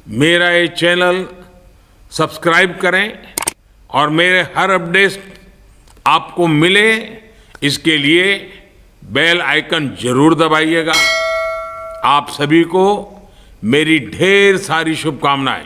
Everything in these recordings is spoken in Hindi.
मेरा ये चैनल सब्सक्राइब करें और मेरे हर अपडेट आपको मिले इसके लिए बेल आइकन जरूर दबाइएगा। आप सभी को मेरी ढेर सारी शुभकामनाएं।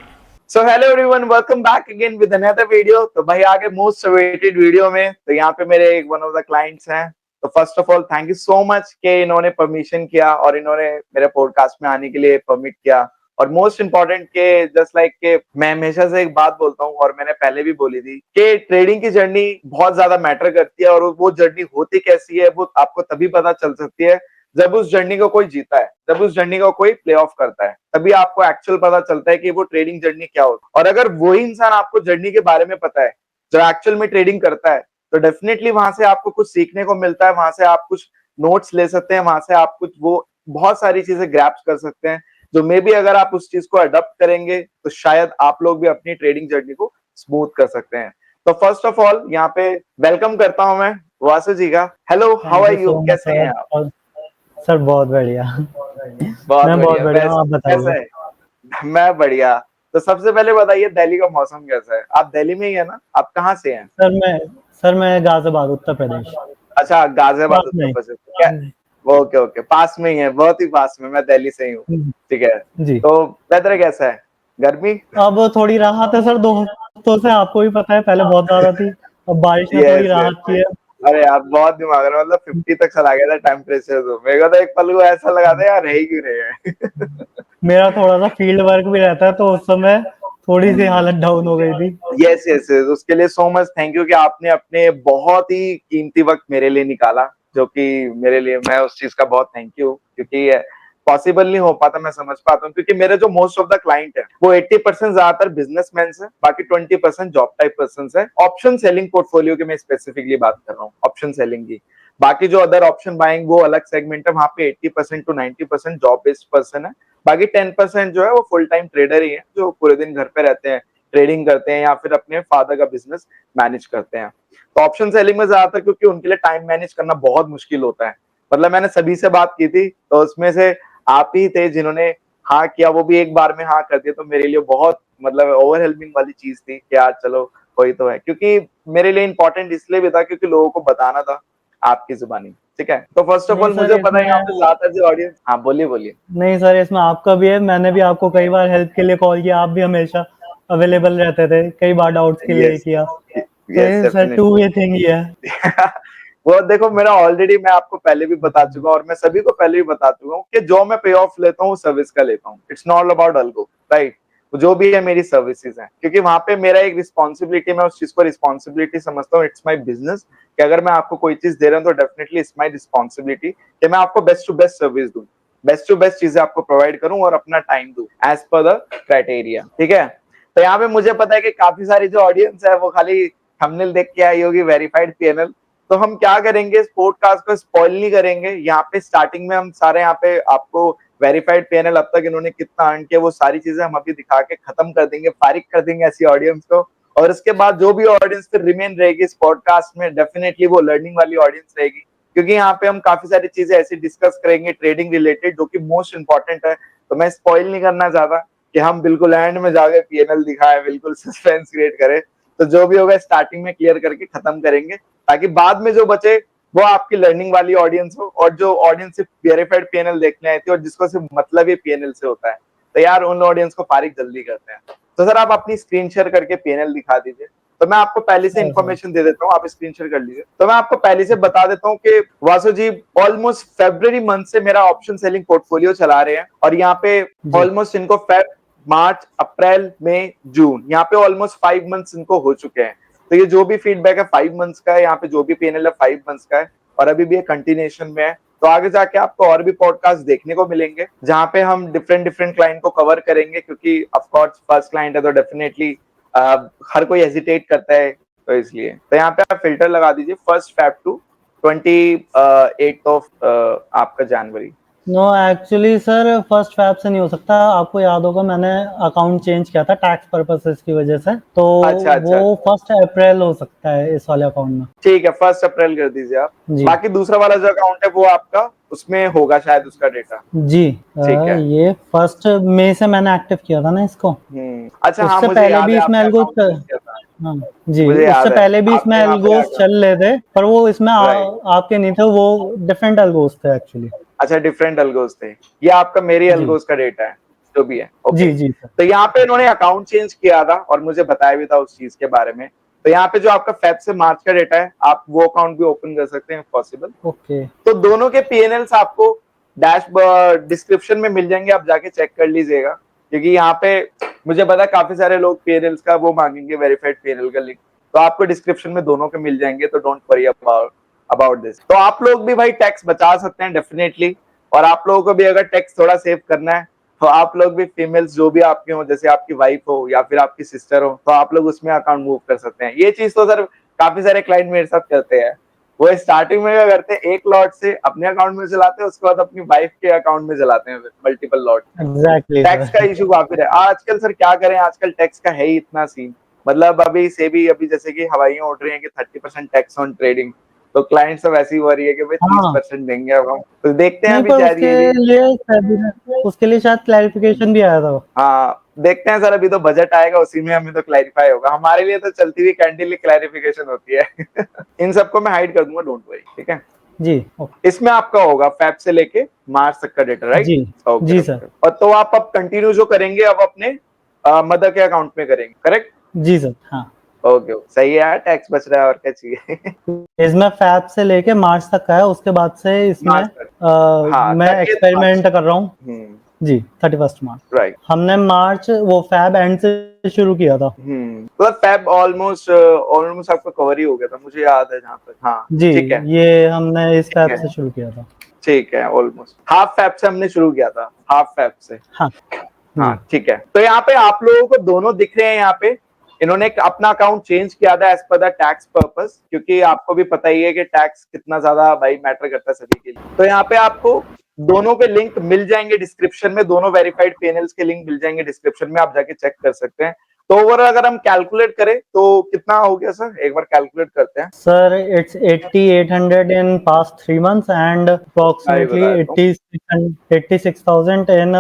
So hello everyone, welcome back again with another video। तो भाई आगे मोस्ट अवेटेड वीडियो में तो यहाँ पे मेरे एक वन ऑफ द क्लाइंट्स हैं। तो first of all thank you so much कि इन्होंने परमिशन किया और इन्होंने मेरे पॉडकास्ट में आने के लिए परमिट किया। और मोस्ट इम्पोर्टेंट के जस्ट लाइक के मैं हमेशा से एक बात बोलता हूँ और मैंने पहले भी बोली थी कि ट्रेडिंग की जर्नी बहुत ज्यादा मैटर करती है और वो जर्नी होती कैसी है वो आपको तभी पता चल सकती है जब उस जर्नी को कोई जीता है, जब उस जर्नी को कोई प्ले ऑफ करता है, तभी आपको एक्चुअल पता चलता है कि वो ट्रेडिंग जर्नी क्या होती है। और अगर वही इंसान आपको जर्नी के बारे में पता है जो एक्चुअल में ट्रेडिंग करता है तो डेफिनेटली वहां से आपको कुछ सीखने को मिलता है, वहां से आप कुछ नोट्स ले सकते हैं, वहां से आप कुछ वो बहुत सारी चीजें ग्रैप्स कर सकते हैं जो मे बी अगर आप उस चीज को अडॉप्ट करेंगे तो शायद आप लोग भी अपनी ट्रेडिंग जर्नी को स्मूथ कर सकते हैं। तो फर्स्ट ऑफ ऑल यहाँ पे वेलकम करता हूं मैं वासु जी का। हेलो, हाउ आर यू, कैसे हैं आप? सर बहुत बढ़िया। बहुत मैं बहुत बढ़िया। बढ़िया हूँ, आप कैसा बताइए। है? मैं बढ़िया। तो सबसे पहले बताइए दिल्ली का मौसम कैसा है? आप दिल्ली में ही है ना? आप कहाँ से हैं? सर मैं गाजियाबाद उत्तर प्रदेश अच्छा, गाजियाबाद पास उत्तर में। प्रदेश। क्या? ओके ओके, पास में ही है, बहुत ही पास में। मैं दिल्ली से ही हूँ। ठीक है। जी। तो वेदर कैसा है? गर्मी? अब थोड़ी राहत है सर, 2 हफ्तों से आपको भी पता है पहले बहुत ज्यादा थी, अब बारिश ने थोड़ी यस यस। राहत की है। अरे यार बहुत दिमाग है, मतलब 50 तक चला गया था टेम्परेचर। तो मेरे को तो एक पल को ऐसा लगा था यार रह ही क्यों रहे हैं। मेरा थोड़ा सा फील्ड वर्क भी रहता है तो उस समय थोड़ी सी हालत डाउन हो गई थी। यस यस यस, उसके लिए सो मच थैंक यू कि आपने अपने बहुत ही कीमती वक्त मेरे लिए निकाला, जो कि मेरे लिए, मैं उस चीज का बहुत थैंक यू, क्योंकि पॉसिबल नहीं हो पाता। मैं समझ पाता हूँ क्योंकि मेरे जो मोस्ट ऑफ द क्लाइंट है वो 80% ज्यादातर बिजनेसमैन है, बाकी 20% जॉब टाइप पर्सन है। ऑप्शन सेलिंग पोर्टफोलियो की मैं स्पेसिफिकली बात कर रहा हूँ, ऑप्शन सेलिंग की। बाकी जो अदर ऑप्शन बाइंग वो अलग सेगमेंट है, वहां पे 80% to 90% जॉब बेस्ड पर्सन है। बाकी 10% जो है वो फुल टाइम ट्रेडर ही है, जो पूरे दिन घर पे रहते हैं, ट्रेडिंग करते हैं या फिर अपने फादर का बिजनेस मैनेज करते हैं। तो ऑप्शन सेलिंग में ज्यादातर क्योंकि उनके लिए टाइम मैनेज करना बहुत मुश्किल होता है। मतलब मैंने सभी से बात की थी तो उसमें से आप ही थे जिन्होंने हाँ किया, वो भी एक बार में हाँ कर दिया। तो मेरे लिए बहुत मतलब ओवरवेलमिंग वाली चीज थी कि यार चलो कोई तो है, क्योंकि मेरे लिए इंपॉर्टेंट इसलिए भी था क्योंकि लोगों को बताना था आपकी जुबानी। ठीक है। तो फर्स्ट ऑफ नहीं ऑल सर मुझे पता है यहाँ पे इसमें ज्यादातर जो ऑडियंस, हाँ बोलिए बोलिए। नहीं सर, इसमें आपका भी है, मैंने भी आपको कई बार हेल्प के लिए कॉल किया, आप भी हमेशा अवेलेबल रहते थे, कई बार डाउट्स के लिए यस किया। तो यस ये sir definitely. Two way thing he है। वो देखो, मेरा ऑलरेडी मैं आपको पहले भी बता चुका हूँ और मैं सभी को पहले भी बता चुका हूँ कि जो मैं पे ऑफ लेता हूँ सर्विस का लेता हूँ। It's not about algo, right? जो भी है मेरी सर्विसेज है, क्योंकि वहां पे मेरा एक रिस्पॉन्सिबिलिटी, मैं उस चीज को रिस्पॉन्सिबिलिटी समझता हूँ। इट्स माई बिजनेस कि अगर मैं आपको कोई चीज दे रहा हूँ तो डेफिनेटली इट्स माई रिस्पॉन्सिबिलिटी कि मैं आपको बेस्ट टू बेस्ट सर्विस दूं, बेस्ट टू बेस्ट चीजें आपको प्रोवाइड करूं और अपना टाइम दूं एज पर द क्राइटेरिया। ठीक है। तो यहाँ पे मुझे पता है कि काफी सारी जो ऑडियंस है वो खाली थंबनेल देख के आई होगी, वेरीफाइड पीएनएल। तो हम क्या करेंगे, इस पॉडकास्ट को स्पॉइल नहीं करेंगे। यहाँ पे स्टार्टिंग में हम सारे यहाँ पे आपको वेरीफाइड पीएनएल अब तक इन्होंने कितना अर्न किया वो सारी चीजें हम अभी दिखा के खत्म कर देंगे, फारिग कर देंगे ऐसी ऑडियंस को। और इसके बाद जो भी ऑडियंस फिर रिमेन रहेगी इस पॉडकास्ट में, डेफिनेटली वो लर्निंग वाली ऑडियंस रहेगी, क्योंकि यहाँ पे हम काफी सारी चीजें ऐसी डिस्कस करेंगे ट्रेडिंग रिलेटेड जो कि मोस्ट इंपॉर्टेंट है। तो मैं स्पॉइल नहीं करना चाहता कि हम बिल्कुल एंड में जाके पीएनएल दिखाए, बिल्कुल सस्पेंस क्रिएट करे। तो जो भी होगा स्टार्टिंग में क्लियर करके खत्म करेंगे, ताकि बाद में जो बचे वो आपकी लर्निंग वाली ऑडियंस हो, और जो ऑडियंस सिर्फ वेरीफाइड पीएनएल देखने आई थी और जिसको सिर्फ मतलब ही पीएनएल से होता है, तो यार उन ऑडियंस को फारिग जल्दी करते हैं। तो सर आप अपनी स्क्रीन शेयर करके पीएनएल दिखा दीजिए। तो मैं आपको पहले से इंफॉर्मेशन दे देता हूँ, आप स्क्रीन शेयर कर लीजिए। तो मैं आपको पहले से बता देता हूँ कि वासु जी ऑलमोस्ट फरवरी मंथ से मेरा ऑप्शन सेलिंग पोर्टफोलियो चला रहे हैं, और यहाँ पे ऑलमोस्ट इनको फेब, मार्च, अप्रैल, मई, जून, यहाँ पे ऑलमोस्ट 5 मंथ्स इनको हो चुके हैं। तो ये जो भी फीडबैक है 5 मंथ्स का है, यहाँ पे जो भी पीएनएल है 5 मंथ्स का है, और अभी भी ये कंटिन्यूएशन में है। तो आगे जाके आपको और भी पॉडकास्ट देखने को मिलेंगे जहां पे हम डिफरेंट डिफरेंट क्लाइंट को कवर करेंगे, क्योंकि ऑफ कोर्स फर्स्ट क्लाइंट है तो डेफिनेटली हर कोई हेजिटेट करता है, तो इसलिए। तो यहाँ पे आप फिल्टर लगा दीजिए 1 फेब टू 28 ऑफ आपका जनवरी। No actually sir first Feb से नहीं हो सकता, आपको याद होगा मैंने अकाउंट चेंज किया था टैक्स पर्पसेस की वजह से, तो अच्छा अच्छा वो अच्छा, 1 अप्रैल हो सकता है इस वाले अकाउंट में। ठीक है 1 अप्रैल कर दीजिए आप। जी बाकी दूसरा वाला जो अकाउंट है वो आपका उसमें होगा शायद उसका डेटा। जी। ठीक है। ये 1 मई से मैंने एक्टिव किया था ना इसको। अच्छा हाँ उससे मुझे पहले याद भी है इसमें आपने एल्गोस अकाउंट चेंज किया था। हाँ जी, मुझे उससे याद है पहले भी इसमें आपने यहाँ पे एल्गोस आकर। चल रहे थे, पर वो इसमें राइट। आपके नहीं थे, वो डिफरेंट एल्गोस थे एक्चुअली। अच्छा डिफरेंट अल्गोस थे। ये आपका मेरी जी अल्गोस का डेटा है जो भी है। ओके। जी जी सर। तो यहाँ पे इन्होंने अकाउंट चेंज किया था और मुझे बताया भी था उस चीज के बारे में। तो यहाँ पे जो आपका फेब से मार्च का डेटा है आप वो अकाउंट भी ओपन कर सकते हैं पॉसिबल। ओके तो दोनों के पीएनएल्स आपको डैश डिस्क्रिप्शन में मिल जाएंगे, आप जाके चेक कर लीजिएगा। क्योंकि यहाँ पे मुझे पता है काफी सारे लोग पीएनएल्स का वो मांगेंगे, वेरीफाइड पीएनएल का लिंक। तो आपको डिस्क्रिप्शन में दोनों के मिल जाएंगे, तो डोंट वरी अबाउट दिस। तो आप लोग भी भाई टैक्स बचा सकते हैं डेफिनेटली। और आप लोगों को भी अगर टैक्स थोड़ा सेव करना है तो आप लोग भी फीमेल्स जो भी आपके हो, जैसे आपकी वाइफ हो या फिर आपकी सिस्टर हो, तो आप लोग उसमें अकाउंट मूव कर सकते हैं। ये चीज तो सर काफी सारे क्लाइंट मेरे साथ करते हैं। वो स्टार्टिंग में क्या करते हैं, एक लॉट से अपने अकाउंट में चलाते हैं, उसके बाद अपनी वाइफ के अकाउंट में चलाते हैं मल्टीपल लॉट में। Exactly tax sir. का इशू काफी है आजकल सर, क्या करें आजकल टैक्स का है ही इतना सीन। मतलब अभी से भी अभी जैसे कि हवाइयां उड़ रही हैं कि 30% टैक्स ऑन ट्रेडिंग। तो क्लाइंट सब ऐसी हो रही है कि भाई तीस हाँ परसेंट देंगे अब हम, तो देखते हैं नहीं, अभी पर शायद ये भी। उसके लिए शायद क्लैरिफिकेशन भी आया था। हाँ देखते हैं सर, अभी तो बजट आएगा उसी में हमें तो क्लैरिफाई होगा। हमारे लिए तो चलती हुई कैंडल क्लैरिफिकेशन होती है। इन सबको मैं हाइड कर दूंगा, डोंट वरी, ठीक है। जी इसमें आपका होगा फेब से लेके मार्च तक का डेटा, राइट। जी ओके जी सर। ओके। और तो आप अब कंटिन्यू जो करेंगे अब अपने मदर के अकाउंट में करेंगे, करेक्ट। जी सर हाँ। ओके ओके सही है यार, टैक्स बच रहा है और क्या चाहिए। इसमें फैब से लेके मार्च तक का है, उसके बाद से इसमें मार्च तक। हाँ मैं 30 मार्च। एक्सपेरिमेंट कर रहा हूँ। जी 31 मार्च। राइट। हमने मार्च वो फैब एंड से शुरू किया था। मतलब फेब ऑलमोस्ट ऑलमोस्ट आपका कवर ही हो गया था मुझे याद है जहां तक, हाँ। जी ठीक है ये हमने इस ठीक फैब है से शुरू किया था। ठीक है। ऑलमोस्ट हाफ फैब से हमने शुरू किया था, हाफ फैब से। हाँ हाँ जी ठीक है। तो यहाँ पे आप लोगों को दोनों दिख रहे हैं यहाँ पे। इन्होंने एक अपना अकाउंट चेंज किया था as per the tax purpose, क्योंकि आपको भी पता ही है कि टैक्स कितना ज्यादा भाई मैटर करता है सभी के लिए। तो यहाँ पे आपको दोनों के लिंक मिल जाएंगे डिस्क्रिप्शन में, दोनों वेरीफाइड पीएनएल्स के लिंक मिल जाएंगे डिस्क्रिप्शन में, आप जाके चेक कर सकते हैं। तो ओवरऑल अगर हम कैलकुलेट करें तो कितना हो गया सर, एक बार कैलकुलेट करते हैं। Sir. It's 8800 in past 3 months and मैं भी अप्रोक्सीमेटली बता देता हूँ। 86,000 इन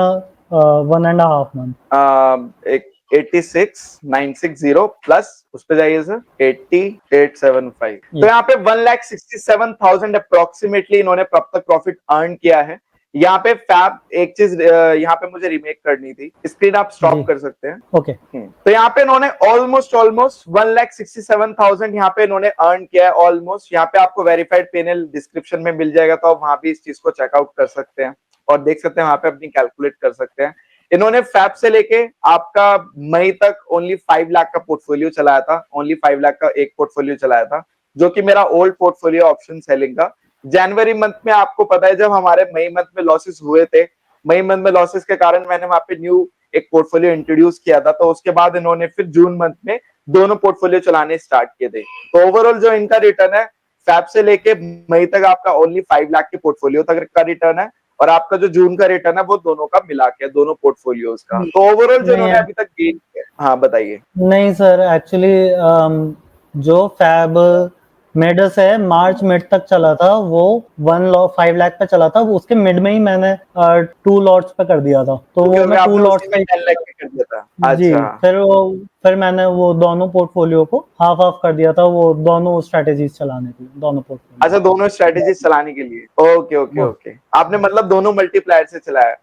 1.5 month। एक 86,960 प्लस उस पे जाइए सर 88,875। तो यहाँ पे 1,67,000 अप्रोक्सीमेटली इन्होंने अब तक प्रॉफिट अर्न किया है। यहाँ पे फैब एक चीज यहाँ पे मुझे रिमेक करनी थी, स्क्रीन आप जी स्टॉप कर सकते हैं। ओके। तो यहाँ पे इन्होंने ऑलमोस्ट ऑलमोस्ट 1,67,000 यहाँ पे इन्होंने अर्न किया है ऑलमोस्ट। यहाँ पे आपको वेरीफाइड पैनल डिस्क्रिप्शन में मिल जाएगा, तो आप वहां भी इस चीज को चेकआउट कर सकते हैं और देख सकते हैं, वहां पे अपनी कैलकुलेट कर सकते हैं। इन्होंने फैब से लेके आपका मई तक ओनली 5 लाख का पोर्टफोलियो चलाया था, ओनली 5 लाख का एक पोर्टफोलियो चलाया था, जो कि मेरा ओल्ड पोर्टफोलियो ऑप्शन सेलिंग का। जनवरी मंथ में आपको पता है जब हमारे मई मंथ में लॉसेस हुए थे, मई मंथ में लॉसेस के कारण मैंने वहां पे न्यू एक पोर्टफोलियो इंट्रोड्यूस किया था। तो उसके बाद इन्होंने फिर जून मंथ में दोनों पोर्टफोलियो चलाने स्टार्ट किए थे। तो ओवरऑल जो इनका रिटर्न है फैब से लेके मई तक आपका ओनली 5 लाख के पोर्टफोलियो तक का रिटर्न है, और आपका जो जून का रिटर्न है वो दोनों का मिला के, दोनों पोर्टफोलियोज का। तो ओवरऑल जो इन्होंने नहीं अभी तक गेन किया, हाँ बताइए। नहीं सर, एक्चुअली जो फैब मिड से मार्च मिड तक चला था वो 5 लाख पे चला था, वो उसके मिड में ही मैंने 2 लॉट्स पे कर दिया था, तो ओके वो ओके, मैं टू आपने उसी लॉट्स में पे। 10 लाख पे कर दिया था, जी अच्छा। फिर मैंने वो दोनों पोर्टफोलियो को हाफ हाफ कर दिया था, वो दोनों स्ट्रेटेजीज चलाने के लिए, दोनों पोर्टफोलियो। अच्छा दोनों स्ट्रेटेजी चलाने के लिए, ओके ओके वो ओके। आपने मतलब दोनों मल्टीप्लायर से चलाया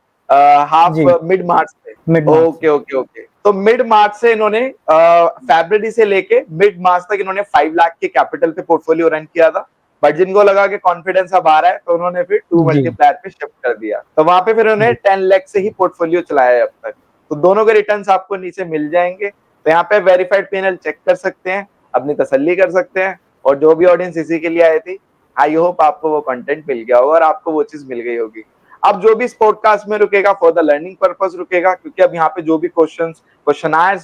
हाफ जी मिड मार्च से। मिड मार्च से। Okay okay okay. तो मिड मार्च से इन्होंने फरवरी से लेके मिड मार्च तक इन्होंने 5 लाख के कैपिटल पे पोर्टफोलियो रन किया था। बट जिनको लगा कि कॉन्फिडेंस अब आ रहा है तो उन्होंने फिर 2 जी मल्टीप्लायर पे शिफ्ट कर दिया, तो वहां पे फिर उन्होंने जी 10 लाख से ही पोर्टफोलियो चलाया है अब तक। तो दोनों के रिटर्न्स आपको नीचे मिल जाएंगे। तो यहाँ पे वेरीफाइड पैनल चेक कर सकते हैं, अपनी तसल्ली कर सकते हैं। और जो भी ऑडियंस इसी के लिए आई थी, आई होप आपको वो कंटेंट मिल गया होगा और आपको वो चीज मिल गई होगी। अब जो भी इस पॉडकास्ट में रुकेगा फॉर द लर्निंग पर्पस रुकेगा, क्योंकि अब यहाँ पे जो भी क्वेश्चन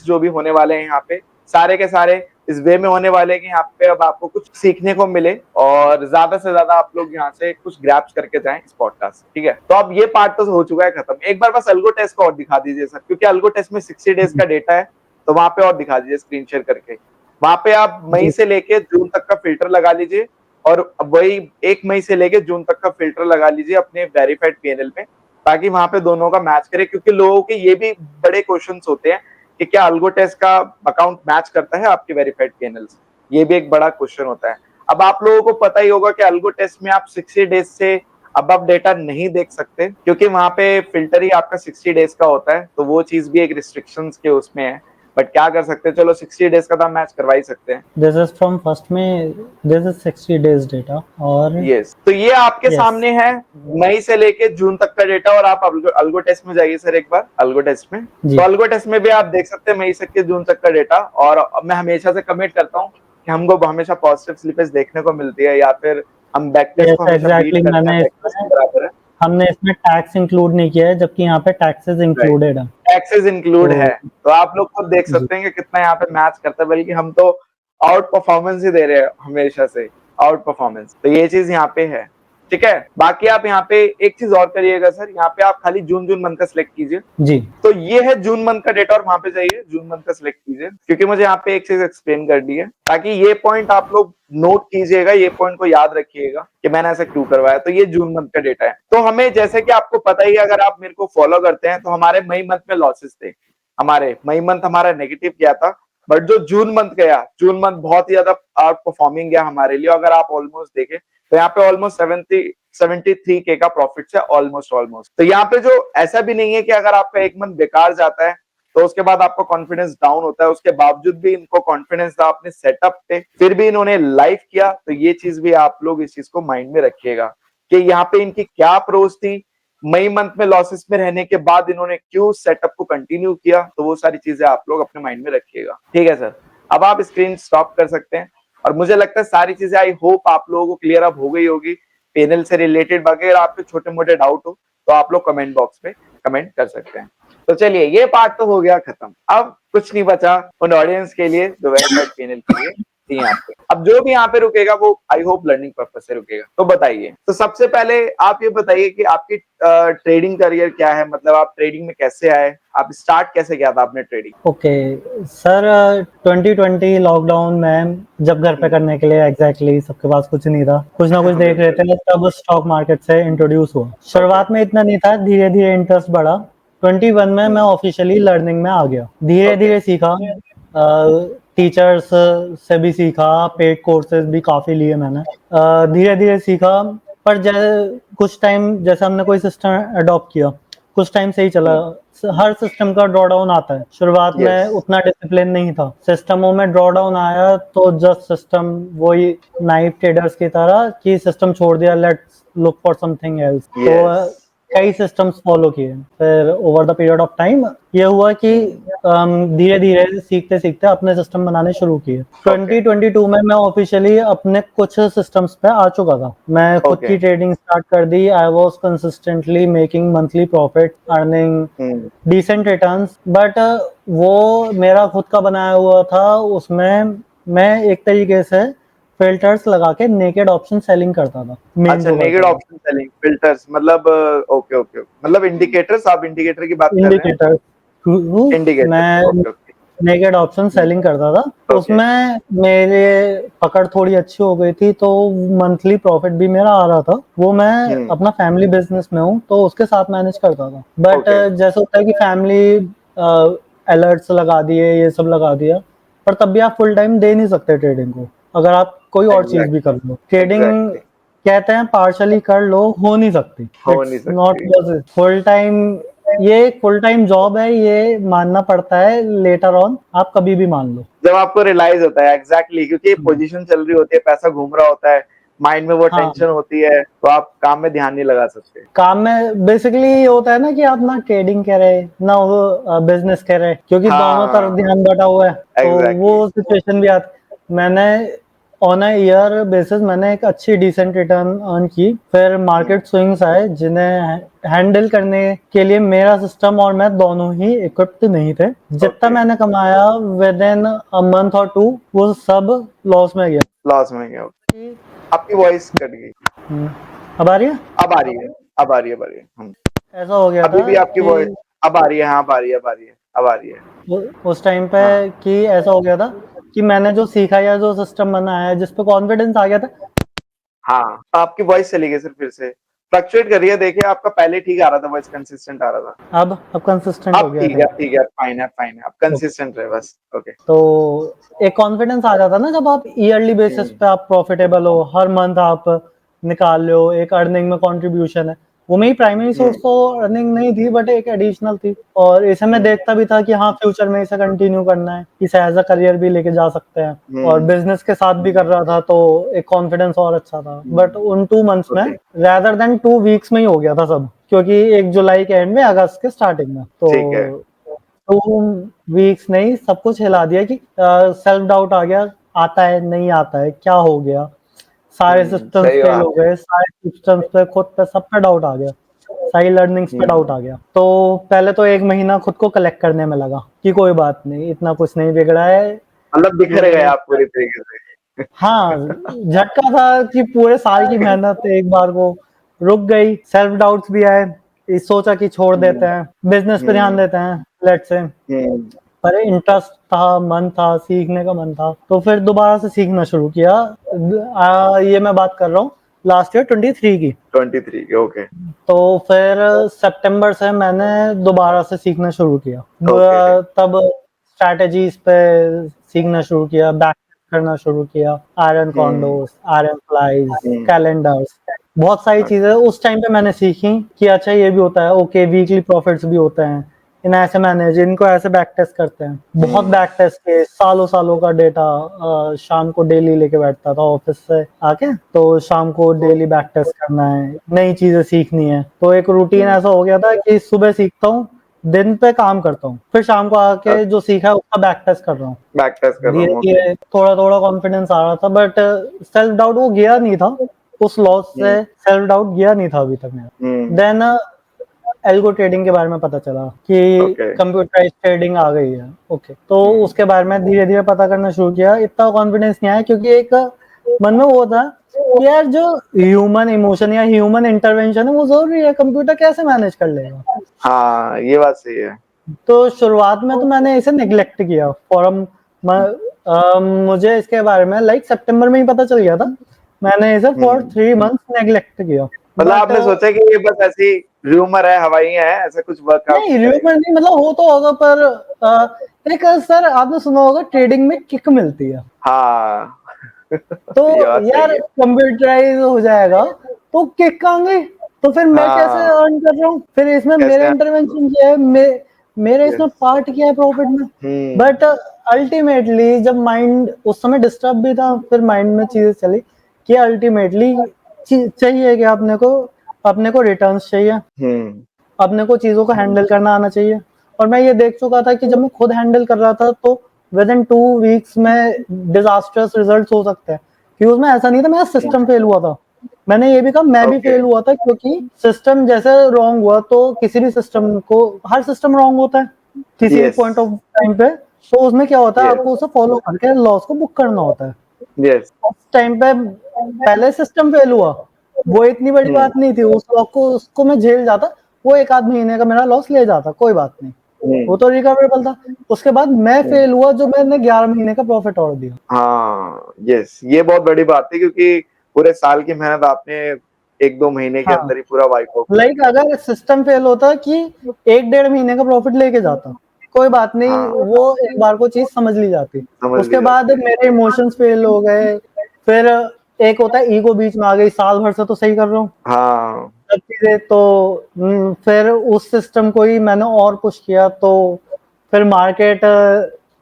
जो भी होने वाले हैं यहाँ पे सारे के सारे इस वे में होने वाले हैं कि यहाँ पे अब आपको कुछ सीखने को मिले और ज्यादा से ज्यादा आप लोग यहाँ से कुछ ग्रैप्स करके जाएं इस पॉडकास्ट से, ठीक है। तो अब ये पार्ट तो हो चुका है खत्म। एक बार बस अल्गो टेस्ट को और दिखा दीजिए सर, क्योंकि अल्गो टेस्ट में 60 डेज का डेटा है, तो वहां पे और दिखा दीजिए स्क्रीन शेयर करके। वहां पे आप मई से लेके जून तक का फिल्टर लगा लीजिए और वही 1 मई से लेके जून तक का फिल्टर लगा लीजिए अपने वेरीफाइड पीएनएल में, ताकि वहां पे दोनों का मैच करे। क्योंकि लोगों के ये भी बड़े क्वेश्चंस होते हैं कि क्या अल्गो टेस्ट का अकाउंट मैच करता है आपके वेरीफाइड पीएनएल से, ये भी एक बड़ा क्वेश्चन होता है। अब आप लोगों को पता ही होगा कि अल्गो टेस्ट में आप 60 डेज से अब डेटा नहीं देख सकते, क्योंकि वहां पे फिल्टर ही आपका 60 डेज का होता है, तो वो चीज भी एक रिस्ट्रिक्शंस के उसमें है। बट क्या कर सकते हैं, चलो 60 डेज का तो हम मैच करवा ही सकते हैं। दिस इज फ्रॉम फर्स्ट में, दिस इज 60 डेज डेटा। और यस, तो ये आपके सामने है मई से लेके जून तक का डेटा। और आप अल्गो टेस्ट में जाइए सर एक बार, अल्गो टेस्ट में। तो अल्गो टेस्ट में भी आप देख सकते हैं मई से के जून तक का डेटा। और मैं हमेशा से कमिट करता हूँ कि हमको हमेशा पॉजिटिव स्लिपेज देखने को मिलती है, या फिर हम बैक टेस्ट को हमेशा बीट करते हैं, बैक टेस्ट के बराबर है। हमने इसमें टैक्स इंक्लूड नहीं किया है, जबकि यहाँ पे टैक्सेस इंक्लूडेड है। टैक्सेस इंक्लूड है, तो आप लोग खुद देख सकते हैं कि कितना यहाँ पे मैच करता है। बल्कि हम तो आउट परफॉर्मेंस ही दे रहे हैं हमेशा से, आउट परफॉर्मेंस। तो ये चीज यहाँ पे है, ठीक है। बाकी आप यहाँ पे एक चीज और करिएगा सर, यहाँ पे आप खाली जून मंथ का सिलेक्ट कीजिए जी। तो ये है जून मंथ का डेटा, और वहां पे जाइए जून मंथ का सिलेक्ट कीजिए, क्योंकि मुझे यहाँ पे एक चीज एक्सप्लेन करनी है, ताकि ये पॉइंट आप लोग नोट कीजिएगा, ये पॉइंट को याद रखिएगा कि मैंने ऐसा क्यों करवाया। तो ये जून मंथ का डेटा है। तो हमें, जैसे कि आपको पता ही, अगर आप मेरे को फॉलो करते हैं, तो हमारे मई मंथ में लॉसेस थे, हमारे मई मंथ हमारा नेगेटिव गया था। बट जो जून मंथ गया, जून मंथ बहुत ही ज्यादा आउट परफॉर्मिंग गया हमारे लिए। अगर आप ऑलमोस्ट देखें तो यहाँ पे ऑलमोस्ट 73K का प्रॉफिट है, ऑलमोस्ट। तो यहाँ पे जो ऐसा भी नहीं है कि अगर आपका एक मंथ बेकार जाता है तो उसके बाद आपका कॉन्फिडेंस डाउन होता है। उसके बावजूद भी इनको कॉन्फिडेंस था अपने सेटअप पे, फिर भी इन्होंने लाइव किया। तो ये चीज भी आप लोग इस चीज को माइंड में रखिएगा कि यहाँ पे इनकी क्या अप्रोच थी, मई मंथ में लॉसेस में रहने के बाद इन्होंने क्यों सेटअप को कंटिन्यू किया। तो वो सारी चीजें आप लोग अपने माइंड में रखिएगा, ठीक है सर। अब आप स्क्रीन स्टॉप कर सकते हैं। और मुझे लगता है सारी चीजें, आई होप आप लोगों को क्लियर अप हो गई होगी पैनल से रिलेटेड। बाकी अगर आपके छोटे मोटे डाउट हो तो आप लोग कमेंट बॉक्स में कमेंट कर सकते हैं। तो चलिए, ये पार्ट तो हो गया खत्म। अब कुछ नहीं बचा उन ऑडियंस के लिए जो वेरीफाइड पैनल के लिए थी यहाँ पे। अब जो भी यहाँ पे रुकेगा वो आई होप लर्निंग पर्पज से रुकेगा। तो बताइए, तो सबसे पहले आप ये बताइए कि आपकी ट्रेडिंग करियर क्या है, मतलब आप ट्रेडिंग में कैसे आए, आप स्टार्ट कैसे किया था आपने ट्रेडिंग? ओके सर, 2020 लॉकडाउन में जब घर पे करने के लिए एग्जैक्टली सबके पास कुछ नहीं था, कुछ ना कुछ देख रहे थे, तब स्टॉक मार्केट से इंट्रोड्यूस हुआ। शुरुआत में इतना नहीं था, धीरे धीरे इंटरेस्ट बढ़ा। 21 में मैं ऑफिशियली लर्निंग में आ गया। धीरे धीरे सीखा, टीचर्स से भी सीखा, पेड कोर्सेज भी काफी लिए मैंने। धीरे धीरे सीखा, पर कुछ टाइम जैसे हमने कोई सिस्टम अडॉप्ट किया, कुछ टाइम सही चला। हर सिस्टम का ड्रॉ डाउन आता है। शुरुआत में उतना डिसिप्लिन नहीं था, सिस्टमों में ड्रॉ डाउन आया तो जस्ट सिस्टम वही नाइव ट्रेडर्स की तरह कि सिस्टम छोड़ दिया, let's look for something else. तो कई सिस्टम्स फॉलो किए। फिर over the period of time ये हुआ कि धीरे धीरे सीखते सीखते अपने सिस्टम बनाने शुरू किए। 2022 में मैं ऑफिशियली अपने कुछ सिस्टम्स पे आ चुका था। मैं खुद की ट्रेडिंग स्टार्ट कर दी। I was consistently making monthly profit, earning decent returns. But वो मेरा खुद का बनाया हुआ था, उसमें मैं एक तरीके से फिल्टर्स लगा के नेकेड ऑप्शन सेलिंग करता था। अच्छा, नेकेड ऑप्शन सेलिंग, फिल्टर्स मतलब ओके, मतलब इंडिकेटर्स, आप इंडिकेटर की बात कर रहे हैं? इंडिकेटर, मैं नेकेड ऑप्शन सेलिंग करता था। उसमें मेरे पकड़ थोड़ी अच्छी हो गई थी, तो मंथली प्रॉफिट भी मेरा आ रहा था। वो मैं अपना फैमिली बिजनेस में हूँ तो उसके साथ मैनेज करता था। बट जैसे होता है कि फैमिली अलर्ट्स लगा दिए, ये सब लगा दिया, पर तब भी आप फुल टाइम दे नहीं सकते ट्रेडिंग को, अगर आप कोई और चीज भी कर लो। ट्रेडिंग कहते हैं पार्शली कर लो, हो नहीं सकती, नॉट फुल टाइम। ये एक फुल टाइम जॉब है, ये मानना पड़ता है। लेटर ऑन आप कभी भी मान लो, जब आपको रियलाइज होता है एग्जैक्टली, क्योंकि पोजीशन चल रही होती है, पैसा घूम रहा होता है, माइंड में वो टेंशन होती है, तो आप काम में ध्यान नहीं लगा सकते। काम में बेसिकली ये होता है ना कि आप ना ट्रेडिंग कर रहे ना वो बिजनेस कर रहे, क्योंकि दोनों तरफ ध्यान बटा हुआ है। तो वो सिचुएशन भी आती। मैंने ऑन अ ईयर बेसिस मैंने एक अच्छी डिसेंट रिटर्न अर्न की। फिर मार्केट स्विंग्स आए जिन्हें हैंडल करने के लिए मेरा सिस्टम और मैं दोनों ही इक्विप्ड नहीं थे। जितना Okay. मैंने कमाया विद इन अ मंथ और 2 वो सब लॉस में गया। लॉस में गया। आपकी वॉइस कट गई। अब आ रही है? अब आ रही है, अब आ रही है, अब आ रही है। ऐसा हो गया अभी था भी आपकी वॉइस कि अब आ रही है। हाँ, अब आ रही है, अब आ रही है, अब आ रही है। उस टाइम पे हाँ, कि ऐसा हो गया था कि मैंने जो सीखा या जो सिस्टम बनाया है जिस पे कॉन्फिडेंस आ गया था। हाँ, आपकी वॉइस चली गई सर फिर से। फ्लक्चुएट कर रही है, देखिए आपका पहले ठीक आ रहा था, वॉइस कंसिस्टेंट आ रहा था। अब कंसिस्टेंट हो अब गया ठीक है, था। ठीक है, फाइन है, फाइन है। अब कंसिस्टेंट रहे बस। ओके। तो एक कॉन्फिडेंस आ जाता ना जब आप ईयरली बेसिस पे आप प्रॉफिटेबल हो, हर मंथ आप निकाल लो, एक अर्निंग में कंट्रीब्यूशन है। वो मेरी प्राइमरी सोर्स तो अर्निंग नहीं थी बट एक एडिशनल थी, और इसे मैं देखता भी था कि हाँ फ्यूचर में इसे कंटिन्यू करना है, इसे एज अ करियर भी लेके जा सकते हैं। और बिजनेस के साथ भी कर रहा था तो एक कॉन्फिडेंस और अच्छा था। बट उन 2 मंथ्स में रैदर देन 2 वीक्स में ही हो गया था सब, क्योंकि 1 जुलाई के एंड में, अगस्त के स्टार्टिंग में। ठीक है। तो 2 वीक्स नहीं सब कुछ हिला दिया कि सेल्फ डाउट आ गया, आता है नहीं आता है, क्या हो गया, सारे सिस्टम्स सही फेल बात हो है। गए, सारे सिस्टम्स पे खुद पे सब पे डाउट आ गया, सारी लर्निंग्स पे डाउट आ गया। तो पहले तो 1 महीना खुद को कलेक्ट करने में लगा कि कोई बात नहीं, इतना कुछ नहीं बिगड़ा है। मतलब बिखर गए ये आप पूरी तरीके से। हाँ, झटका था कि पूरे साल की मेहनत एक बार को रुक गई। सेल्फ डाउट्स भी आए, सोचा कि छोड़ देते हैं, बिजनेस पे ध्यान देते हैं, लेट्स से। पर इंटरेस्ट था, मन था, सीखने का मन था, तो फिर दोबारा से सीखना शुरू किया। ये मैं बात कर रहा हूँ लास्ट ईयर 23 की। 23 के, ओके। तो फिर सितंबर से मैंने दोबारा से सीखना शुरू किया। Okay. तब स्ट्रैटेजीज पे सीखना शुरू किया, बैक करना शुरू किया, आयरन कॉन्डोस, आयरन फ्लाइज, कैलेंडर्स, बहुत सारी चीजें उस टाइम पे मैंने सीखी कि अच्छा ये भी होता है, ओके वीकली प्रॉफिट्स भी होते हैं, इन्हें ऐसे मैनेज, इनको ऐसे बैक टेस्ट करते हैं। बहुत बैक टेस्ट के सालों सालों का डेटा शाम को डेली लेके बैठता था ऑफिस से आके। तो शाम को डेली बैक टेस्ट करना है, नई चीजें सीखनी है, तो एक रूटीन ऐसा हो गया था कि सुबह सीखता हूँ, दिन पे काम करता हूँ, फिर शाम को आके जो सीखा है उसका बैक टेस्ट कर रहा हूँ। बैक टेस्ट कर रहा धीरे हूँ, धीरे थोड़ा थोड़ा कॉन्फिडेंस आ रहा था, बट सेल्फ डाउट वो गया नहीं था। उस लॉस से सेल्फ डाउट गया नहीं था अभी तक मेरा। देन एल्गो ट्रेडिंग के बारे में पता चला कि ओके। कंप्यूटराइज ट्रेडिंग आ गई है। ओके, तो उसके बारे में धीरे धीरे पता करना शुरू किया। इतना कॉन्फिडेंस नहीं आया क्योंकि एक मन में वो था कि यार जो ह्यूमन इमोशन या ह्यूमन इंटरवेंशन है वो जरूरी है, कंप्यूटर कैसे मैनेज कर लेगा। हाँ, ये बात सही है। तो शुरुआत में तो मैंने इसे नेग्लेक्ट किया फॉरम। मुझे इसके बारे में लाइक सितंबर में ही पता चल गया था। मैंने इसे फॉर 3 मंथ्स नेग्लेक्ट किया। मतलब बट आपने सोचा कि ये बस ऐसी र्यूमर है, हवाइयां है, ऐसा कुछ वर्कआउट नहीं, नहीं करेगा। र्यूमर नहीं, मतलब हो तो होगा पर एक सर आपने सुना होगा ट्रेडिंग में किक मिलती है। हाँ। तो ये बात सही यार है। कंप्यूटराइज हो जाएगा तो किक कहाँ गई, तो फिर मैं कैसे हाँ, अर्न कर रहा हूँ, फिर इसमें मेरा कैसे? इंटरवेंशन क्या है, मेरे इसमें पार्ट क्या है प्रॉफिट में। बट अल्टीमेटली जब माइंड उस समय डिस्टर्ब भी था, फिर माइंड में चीजें चली कि अल्टीमेटली चाहिए कि अपने को रिटर्न्स चाहिए, अपने को चीजों को हैंडल करना आना चाहिए। और मैं ये देख चुका था कि जब मैं खुद हैंडल कर रहा था तो विद इन 2 वीक्स में डिजास्टर्स रिजल्ट्स हो सकते हैं, क्योंकि उसमें ऐसा नहीं था मेरा सिस्टम फेल हुआ था। मैंने ये भी कहा मैं भी ओके। फेल हुआ था, क्योंकि सिस्टम जैसे रॉन्ग हुआ तो किसी भी सिस्टम को, हर सिस्टम रॉन्ग होता है किसी एक यस, पॉइंट ऑफ टाइम पे। तो उसमें क्या होता है, यस, आपको उसे फॉलो करके लॉस को बुक करना होता है। यस। उस टाइम पे पहले सिस्टम फेल हुआ, वो इतनी बड़ी बात नहीं थी, उस लॉस को उसको मैं झेल जाता, वो 1 आध महीने का मेरा लॉस ले जाता, कोई बात नहीं, वो तो रिकवरेबल था। उसके बाद मैं फेल हुआ जो मैंने 11 महीने का प्रॉफिट और दिया। हाँ, यस, ये बहुत बड़ी बात है क्योंकि पूरे साल की मेहनत आपने 1-2 महीने के हाँ, अंदर ही पूरा वाइप आउट कर लाइक दिया। अगर सिस्टम फेल होता कि 1 डेढ़ महीने का प्रॉफिट लेके जाता, कोई बात नहीं, हाँ, वो एक बार को चीज समझ ली जाती। समझ ली उसके बाद जाती है। मेरे इमोशंस फेल हो गए, फिर एक होता है ईगो बीच में आ गई, साल भर से तो सही कर रहा हूँ हाँ, सब चीजें, तो फिर उस सिस्टम को ही मैंने और पुश किया। तो फिर मार्केट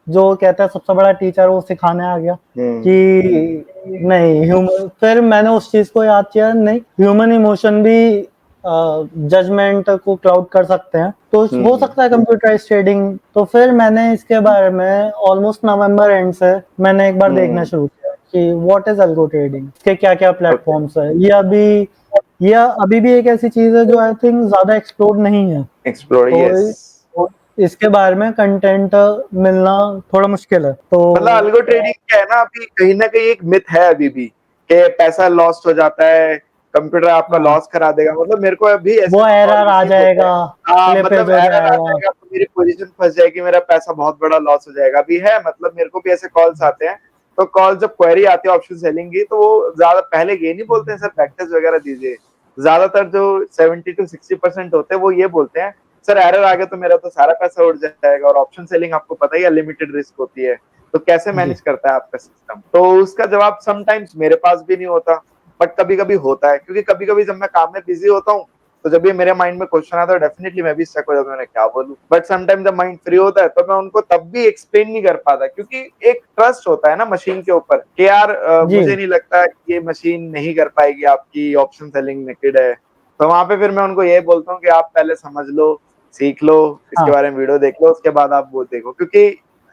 जो कहता है सबसे बड़ा टीचर वो सिखाने आ गया कि नहीं ह्यूमन, फिर मैंने उस चीज को याद किया, नहीं ह्यूमन इमोशन भी जजमेंट को क्लाउड कर सकते हैं, तो हो सकता है कंप्यूटराइज ट्रेडिंग। तो फिर मैंने इसके बारे में ऑलमोस्ट नवंबर एंड से मैंने एक बार देखना शुरू किया कि व्हाट इज अल्गो ट्रेडिंग, इसके क्या क्या प्लेटफॉर्म्स है। ये अभी भी एक ऐसी चीज है जो आई थिंक ज्यादा एक्सप्लोर नहीं है, एक्सप्लोर, तो यस। इसके बारे में कंटेंट मिलना थोड़ा मुश्किल है। तो मतलब अल्गो ट्रेडिंग क्या है ना, अभी कहीं ना कहीं एक मिथ है अभी भी कि पैसा लॉस्ट हो जाता है, कंप्यूटर आपका हाँ, लॉस करा देगा। मतलब मेरे को अभी ऐसे वो ऐसे कॉल एरर आ रिसीव होते जाएगा, हैं। हाँ, स्लिपेज मतलब हो एरर आ जाएगा। जाएगा तो मेरी पोजीशन फंस जाएगी, मेरा पैसा बहुत बड़ा लॉस हो जाएगा। अभी है, मतलब मेरे को भी ऐसे कॉल्स आते हैं। तो कॉल जब क्वेरी आती है ऑप्शन सेलिंग की, तो वो ज्यादा पहले ये नहीं बोलते हैं सर बैकटेस्ट वगैरह दीजिए। ज्यादातर जो 70 to 60% होते हैं वो ये बोलते हैं, सर एरर आ गया तो मेरा तो सारा पैसा उड़ जाएगा। और ऑप्शन सेलिंग आपको पता ही है लिमिटेड रिस्क होती है, तो कैसे जी, मैनेज करता है आपका सिस्टम। तो उसका जवाब समटाइम्स मेरे पास भी नहीं होता, बट कभी कभी होता है। क्योंकि कभी कभी जब मैं काम में बिजी होता हूँ, तो जब भी मेरे माइंड में क्वेश्चन आता है, डेफिनेटली मैं भी स्टक हो जाता हूँ, मैं क्या बोलूं। बट समटाइम जब माइंड फ्री होता है तो मैं उनको तब भी एक्सप्लेन नहीं कर पाता, क्योंकि एक ट्रस्ट होता है ना मशीन के ऊपर कि यार जी, मुझे नहीं लगता कि ये मशीन नहीं कर पाएगी आपकी ऑप्शन सेलिंग नेकेड है। तो वहां पे फिर मैं उनको ये बोलता हूँ कि आप पहले समझ लो, सीख लो, इसके हाँ, बारे में वीडियो देख लो, उसके बाद आप वो देखो। क्योंकि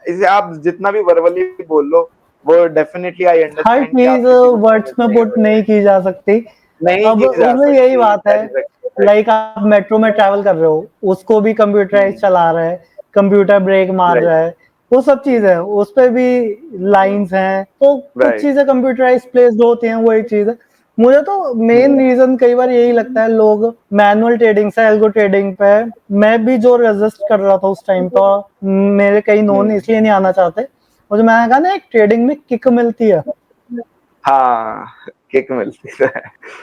इसे आप जितना भी वर्बली बोल लो, वो डेफिनेटली आई हर अंडरस्टैंड कि आप चीज किसी को समझ वर्ड्स में नहीं पुट नहीं की जा सकती। नहीं अब की जा उसमें यही सकती, बात है, दैट इज करेक्ट। लाइक आप मेट्रो में ट्रैवल कर रहे हो, उसको भी कंप्यूटराइज चला रहा है, कंप्यूटर ब्रेक मार राइट, रहा है, वो सब चीजें उस पे भी लाइंस हैं, तो कुछ राइट। चीजें कंप्यूटराइज प्लेस्ड होती हैं, वो एक चीज है। मुझे तो मेन रीजन कई बार यही लगता है, लोग मैनुअल ट्रेडिंग से एल्गो ट्रेडिंग पे, मैं भी जो रेजिस्ट कर रहा था उस टाइम पर, मेरे कई नोन इसलिए नहीं आना चाहते, मुझे मैंने कहा ना एक ट्रेडिंग में किक मिलती है हाँ, किक मिलती है।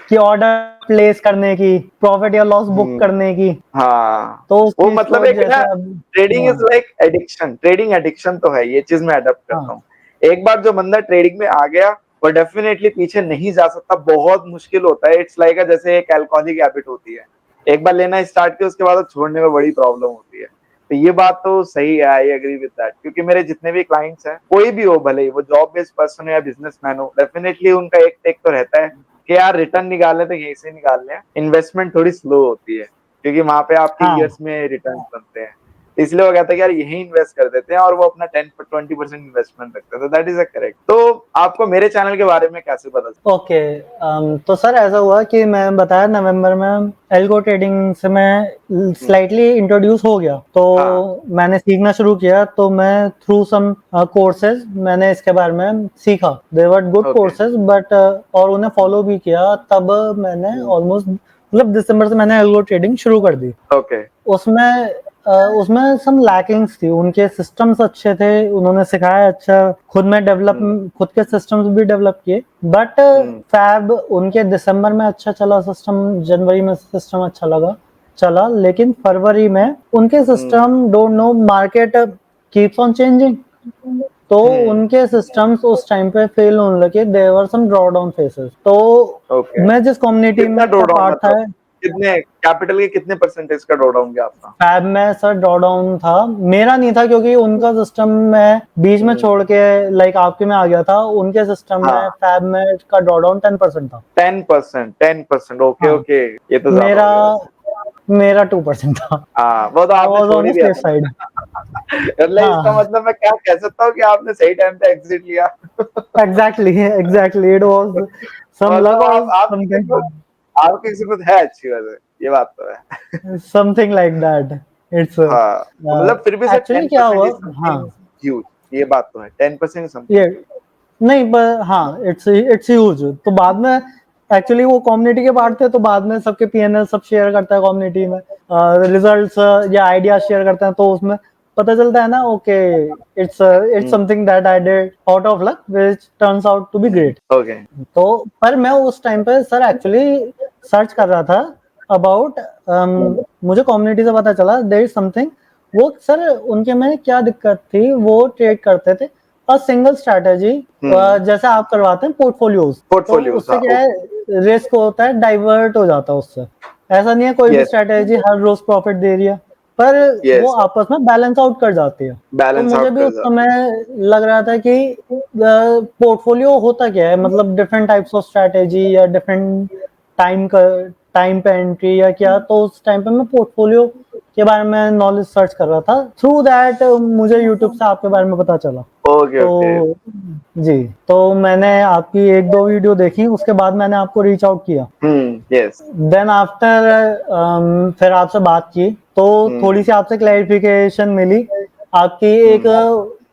कि ऑर्डर प्लेस करने की, प्रॉफिट या लॉस बुक हम्म, करने की। हाँ। तो उस वो चीज मतलब को एक ना, जैसे अब, ट्रेडिंग इज हाँ, लाइक एडिक्शन, ट्रेडिंग एडिक्शन तो है, ये चीज मैं अडॉप्ट हाँ, करता हूँ। एक बार जो बंदा ट्रेडिंग में आ गया, वो डेफिनेटली पीछे नहीं जा सकता, बहुत मुश्किल होता है। इट्स लाइक जैसे एक अल्कोहलिक हैबिट होती है, एक बार लेना स्टार्ट किया उसके बाद छोड़ने में बड़ी प्रॉब्लम होती है। तो ये बात तो सही है, आई एग्री विद दैट। क्योंकि मेरे जितने भी क्लाइंट्स हैं, कोई भी हो, भले ही वो जॉब बेस्ड पर्सन हो या बिजनेसमैन हो, डेफिनेटली उनका एक टेक तो रहता है कि यार रिटर्न निकालने तो यहीं से निकालने हैं, इन्वेस्टमेंट थोड़ी स्लो होती है, क्योंकि वहां पे आपके हाँ, ईयर्स में रिटर्न बनते हैं। इसलिए वो कहता है कि यार यही इन्वेस्ट कर देते हैं, और वो अपना 10-20% इन्वेस्टमेंट रखते हैं। तो दैट इज अ करेक्ट। तो आपको मेरे चैनल के बारे में कैसे पता चला? ओके। तो सर ऐसा हुआ कि मैं बताया नवंबर में एल्गो ट्रेडिंग से मैं स्लाइटली इंट्रोड्यूस हो गया, तो हाँ, मैंने सीखना शुरू किया, तो मैं थ्रू सम कोर्सेज मैंने इसके बारे में सीखा, they were good okay. Courses, but और उन्हें फॉलो भी किया। तब मैंने ऑलमोस्ट, मतलब दिसंबर से मैंने एल्गो ट्रेडिंग शुरू कर दी। ओके। उसमें उसमें सम लैकिंग्स थी, उनके सिस्टम्स अच्छे थे, उन्होंने सिखाया अच्छा, खुद के सिस्टम्स भी डेवलप किए, बट फैब उनके दिसंबर में अच्छा चला सिस्टम, जनवरी में सिस्टम अच्छा चला, लेकिन फरवरी में उनके system, don't know, market keeps on changing, तो उनके सिस्टम्स उस टाइम पे फेल होने लगे, there were some draw down phases. तो ओके। मैं जिस कम्युनिटी कितना में ड्रॉ का डाउन, पार्ट था, मतलब कितने कैपिटल के कितने परसेंटेज का ड्रॉ डाउन गया आपका? फैब में सर ड्रॉ डाउन था, मेरा नहीं था, क्योंकि उनका सिस्टम में बीच में छोड़ के लाइक आपके में आ गया था, उनके सिस्टम में हाँ, फैब में का ड्रॉ डाउन 10% था। 10%, 10%, ओके हाँ, ओके। ये तो ज्यादा मेरा हो गया वैसे। मेरा 2% था। हाँ, वो तो आई आपने वाज छोड़ ऑन ही द दिया सेफ था साइड। ना। मतलब इसका हाँ, मतलब मैं क्या कह सकता हूँ कि आपने सही टाइम पे एग्जिट लिया। Exactly it was some luck मतलब और आपकी किस्मत, आपकी किस्मत है अच्छी वैसे, ये बात तो है। Something like that. इट्स हाँ, मतलब फिर भी सर एक्चुअली टेन क्या परसेंट हुआ, इज हाँ, समथिंग ह्यूज। ये बात तो है, 10% समथिंग ये ह्यूज। नहीं, पर हाँ, इट्स ह्यूज। तो बाद में एक्चुअली वो कम्युनिटी के पार्ट थे, तो बाद में सबके पीएनएल सब शेयर करता है कम्युनिटी में, रिजल्ट्स या आइडिया शेयर करते हैं, तो उसमें पता चलता है ना, okay, it's something that I did out of luck which turns out to be great. Okay. तो पर मैं उस टाइम पे सर एक्चुअली सर्च कर रहा था अबाउट, मुझे कम्युनिटी से पता चला देयर इज समथिंग, वो सर उनके में क्या दिक्कत थी, वो ट्रेड करते थे और सिंगल स्ट्रैटेजी, जैसे आप करवाते हैं पोर्टफोलियोज, तो पोर्टफोलियोज, उससे हाँ, क्या है, ओके। रिस्क होता है, डाइवर्ट हो जाता है उससे। ऐसा नहीं है कोई भी यस, यस, स्ट्रैटेजी हर रोज प्रॉफिट दे रही है, पर वो यस। आपस में बैलेंस आउट कर जाती है। तो बैलेंस मुझे आउट भी कर उस जाती है। समय लग रहा था कि पोर्टफोलियो होता क्या है, मतलब डिफरेंट टाइप्स ऑफ स्ट्रैटेजी या डिफरेंट टाइम का टाइम पे एंट्री या क्या, तो उस टाइम पे मैं पोर्टफोलियो के बारे में नॉलेज सर्च कर रहा था। थ्रू दैट मुझे यूट्यूब से आपके बारे में पता चला। Okay okay. तो जी, तो मैंने आपकी 1-2 वीडियो देखी, उसके बाद मैंने आपको रीच आउट किया। यस। देन आफ्टर फिर आपसे बात की तो थोड़ी सी आपसे क्लैरिफिकेशन मिली। आपकी एक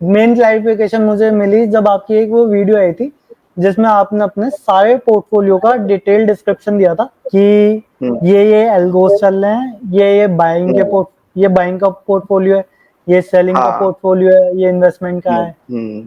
मेन क्लैरिफिकेशन मुझे मिली जब आपकी एक वो वीडियो आई थी जिसमें आपने अपने सारे पोर्टफोलियो का डिटेल डिस्क्रिप्शन दिया था कि ये एल्गोस चल रहे हैं, ये बाइंग का पोर्टफोलियो है, ये सेलिंग का हाँ। पोर्टफोलियो है, ये इन्वेस्टमेंट का है।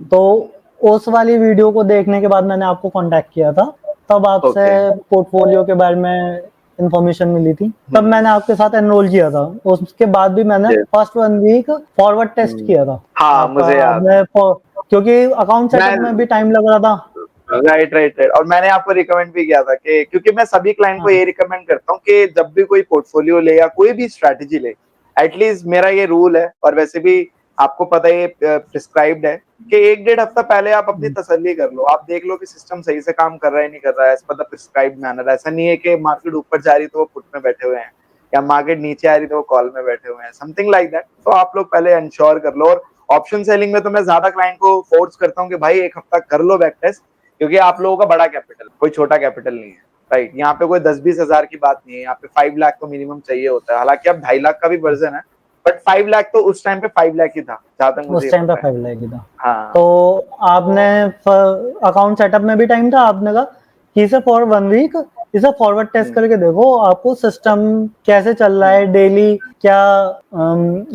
तो उस वाली वीडियो को देखने के बाद मैंने आपको कांटेक्ट किया था, तब आपसे पोर्टफोलियो के बारे में इंफॉर्मेशन मिली थी, तब मैंने आपके साथ एनरोल किया था। उसके बाद भी मैंने फर्स्ट 1 वीक फॉरवर्ड टेस्ट किया था। हाँ, मुझे याद है। क्योंकि अकाउंट सेटअप में भी टाइम लग रहा था। राइट। और मैंने आपको रिकमेंड भी किया था कि क्योंकि मैं सभी क्लाइंट को ये रिकमेंड करता हूँ कि जब भी कोई पोर्टफोलियो ले या कोई भी स्ट्रैटेजी ले, एटलीस्ट मेरा ये रूल है, और वैसे भी आपको पता है ये प्रिस्क्राइब्ड है कि 1-1.5 हफ्ता पहले आप अपनी तसल्ली कर लो, आप देख लो कि सिस्टम सही से काम कर रहा है नहीं कर रहा है, as per the prescribed manner. ऐसा नहीं है कि मार्केट ऊपर जा रही तो वो पुट में बैठे हुए हैं, या मार्केट नीचे आ रही तो वो कॉल में बैठे हुए हैं, समथिंग लाइक दैट। तो आप लोग पहले इंश्योर कर लो। और ऑप्शन सेलिंग में तो मैं ज्यादा क्लाइंट को फोर्स करता हूँ कि भाई 1 हफ्ता कर लो बैक टेस्ट, क्योंकि आप लोगों का बड़ा कैपिटल, कोई छोटा कैपिटल नहीं है, राइट। यहाँ पे कोई 10-20 हजार की बात नहीं है, यहाँ पे 5 लाख तो मिनिमम चाहिए होता है। हालांकि अब 2.5 लाख का भी वर्जन है, बट 5 लाख तो उस टाइम पे 5 लाख ही था, जहां तक मुझे उस टाइम पे पता है। 5 लाख ही था। हाँ। तो आपने अकाउंट सेटअप में भी टाइम था, आपने कहा कि इसे फॉर 1 वीक इसे फॉरवर्ड टेस्ट करके देखो, आपको सिस्टम कैसे चल रहा है, डेली क्या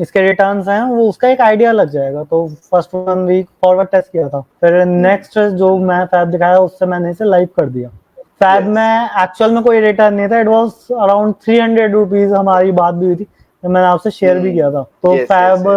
इसके रिटर्न्स हैं, वो उसका एक आइडिया लग जाएगा। तो फर्स्ट 1 वीक फॉरवर्ड टेस्ट किया था, फिर नेक्स्ट जो मैं फैब दिखाया उससे मैंने इसे लाइव कर दिया। फैब में एक्चुअल में कोई रिटर्न नहीं था, इट वाज अराउंड 300 रुपीज। हमारी बात भी हुई थी, मैंने आपसे शेयर भी किया था। तो फैब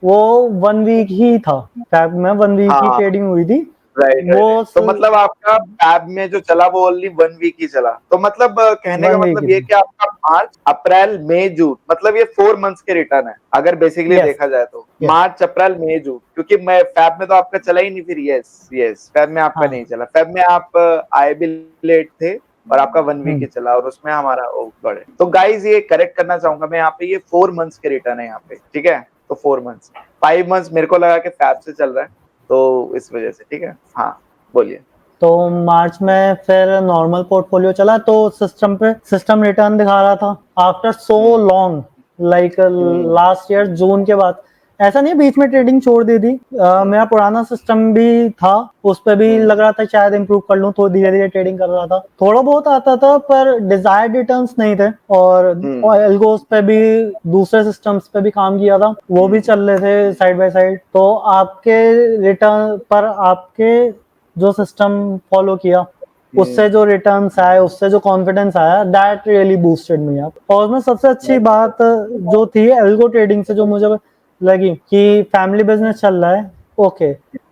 वो 1 वीक ही था, फैब में 1 वीक ही ट्रेडिंग हुई थी। राइट। तो मतलब आपका फैब में जो चला वो ओनली 1 वीक ही चला। तो मतलब कहने का मतलब ये कि आपका मार्च अप्रैल मई जून, मतलब ये 4 मंथ्स के रिटर्न है अगर बेसिकली देखा जाए तो। मार्च अप्रैल मई जून, क्योंकि मैं फैब में तो आपका चला ही नहीं फिर। यस फैब में आपका नहीं चला। फैब में आप आए भी लेट थे और आपका 1 वीक ही चला, और उसमें हमारा बड़े। तो गाइज ये करेक्ट करना चाहूंगा मैं यहाँ पे, ये 4 मंथ्स के रिटर्न है यहाँ पे, ठीक है। तो 4 मंथ्स, 5 मंथ्स मेरे को लगा कि फैब से चल रहा है, तो इस वजह से, ठीक है। हाँ बोलिए। तो मार्च में फिर नॉर्मल पोर्टफोलियो चला, तो सिस्टम रिटर्न दिखा रहा था after so long, like last year June के बाद। ऐसा नहीं बीच में ट्रेडिंग छोड़ दी थी। मेरा पुराना सिस्टम भी था, उस पे भी लग रहा था शायद इम्प्रूव कर लूं, तो धीरे धीरे ट्रेडिंग कर रहा था, थोड़ा बहुत आता था पर डिजायर्ड रिटर्न्स नहीं थे। और एल्गोस पे भी दूसरे सिस्टम्स पे भी काम किया था, वो भी चल रहे थे साइड बाय साइड। तो आपके रिटर्न पर आपके जो सिस्टम फॉलो किया उससे जो रिटर्न्स आए, उससे जो कॉन्फिडेंस आया, that really boosted me up. और उसमें सबसे अच्छी बात जो थी एल्गो ट्रेडिंग से जो मुझे लगी कि फैमिली बिजनेस चल रहा है, ओके,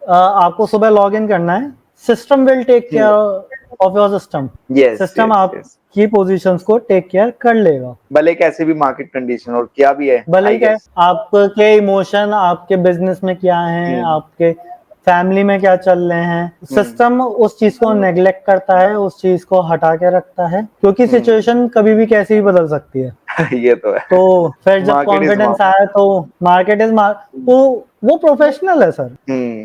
आपको सुबह लॉग इन करना है, system will take care of your system. System आपकी पोजीशंस को टेक केयर कर लेगा, भले कैसे भी मार्केट कंडीशन और क्या भी है, भले क्या आपके इमोशन आपके बिजनेस में क्या है, आपके फैमिली में क्या चल रहे हैं, सिस्टम उस चीज को नेग्लेक्ट करता है, उस चीज को हटा के रखता है, क्योंकि सिचुएशन कभी भी कैसे भी बदल सकती है। ये तो है। तो फिर जब कॉन्फिडेंस आया तो मार्केट इज तो वो प्रोफेशनल है सर,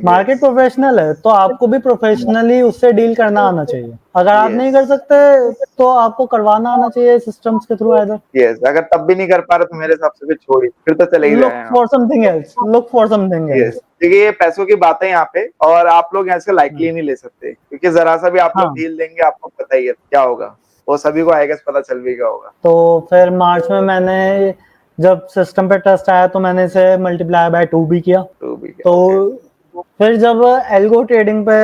मार्केट प्रोफेशनल है, तो आपको भी प्रोफेशनली उससे डील करना आना चाहिए। अगर आप नहीं कर सकते तो आपको करवाना आना चाहिए सिस्टम्स के थ्रू आइदर। अगर तब भी नहीं कर पा रहे तो मेरे हिसाब से भी छोड़ी, फिर तो चले ही जाए। Look for something else. देखिए ये पैसों की बात है यहाँ पे, और आप लोग ऐसे लाइकली नहीं ले सकते, क्योंकि जरा सा भी आप लोग डील देंगे आपको पता ही है क्या होगा, वो सभी को आई गेस पता चल भी गया होगा। तो फिर मार्च में मैंने जब सिस्टम पे ट्रस्ट आया तो मैंने इसे मल्टीप्लाई बाय 2 भी किया। तो फिर जब एल्गो ट्रेडिंग पे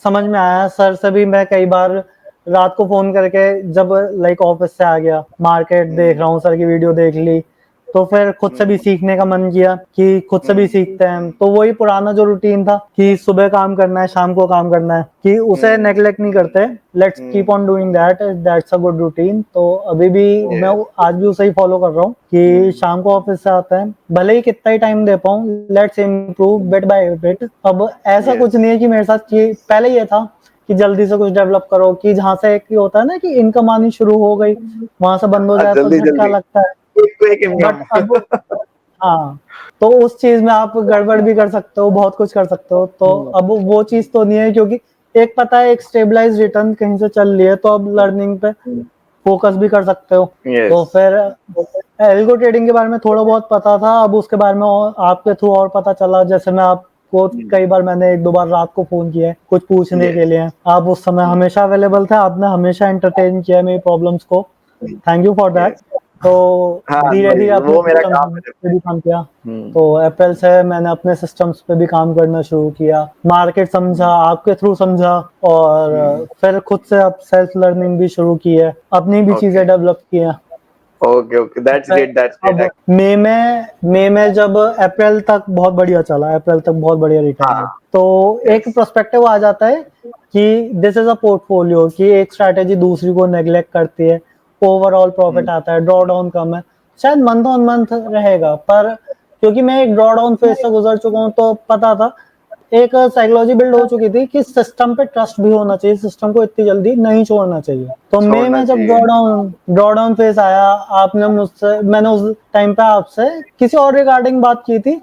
समझ में आया, सर से भी मैं कई बार रात को फोन करके जब लाइक ऑफिस से आ गया, मार्केट देख रहा हूँ, सर की वीडियो देख ली, तो फिर खुद से भी सीखने का मन किया कि खुद से भी सीखते हैं। तो वही पुराना जो रूटीन था कि सुबह काम करना है शाम को काम करना है, कि उसे नेग्लेक्ट नहीं करते, let's keep on doing that, that's a good routine. तो अभी भी मैं आज भी उसे ही फॉलो कर रहा हूँ कि शाम को ऑफिस से आता है, भले ही कितना ही टाइम दे पाऊँ, let's improve bit by bit. अब ऐसा कुछ नहीं है कि मेरे साथ पहले ये था कि जल्दी से कुछ डेवलप करो, कि जहाँ से एक होता है ना कि इनकम आनी शुरू हो गई वहां से बंद हो जाए तो झटका लगता है। क्विक बट अब हाँ, तो उस चीज में आप गड़बड़ भी कर सकते हो, बहुत कुछ कर सकते हो। तो अब वो चीज तो नहीं है, क्योंकि एक पता है एक स्टेबलाइज रिटर्न कहीं से चल रही है, तो अब लर्निंग पे फोकस भी कर सकते हो। तो यस फिर एल्गो ट्रेडिंग के बारे में थोड़ा बहुत पता था, अब उसके बारे में आपके थ्रू और पता चला। जैसे मैं आपको कई बार मैंने एक दो बार रात को फोन किया है कुछ पूछने के लिए, आप उस समय हमेशा अवेलेबल थे, आपने हमेशा एंटरटेन किया मेरी प्रॉब्लम्स को, थैंक यू फॉर दैट। तो हाँ, धीरे धीरे अपने वो मेरा सिस्टम काम है। पे भी काम किया। तो अप्रैल से मैंने अपने सिस्टम्स पे भी काम करना शुरू किया, मार्केट समझा, आपके थ्रू समझा, और फिर खुद से अब सेल्फ लर्निंग भी शुरू की है, अपनी भी चीजें डेवलप की है। ओके ओके, दैट्स अब ग्रेट। मई में जब अप्रैल तक बहुत बढ़िया चला, अप्रैल तक बहुत बढ़िया रिटर्न है, हाँ तो एक पर्सपेक्टिव आ जाता है कि दिस इज अ पोर्टफोलियो, कि एक स्ट्रैटेजी दूसरी को नेग्लेक्ट करती है, ओवरऑल प्रॉफिट आता है, ड्रॉ डाउन कम है, शायद मंथ ऑन मंथ रहेगा, पर क्योंकि मैं एक ड्रॉ डाउन फेज से गुजर चुका हूँ, तो पता था, एक साइकोलॉजी बिल्ड हो चुकी थी कि सिस्टम पे ट्रस्ट भी होना चाहिए, सिस्टम को इतनी जल्दी नहीं छोड़ना चाहिए। तो मई में जब ड्रॉ डाउन फेज आया, आपने मुझसे, मैंने उस टाइम पे आपसे किसी और रिगार्डिंग बात की थी,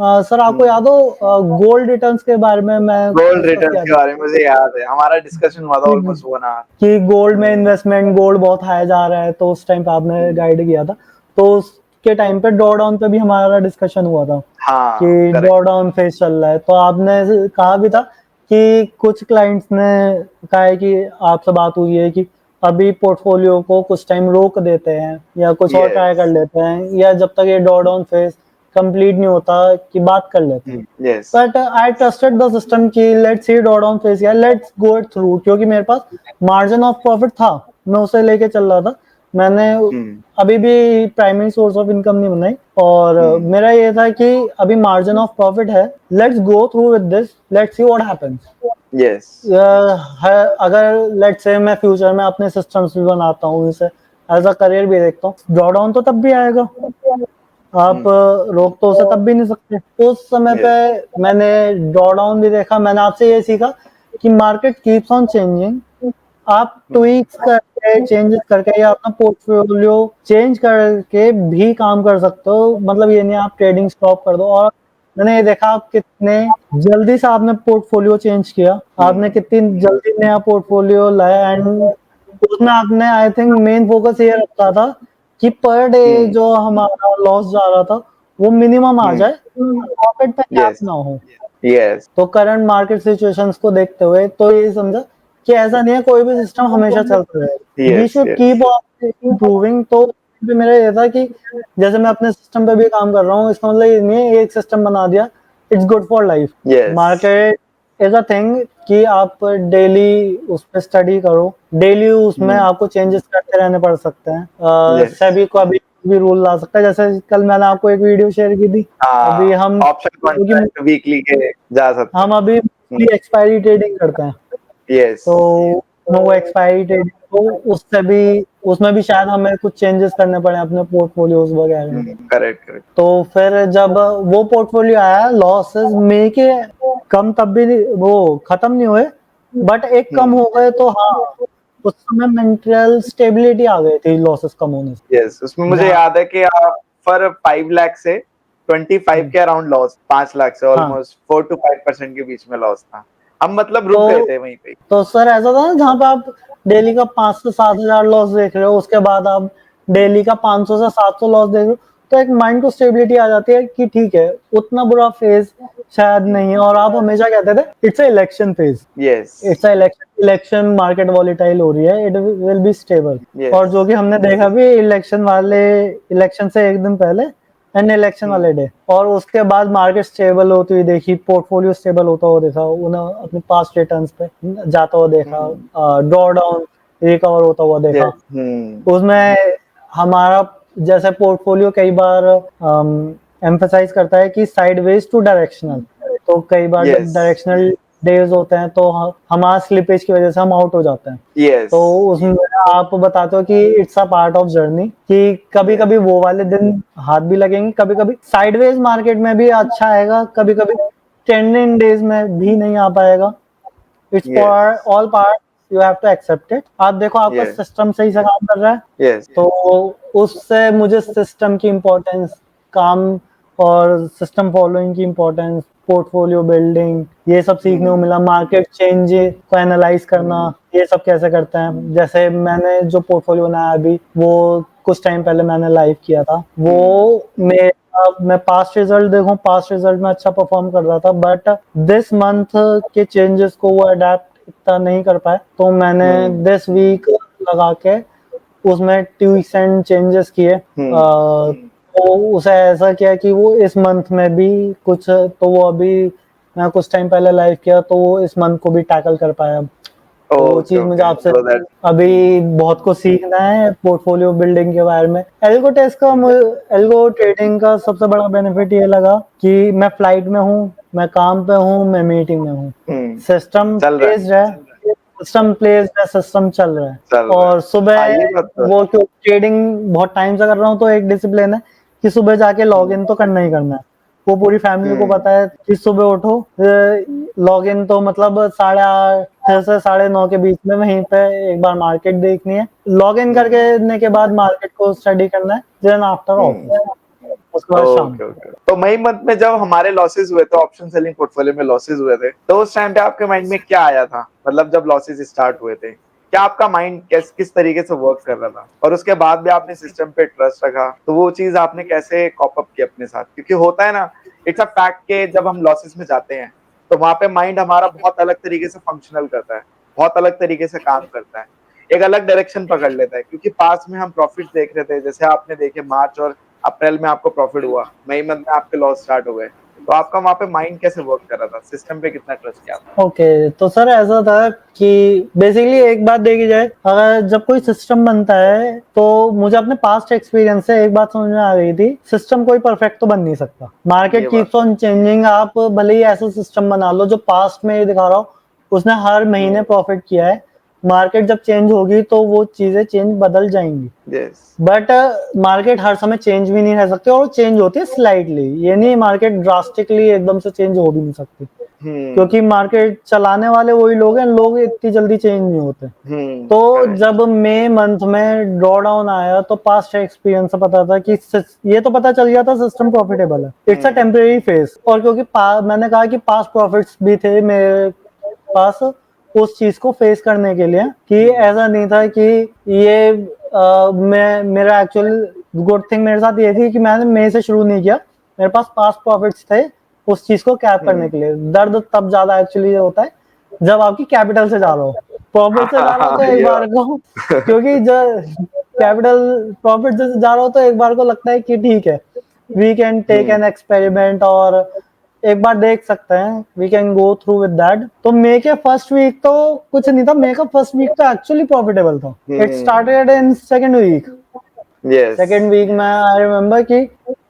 सर आपको याद हो गोल्ड रिटर्न्स के बारे में मैं गोल्ड डिस्कस रिटर्न्स किया के बारे में मुझे याद है, हमारा डिस्कशन हुआ था ऑलमोस्ट 1 आवर। कि गोल्ड में इन्वेस्टमेंट, गोल्ड बहुत हाई जा रहा है, तो उस टाइम पे आपने गाइड किया था। तो उसके टाइम पे ड्रॉ डाउन पे भी हमारा डिस्कशन हुआ था हाँ कि ड्रॉ डाउन फेज चल रहा है। तो आपने कहा भी था कि कुछ क्लाइंट्स ने कहा है कि आपसे बात हुई है कि अभी पोर्टफोलियो को कुछ टाइम रोक देते हैं, या कुछ और ट्राई कर लेते हैं, या जब तक ये ड्रॉ डाउन फेज कंप्लीट नहीं होता कि बात कर लेते हैं। Yes but I trusted the system कि let's see draw down phase, या लेट्स गो इट थ्रू, क्योंकि मेरे पास मार्जिन ऑफ प्रॉफिट था, मैं उसे लेके चल रहा था। मैंने अभी भी प्राइमरी सोर्स ऑफ इनकम नहीं बनाई, और मेरा ये था कि अभी मार्जिन ऑफ प्रॉफिट है, let's go through with this, let's see what happens. Yes अगर लेट्स से मैं फ्यूचर में अपने सिस्टम्स भी बनाता हूँ, इसे एज अ करियर भी देखता हूँ, ड्रॉ डाउन तो तब भी आएगा, आप रोक तो उसे तब भी नहीं सकते। उस समय पे मैंने ड्रॉ डाउन भी देखा, मैंने आपसे ये सीखा कि मार्केट कीप्स ऑन चेंजिंग, आप ट्वीक्स करके, चेंजेस करके, या अपना पोर्टफोलियो चेंज करके भी काम कर सकते हो। मतलब ये नहीं आप ट्रेडिंग स्टॉप कर दो। और मैंने ये देखा आप कितने जल्दी से आपने पोर्टफोलियो चेंज किया, आपने कितनी जल्दी नया पोर्टफोलियो लाया, एंड उसमें आपने आई थिंक मेन फोकस ये रखा था कि पर डे जो हमारा लॉस जा रहा था वो मिनिमम आ जाए, प्रॉफिट पे कैप ना हो। यस तो करंट मार्केट सिचुएशंस को देखते हुए तो ये समझा कि ऐसा नहीं है कोई भी सिस्टम हमेशा चलता रहे, we yes should keep on improving. तो पे मेरा ये था कि जैसे मैं अपने सिस्टम पे भी काम कर रहा हूँ, इसका मतलब ये नहीं है एक सिस्टम बना दिया it's good for life. Yes market is a thing कि आप डेली उस पर स्टडी करो, डेली उसमें आपको चेंजेस करते रहने पड़ सकते हैं। यस सभी को अभी भी रूल ला सकता है, जैसे कल मैंने आपको एक वीडियो शेयर की थी, अभी हम ऑप्शन कॉन्ट्रैक्ट वीकली के जा सकते हम अभी एक्सपायरी ट्रेडिंग करते हैं, हैं। यस तो वो एक्सपायरी ट्रेडिंग तो उससे भी, उसमें भी शायद हमें कुछ चेंजेस करने पड़े अपने पोर्टफोलियोज वगैरह में। करेक्ट करेक्ट तो फिर जब वो पोर्टफोलियो आया, लॉसेस में के कम तब भी वो खत्म नहीं हुए, बट एक कम हो गए, तो हाँ उस समय मेंटल स्टेबिलिटी आ गई थी लॉसेस कम होने से। यस उसमें मुझे याद है कि आप फॉर 5 लाख से 25 के अराउंड लॉस, 5 लाख से ऑलमोस्ट 4 to 5% के बीच में लॉस था। हम मतलब रुक गए थे वहीं पे। तो सर ऐसा था ना, जहाँ पे आप डेली का 5 से 7 हजार लॉस देख रहे हो, उसके बाद आप डेली का 500 से 700 लॉस देख रहे हो, तो एक माइंड को स्टेबिलिटी आ जाती है कि ठीक है उतना बुरा फेज शायद नहीं है। और आप हमेशा कहते थे it's a election phase, yes it's a election, market volatile हो रही है, it will be stable. Yes. और जो कि हमने देखा भी इलेक्शन से एक दिन पहले एंड इलेक्शन वाले डे, और उसके बाद मार्केट स्टेबल होती हुई देखी, पोर्टफोलियो स्टेबल होता हुआ देखा, उन्हें अपने पास्ट रिटर्न्स पे जाता हुआ देखा, ड्रॉ डाउन रिकवर होता हुआ देखा। उसमें हमारा जैसे पोर्टफोलियो कई बार एम्फसाइज करता है कि साइडवेज टू डायरेक्शनल, तो कई बार जब Yes. डायरेक्शनल डेज होते हैं तो हमारा स्लिपेज की वजह से हम आउट हो जाते हैं। यस तो उसमें आप बताते हो कि it's a part of journey, कि कभी कभी वो वाले दिन हाथ भी लगेंगे, कभी कभी साइडवेज मार्केट में भी अच्छा आएगा, कभी कभी ट्रेंडिंग डेज में भी नहीं आ पाएगा। It's for all part, you have to accept it. आप देखो आपका Yes. सिस्टम सही से काम कर रहा है, Yes. तो उससे मुझे सिस्टम की इम्पोर्टेंस, काम और सिस्टम फॉलोइंग की इम्पोर्टेंस, पोर्टफोलियो बिल्डिंग, ये सब सीखने को मिला। मार्केट चेंज को एनालाइज करना, ये सब कैसे करते हैं। जैसे मैंने जो पोर्टफोलियो बनाया अभी, वो कुछ टाइम पहले मैंने लाइव किया था। वो मैं पास्ट रिजल्ट देखूं, पास्ट रिजल्ट में अच्छा परफॉर्म कर रहा था, बट दिस मंथ के चेंजेस को वो अडेप्ट इतना नहीं कर पाए, तो मैंने दिस वीक लगा के उसमें ट्वीक्स एंड चेंजेस किए। तो उसे ऐसा किया कि वो इस मंथ में भी कुछ, तो वो अभी मैं कुछ टाइम पहले लाइव किया, तो वो इस मंथ को भी टैकल कर पाया। तो वो Okay, चीज मुझे okay. आपसे So that अभी बहुत कुछ सीखना है पोर्टफोलियो बिल्डिंग के बारे में। एल्गो ट्रेडिंग का सबसे बड़ा बेनिफिट ये लगा कि मैं फ्लाइट में हूँ, मैं काम पे हूँ, मैं मीटिंग में हूँ, सिस्टम चल रहा है। प्लेस्ड है, सिस्टम प्लेस्ड है, सिस्टम चल रहा है। चल रहा है। और सुबह हाँ, ये बात तो है। वो क्यों ट्रेडिंग बहुत टाइम से कर रहा हूँ, तो एक डिसिप्लिन है कि सुबह जाके लॉग इन तो करना ही करना है। वो पूरी फैमिली को पता है कि सुबह उठो, लॉग इन तो मतलब 8:30 से 9:30 के बीच में वहीं पे एक बार मार्केट देखनी है, लॉग इन करने के बाद मार्केट को स्टडी करना है, देन आफ्टर ऑफिस, उसके बाद शाम। Okay okay. तो मई मंथ में जब हमारे लॉसेस हुए थे, ऑप्शन सेलिंग पोर्टफोलियो में लॉसेस हुए थे, तो उस टाइम पे आपके माइंड में क्या आया था? मतलब जब लॉसेस स्टार्ट हुए थे, क्या आपका माइंड किस तरीके से वर्क कर रहा था? और उसके बाद भी आपने सिस्टम पे ट्रस्ट रखा, तो वो चीज आपने कैसे कॉप अप की अपने साथ? क्योंकि होता है ना, इट्स अ फैक्ट के जब हम लॉसेस में जाते हैं, तो वहां पे माइंड हमारा बहुत अलग तरीके से फंक्शनल करता है, बहुत अलग तरीके से काम करता है, एक अलग डायरेक्शन पकड़ लेता है। क्योंकि पास में हम प्रॉफिट देख रहे थे, जैसे आपने देखे मार्च और अप्रैल में आपको प्रॉफिट हुआ, मई मंथ में आपके लॉस स्टार्ट हो गए, तो आपका वहां पे माइंड कैसे वर्क कर रहा था? सिस्टम पे कितना ट्रस्ट किया आपने? ओके, तो सर ऐसा था कि बेसिकली एक बात देखी जाए, अगर जब कोई सिस्टम बनता है, तो मुझे अपने पास्ट एक्सपीरियंस से एक बात समझ में आ गई थी, सिस्टम कोई परफेक्ट तो बन नहीं सकता। Market keeps on changing. आप भले ही ऐसा सिस्टम बना लो जो पास्ट में ये दिखा रहा हो उसने हर महीने प्रॉफिट किया है, मार्केट जब चेंज होगी तो वो चीजें चेंज बदल जाएंगी। बट मार्केट हर समय चेंज भी नहीं रह सकती, और चेंज होती है स्लाइटली, ये नहीं मार्केट ड्रास्टिकली एकदम से चेंज हो भी नहीं सकती, क्योंकि मार्केट चलाने वाले वही लोग हैं, लोग इतनी जल्दी चेंज नहीं होते। तो जब मई मंथ में ड्रॉ डाउन आया, तो पास्ट एक्सपीरियंस से पता था कि ये तो पता चल गया था सिस्टम प्रॉफिटेबल है, इट्स अ टेम्परेरी फेज। और क्योंकि मैंने कहा कि पास्ट प्रॉफिट्स भी थे मेरे पास उस चीज को फेस करने के लिए, कि ऐसा नहीं था कि ये मेरा एक्चुअल गुड थिंग मेरे साथ ये थी कि मैंने मई से शुरू नहीं किया, मेरे पास पास्ट प्रॉफिट्स थे उस चीज को कैप करने के लिए। दर्द तब ज्यादा एक्चुअली होता है जब आपकी कैपिटल से जा रहा हो, प्रॉफिट से जा रहा हो तो एक बार को, क्योंकि जब कैपिटल प्रॉफिट से जा रहा हो तो एक बार को लगता है कि ठीक है, we can take an experiment और एक बार देख सकते हैं, we can go through with that. तो मई के फर्स्ट वीक तो कुछ नहीं था, मई का फर्स्ट वीक तो एक्चुअली प्रॉफिटेबल था। It started in second week. Second week में आई रिमेम्बर कि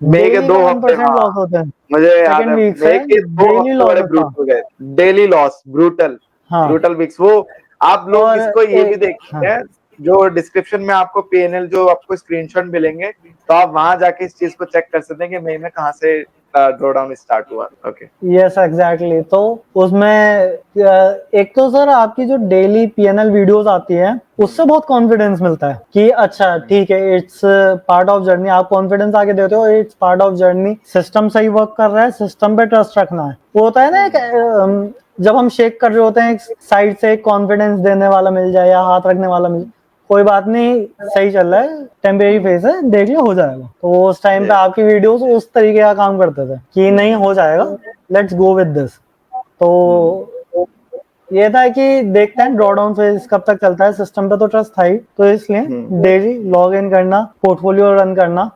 मई के 2 हफ्ते लॉस होते हैं, मुझे याद सेकंड है, वीक मई से के 2 डेली हफ्ते लॉस बड़े था। ब्रूटल गए, डेली लॉस, ब्रूटल वीक्स। वो आप लोग और इसको ये भी देखते हैं, जो डिस्क्रिप्शन में आपको पीएनएल जो आपको स्क्रीनशॉट मिलेंगे, तो आप वहां जाके इस चीज को चेक कर सकते हैं कि मई में कहाँ से ड्रॉडाउन स्टार्ट हुआ। Okay, yes exactly. तो उसमें एक तो सर आपकी जो डेली पीएनएल वीडियोस आती है, उससे बहुत कॉन्फिडेंस मिलता है कि अच्छा ठीक है, इट्स पार्ट ऑफ जर्नी। आप कॉन्फिडेंस आके देते हो, it's part of journey, system सही वर्क कर रहा है, सिस्टम पे ट्रस्ट रखना है। वो होता है ना एक जब हम शेक कर रहे होते हैं, एक साइड से एक कॉन्फिडेंस देने वाला मिल जाए या हाथ रखने वाला मिल जाए, कोई बात नहीं, सही चल रहा है, टेम्परेरी फेज है, देख लो हो जाएगा। तो उस टाइम पे आपकी वीडियोस उस तरीके का काम करते थे कि नहीं हो जाएगा, लेट्स गो विद दिस। तो ये था कि देखते हैं ड्रॉ डाउन फेज कब तक चलता है, सिस्टम पे तो ट्रस्ट था ही, तो इसलिए डेली लॉग इन करना, पोर्टफोलियो रन करना,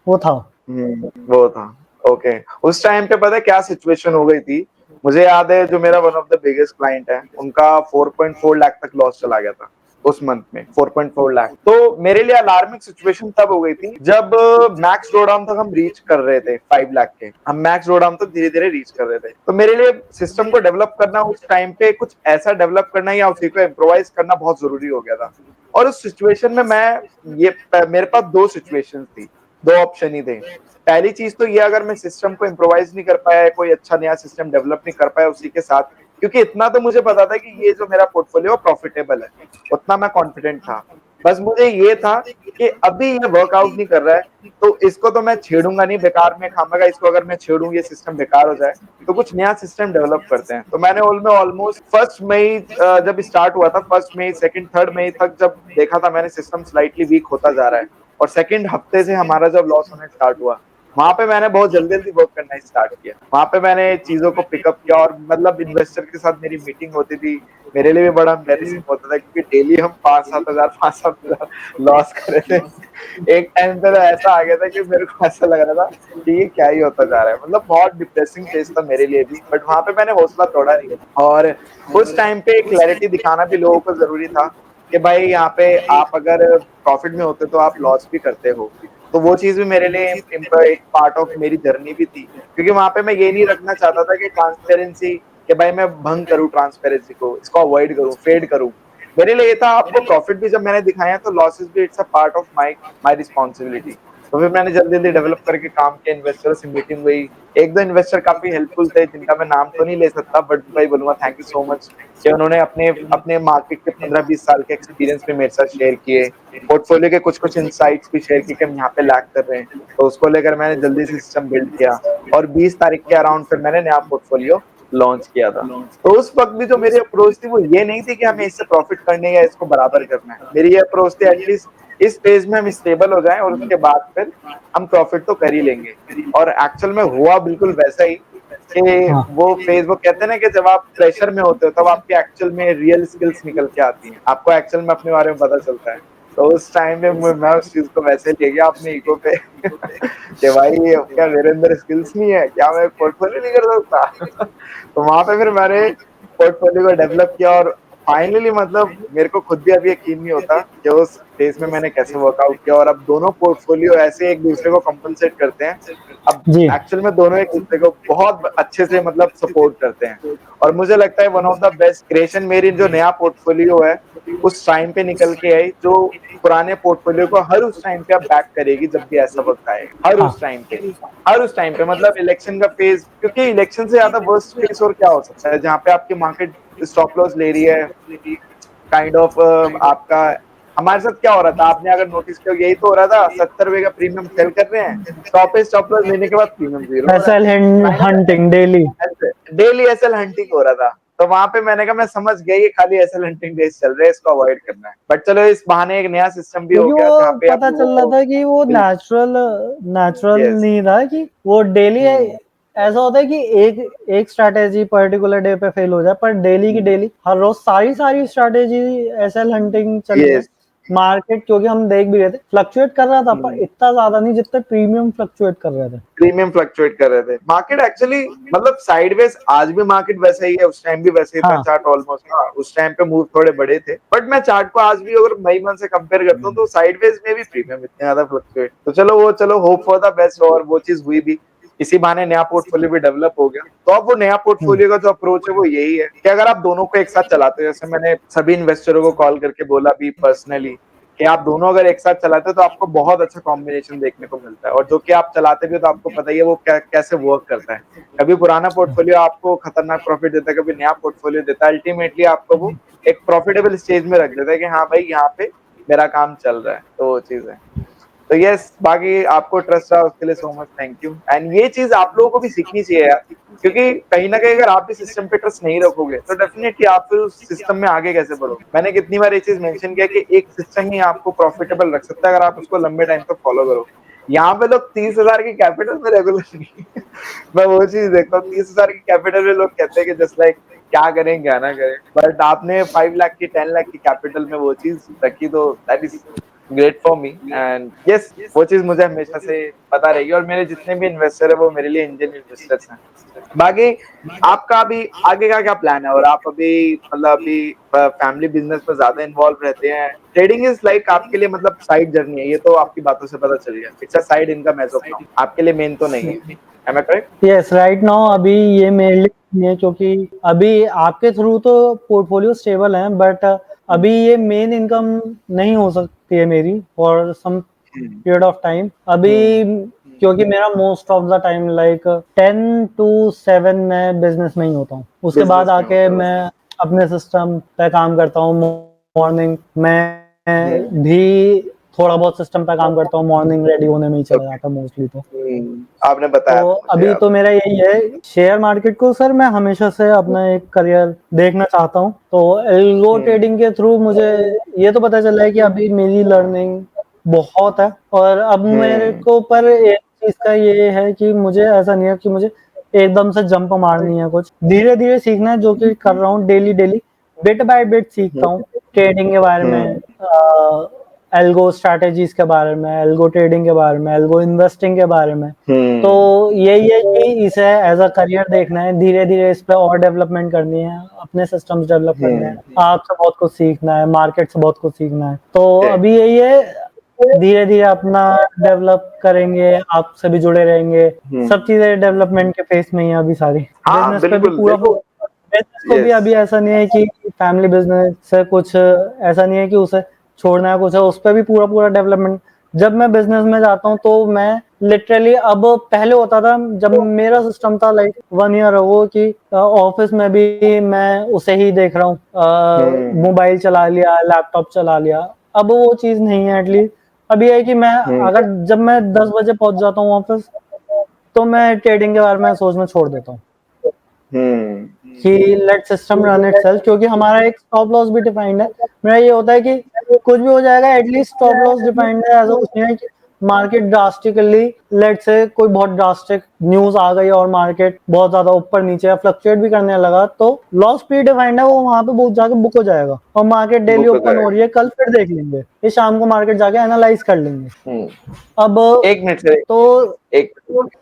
वो था। वो था। ओके, उस टाइम पे पता है क्या सिचुएशन हो गई थी? मुझे याद है, जो मेरा one of the biggest client है, उनका 4.4 लाख तक लॉस चला गया था उस मंथ में, 4.4 लाख। तो मेरे लिए अलार्मिंग सिचुएशन तब हो गई थी जब मैक्स ड्रॉडाउन तक हम रीच कर रहे थे, 5 लाख के हम मैक्स ड्रॉडाउन तक धीरे धीरे रीच कर रहे थे। तो मेरे लिए सिस्टम को डेवलप करना उस टाइम पे, कुछ ऐसा डेवलप करना या उसी को इम्प्रोवाइज करना बहुत जरूरी हो गया था। और उस सिचुएशन में मेरे पास 2 सिचुएशन थी, 2 ऑप्शन ही थे। पहली चीज तो ये, अगर मैं सिस्टम को इम्प्रोवाइज नहीं कर पाया, कोई अच्छा नया सिस्टम डेवलप नहीं कर पाया उसी के साथ, क्योंकि इतना तो मुझे पता था कि ये जो मेरा पोर्टफोलियो प्रॉफिटेबल है, उतना मैं कॉन्फिडेंट था। बस मुझे ये था कि अभी ये वर्कआउट नहीं कर रहा है, तो इसको तो मैं छेड़ूंगा नहीं बेकार में खामगा। इसको अगर मैं छेड़ूं ये सिस्टम बेकार हो जाए, तो कुछ नया सिस्टम डेवलप करते हैं। तो मैंने ऑलमोस्ट 1 मई जब स्टार्ट हुआ था, 1 मई 2 3 मई तक जब देखा था मैंने, सिस्टम स्लाइटली वीक होता जा रहा है, और सेकंड हफ्ते से हमारा जब लॉस होना स्टार्ट हुआ, वहां पे मैंने बहुत जल्दी जल्दी वर्क करना स्टार्ट किया। वहां पे मैंने चीजों को पिकअप किया, और मतलब इन्वेस्टर के साथ मेरी मीटिंग होती थी। मेरे लिए भी बड़ा एम्बैरेसिंग होता था, क्योंकि डेली हम 5-7 हजार लॉस कर रहे थे। एक टाइम पे तो ऐसा आ गया था कि मेरे को ऐसा लग रहा था कि ये क्या ही होता जा रहा है। मतलब बहुत डिप्रेसिंग फेज था मेरे लिए भी, बट वहां पे मैंने हौसला तोड़ा नहीं। और उस टाइम पे क्लैरिटी दिखाना भी लोगों को जरूरी था कि भाई यहाँ पे आप अगर प्रॉफिट में होते तो आप लॉस भी करते हो। तो वो चीज भी मेरे लिए एक पार्ट ऑफ मेरी जर्नी भी थी, क्योंकि वहां पे मैं ये नहीं रखना चाहता था कि ट्रांसपेरेंसी, कि भाई मैं भंग करूं ट्रांसपेरेंसी को, इसको अवॉइड करूं, फेड करूं। मेरे लिए ये था, आपको प्रॉफिट भी जब मैंने दिखाया तो लॉसेस भी it's a part of my my responsibility. तो फिर मैंने जल्दी जल्दी डेवलप करके काम किया, इन्वेस्टर से मीटिंग हुई। एक दो इन्वेस्टर काफी हेल्पफुल थे, जिनका मैं नाम तो नहीं ले सकता, बट भाई बोलूंगा थैंक यू सो मच कि उन्होंने अपने अपने मार्केट के 15-20 साल के एक्सपीरियंस भी मेरे साथ शेयर किए, पोर्टफोलियो के कुछ कुछ इनसाइट्स भी शेयर किए कि हम यहाँ पे लैग कर रहे हैं। तो उसको लेकर मैंने जल्दी से सिस्टम बिल्ड किया, और 20 तारीख के अराउंड फिर मैंने नया पोर्टफोलियो लॉन्च किया था। तो उस वक्त भी जो मेरी अप्रोच थी वो ये नहीं थी कि हमें इससे प्रॉफिट करने या इसको बराबर करना है। मेरी ये अप्रोच थी एटलीस्ट इस फेज में हम स्टेबल हो जाएं, और उसके बाद फिर हम प्रॉफिट तो कर ही लेंगे। और एक्चुअल में हुआ बिल्कुल वैसा ही कि हाँ वो फेज, वो कहते हैं ना कि जब आप प्रेशर में होते हो तब आपके एक्चुअल में रियल स्किल्स निकल के आती हैं, आपको एक्चुअल में अपने बारे में पता चलता है। तो उस टाइम में मैं उस चीज को वैसे ले गया अपने ईगो पे कि भाई क्या मेरे अंदर स्किल्स नहीं है, क्या मैं पोर्टफोलियो नहीं कर सकता? तो वहां पे फिर मैंने पोर्टफोलियो को डेवलप किया, और फाइनली मतलब मेरे को खुद भी अभी यकीन नहीं होता कि उस फेज में मैंने कैसे वर्कआउट किया। और अब दोनों पोर्टफोलियो ऐसे एक दूसरे को कंपनसेट करते हैं। अब जी। एक्चुअल में दोनों एक दूसरे को बहुत अच्छे से मतलब सपोर्ट करते हैं। और मुझे लगता है one of the best creation मेरी जो नया पोर्टफोलियो है उस टाइम पे निकल के आई, जो पुराने पोर्टफोलियो को हर उस टाइम पे अब बैक करेगी जब भी ऐसा वक्त आएगा। हर हाँ उस टाइम पे, हर उस टाइम पे, मतलब इलेक्शन का फेज, क्योंकि इलेक्शन से ज्यादा वर्स्ट फेज और क्या हो सकता है, जहाँ पे आपकी मार्केट स्टॉप लॉस ले रही है, काइंड ऑफ आपका। हमारे साथ क्या हो रहा था, आपने अगर नोटिस किया, यही तो हो रहा था, 70 रुपए का प्रीमियम सेल कर रहे हैं, स्टॉप लॉस लेने के बाद प्रीमियम जीरो हो रहा एसएल हंटिंग डेली। है। डेली एसएल हंटिंग हो रहा था। तो वहां पे मैंने कहा मैं समझ गई, ये खाली एसएल हंटिंग डेज चल रहे हैं, इसको अवॉइड करना है। बट चलो इस बहाने एक नया सिस्टम भी हो क्योंकि गया जहाँ वो पे आप पता चल लोगों रहा को था कि वो नेचुरल नेचुरल यस नहीं था, कि वो डेली ऐसा होता है कि एक स्ट्रैटेजी पर्टिकुलर डे पे फेल हो जाए, पर डेली की डेली हर रोज सारी सारी स्ट्रैटेजी एसएल हंटिंग चली है। यस मार्केट क्योंकि हम देख भी रहे थे फ्लक्चुएट कर रहा था, पर इतना ज्यादा नहीं जितना प्रीमियम फ्लक्चुएट कर रहे थे। प्रीमियम फ्लक्चुएट कर रहे थे। मार्केट एक्चुअली मतलब साइडवेज, आज भी मार्केट वैसा ही है, उस टाइम भी वैसे ही था हाँ चार्ट ऑलमोस्ट। हाँ, उस टाइम पे मूव थोड़े बड़े थे, बट मैं चार्ट को आज भी अगर मई मंथ से कंपेयर करता हूँ तो साइडवेज में भी प्रीमियम इतने ज्यादा फ्लक्चुएट। तो चलो होप फॉर द बेस्ट, और वो चीज हुई भी। इसी बहाने नया पोर्टफोलियो भी डेवलप हो गया। तो अब वो नया पोर्टफोलियो का जो अप्रोच है वो यही है कि अगर आप दोनों को एक साथ चलाते हो, जैसे मैंने सभी इन्वेस्टरों को कॉल करके बोला भी पर्सनली, कि आप दोनों अगर एक साथ चलाते हो तो आपको बहुत अच्छा कॉम्बिनेशन देखने को मिलता है। और जो कि आप चलाते भी हो तो आपको पता ही है वो कैसे वर्क करता है। कभी पुराना पोर्टफोलियो आपको खतरनाक प्रॉफिट देता है, कभी नया पोर्टफोलियो देता है, अल्टीमेटली आपको वो एक प्रॉफिटेबल स्टेज में रख देता है कि हाँ भाई यहाँ पे मेरा काम चल रहा है। तो वो चीज है। तो यस, बाकी आपको ट्रस्ट रहा उसके लिए so much thank you. And ये चीज आप लोगों को भी सीखनी चाहिए यार, क्योंकि कहीं ना कहीं अगर आप भी सिस्टम पे ट्रस्ट नहीं रखोगे तो डेफिनेटली आप फिर उस सिस्टम में आगे कैसे बढ़ोगे। मैंने कितनी बार ये चीज मेंशन किया कि एक सिस्टम ही आपको प्रॉफिटेबल रख सकता है अगर आप उसको लंबे टाइम तक फॉलो करो। यहाँ पे लोग 30,000 की कैपिटल में रेगुलर नहीं मैं वो चीज देखता हूँ, 30,000 की कैपिटल में लोग कहते हैं कि जस्ट लाइक क्या करें क्या ना करें, बट आपने 5 लाख की 10 लाख की कैपिटल में वो चीज रखी, तो that is great for me. And yes, वो चीज मुझे हमेशा से पता रहेगी। और मेरे जितने भी इन्वेस्टर है वो मेरे लिए इंडियन इन्वेस्टर्स हैं। बाकी आपका अभी आगे का क्या प्लान है, और आप अभी मतलब अभी फैमिली बिजनेस में ज्यादा इन्वॉल्व रहते हैं? ट्रेडिंग इज लाइक आपके लिए मतलब साइड जर्नी है, ये तो आपकी बातों से पता चल गया। It's a side income as of now, आपके लिए मेन तो नहीं है। Am I correct? Yes right now अभी ये मेरे लिए नहीं है, क्योंकि अभी आपके थ्रू तो पोर्टफोलियो स्टेबल है, बट अभी ये मेन इनकम नहीं हो सकती है मेरी for some period of time अभी, क्योंकि मेरा most of the time like 10 to 7 मैं बिजनेस में ही होता हूँ। उसके Business बाद में आके होते हो। मैं अपने सिस्टम पे काम करता हूँ। मॉर्निंग में भी थोड़ा बहुत सिस्टम पे काम करता हूँ, मॉर्निंग रेडी होने में ही चला जाता है मोस्टली। तो आपने बताया तो था मुझे अभी आप। तो मेरा यही है, शेयर मार्केट को सर मैं हमेशा से अपना एक करियर देखना चाहता हूँ। तो एल्गो ट्रेडिंग के थ्रू मुझे ये तो पता चला है कि अभी मेरी लर्निंग बहुत है, और अब मेरे को पर एक चीज का ये है कि मुझे ऐसा नहीं है कि मुझे एकदम से जंप मारनी है, कुछ धीरे धीरे सीखना है, जो कि कर रहा हूँ daily daily, bit by bit सीखता हूँ ट्रेडिंग के बारे में, एल्गो स्ट्रैटेजीज के बारे में, एल्गो ट्रेडिंग के बारे में, एल्गो इन्वेस्टिंग के बारे में। तो यही है कि इसे एज अ करियर देखना है, धीरे धीरे इस पे और डेवलपमेंट करनी है, अपने सिस्टम्स डेवलप करने हैं, आपसे बहुत कुछ सीखना है, मार्केट से बहुत कुछ सीखना है। तो अभी यही है, धीरे धीरे अपना डेवलप करेंगे, आपसे भी जुड़े रहेंगे, सब चीजें डेवलपमेंट के फेस में ही है अभी सारी। हाँ बिजनेस पे भी बिल्कुल पूरा, देखो। बिजनेस को भी अभी ऐसा नहीं है कि फैमिली बिजनेस से कुछ ऐसा नहीं है कि उसे छोड़ना है, कुछ है, उस पर भी पूरा पूरा डेवलपमेंट। जब मैं बिजनेस में जाता हूँ तो मैं लिटरली, अब पहले होता था जब मेरा सिस्टम था लाइक 1 ईयर अगो कि ऑफिस में भी मैं उसे ही देख रहा हूँ, मोबाइल चला लिया, लैपटॉप चला लिया। अब वो चीज नहीं है, एटलीस्ट अभी है कि मैं अगर जब मैं 10 बजे पहुंच जाता हूँ ऑफिस, तो मैं ट्रेडिंग के बारे में सोचना छोड़ देता हूँ कि लेट सिस्टम रन इटसेल्फ, क्योंकि हमारा एक स्टॉप लॉस भी डिफाइंड है। मेरा ये होता है कि कुछ भी हो जाएगा, एटलीस्ट स्टॉप लॉस डिफाइंड है, ऐसा कुछ नहीं है कि मार्केट ड्रास्टिकली, लेट से कोई बहुत ड्रास्टिक न्यूज आ गई और मार्केट बहुत ज्यादा ऊपर नीचे या फ्लक्चुएट भी करने लगा, तो लॉस प्री डिफाइंड है, वो वहां पे बहुत जाके बुक हो जाएगा, और मार्केट डेली ओपन हो रही है, कल फिर देख लेंगे, ये शाम को मार्केट जाके एनालाइज कर लेंगे। अब एक मिनट से, तो एक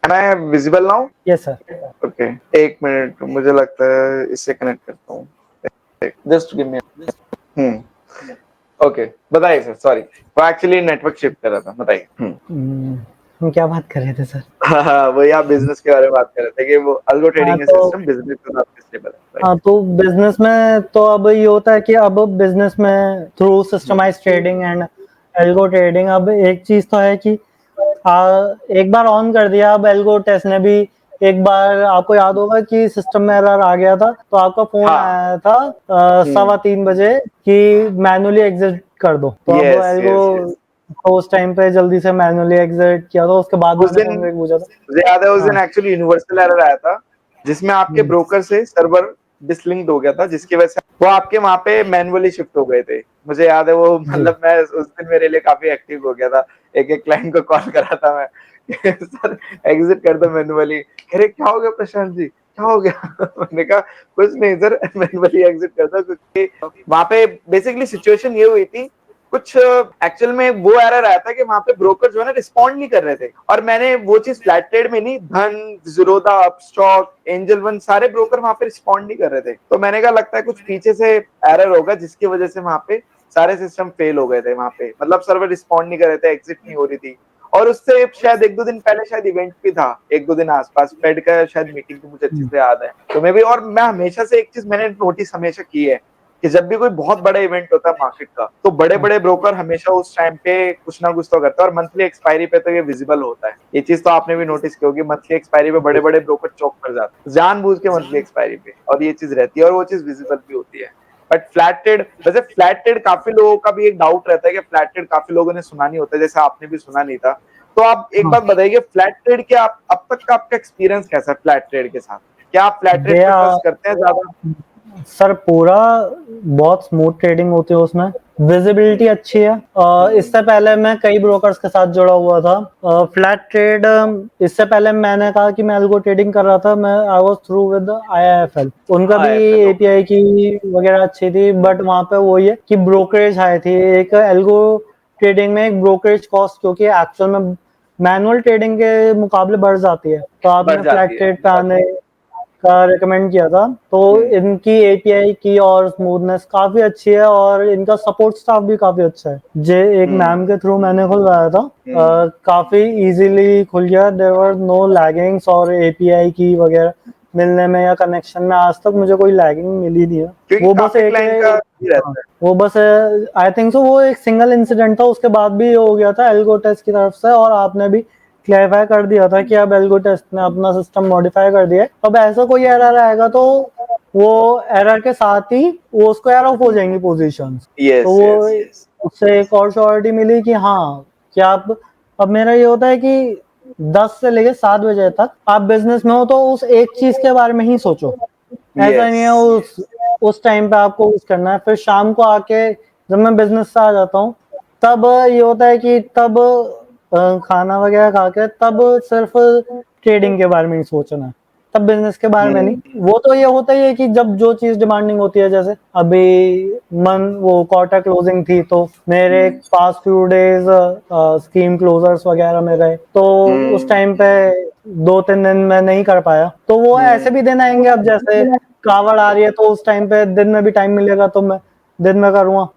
मैं visible now. Yes sir. Okay, एक मिनट, मुझे लगता है इससे कनेक्ट करता हूँ, जस्ट गिव मी। ओके, बताइए सर, सॉरी, वो एक्चुअली नेटवर्क शिफ्ट कर रहा था, बताइए। हम क्या बात कर रहे थे सर? हाँ, वही आप बिजनेस के बारे में बात कर रहे थे कि वो अल्गो ट्रेडिंग का तो सिस्टम बिजनेस के साथ स्टेबल है। हाँ, तो बिजनेस में तो अब ये होता है कि अब बिजनेस में through systemise trading and algo trading, अब एक चीज तो है कि एक बार ऑन कर दिया, अब एल्गो टेस्ट ने भी एक बार, आपको याद होगा कि सिस्टम में एरर आ गया था, तो आपका फोन आया था 3:15 कि मैनुअली एग्जिट कर दो, तो अब एल्गो तो उस टाइम पे जल्दी से मैनुअली एग्जिट किया था, उसके बाद उस मैंने दिन फोन करके पूछा था। मुझे याद है, उस दिन एक्चुअली यूनिवर्सल एरर आया था, जिसमें आपके ब्रोकर से सर्वर डिसलिंक्ड हो गया था, जिसकी वजह से वो आपके वहां पे मैनुअली शिफ्ट हो गए थे। मुझे याद है वो, मतलब मैं उस दिन मेरे लिए काफी एक्टिव हो गया था, एक एक क्लाइंट को कॉल करा था मैं सर एग्जिट कर दो मैनुअली। अरे क्या हो गया प्रशांत जी, क्या हो गया मैंने कहा कुछ नहीं सर, मैनुअली एग्जिट कर दो, क्योंकि वहां पे बेसिकली सिचुएशन ये हुई थी, कुछ एक्चुअल में वो एरर आया था कि वहां पे ब्रोकर जो है ना रिस्पॉन्ड नहीं कर रहे थे, और मैंने वो चीज फ्लैट ट्रेड में नहीं, धन, ज़ीरोधा, अपस्टॉक, एंजल वन, सारे ब्रोकर वहां पे रिस्पॉन्ड नहीं कर रहे थे, तो मैंने कहा लगता है कुछ पीछे से एरर होगा, जिसकी वजह से वहां पे सारे सिस्टम फेल हो गए थे, वहां पे मतलब सर्वर रिस्पॉन्ड नहीं कर रहे थे, एग्जिट नहीं हो रही थी। और उससे शायद 1-2 दिन पहले शायद इवेंट भी था, 1-2 दिन आसपास फेड का शायद मीटिंग थी, मुझे अच्छे से याद है। तो मैं भी, और मैं हमेशा से एक चीज मैंने नोटिस हमेशा की है कि जब भी कोई बहुत बड़ा इवेंट होता है मार्केट का, तो बड़े बड़े ब्रोकर हमेशा उस टाइम पे कुछ ना कुछ तो करते हैं, और मंथली एक्सपायरी पे तो ये विजिबल होता है। ये चीज तो आपने भी नोटिस की होगी, मंथली एक्सपायरी पे बड़े बड़े ब्रोकर चौक कर जाते हैं जानबूझ के मंथली एक्सपायरी पे, और ये चीज रहती है, और वो चीज विजिबल भी होती है। बट फ्लैट ट्रेड, वैसे फ्लैट ट्रेड काफी लोगों का भी एक डाउट रहता है कि फ्लैट ट्रेड काफी लोगों ने सुना नहीं होता, जैसे आपने भी सुना नहीं था। तो आप एक बात बताइए, फ्लैट ट्रेड के आप अब तक का आपका एक्सपीरियंस कैसा है फ्लैट ट्रेड के साथ? क्या आप फ्लैट ट्रेड पे ट्रस्ट करते हैं ज्यादा? सर पूरा बहुत स्मूथ ट्रेडिंग होती है उसमें, विजिबिलिटी अच्छी है। इससे पहले मैं कई ब्रोकर्स के साथ जुड़ा हुआ था। फ्लैट ट्रेड, इससे पहले मैंने कहा कि मैं एल्गो ट्रेडिंग कर रहा था, मैं I was through with IIFL, उनका भी API की वगैरह अच्छी थी, बट वहां पे वही है कि ब्रोकरेज हाई थी। एक एल्गो ट्रेडिंग में एक ब्रोकरेज कॉस्ट, क्योंकि एक्चुअल में मैनुअल ट्रेडिंग के मुकाबले बढ़ जाती है, तो आपने फ्लैट ट्रेड पे आने का रिकमेंड किया था। तो इनकी API की और स्मूथनेस काफी अच्छी है, और इनका सपोर्ट स्टाफ भी काफी अच्छा है। एक मैम के थ्रू मैंने खुलवाया था, काफी इजीली खुल गया, देयर वर नो लैगिंग्स, और API की वगैरह मिलने में या कनेक्शन में आज तक मुझे कोई लैगिंग मिली नहीं है। वो बस एक वो बस आई थिंक सो वो एक सिंगल इंसिडेंट था, उसके बाद भी हो गया था एल्गो टेस्ट की तरफ से, और आपने भी क्लैरिफाई कर दिया था कि अब एल्गो टेस्ट ने अपना सिस्टम मॉडिफाई कर दिया है, अब ऐसा कोई एरर आएगा तो वो एरर के साथ ही वो स्क्वायर ऑफ हो जाएंगी पोजीशंस। यस तो वो यस यस उससे एक और श्योरिटी मिली कि हाँ क्या आप, अब मेरा ये होता है कि 10 से लेके 7 बजे तक आप बिजनेस में हो तो उस एक चीज के बारे में ही सोचो, ऐसा नहीं है उस टाइम पे आपको कुछ करना है। फिर शाम को आके जब मैं बिजनेस से आ जाता हूँ तब ये होता है कि तब खाना वगैरह खा के तब सिर्फ ट्रेडिंग के बारे में ही सोचना है, तब बिजनेस के बारे में नहीं। वो तो ये होता ही है कि जब जो चीज डिमांडिंग होती है, जैसे अभी वो क्वार्टर क्लोजिंग थी तो मेरे पास फ्यू डेज स्कीम क्लोजर्स वगैरह में गए, तो उस टाइम पे 2-3 दिन मैं नहीं कर पाया, तो वो ऐसे भी दिन आएंगे। अब जैसे कावड़ आ रही है तो उस टाइम पे दिन में भी टाइम मिलेगा तो मैं दिन में करूँगा।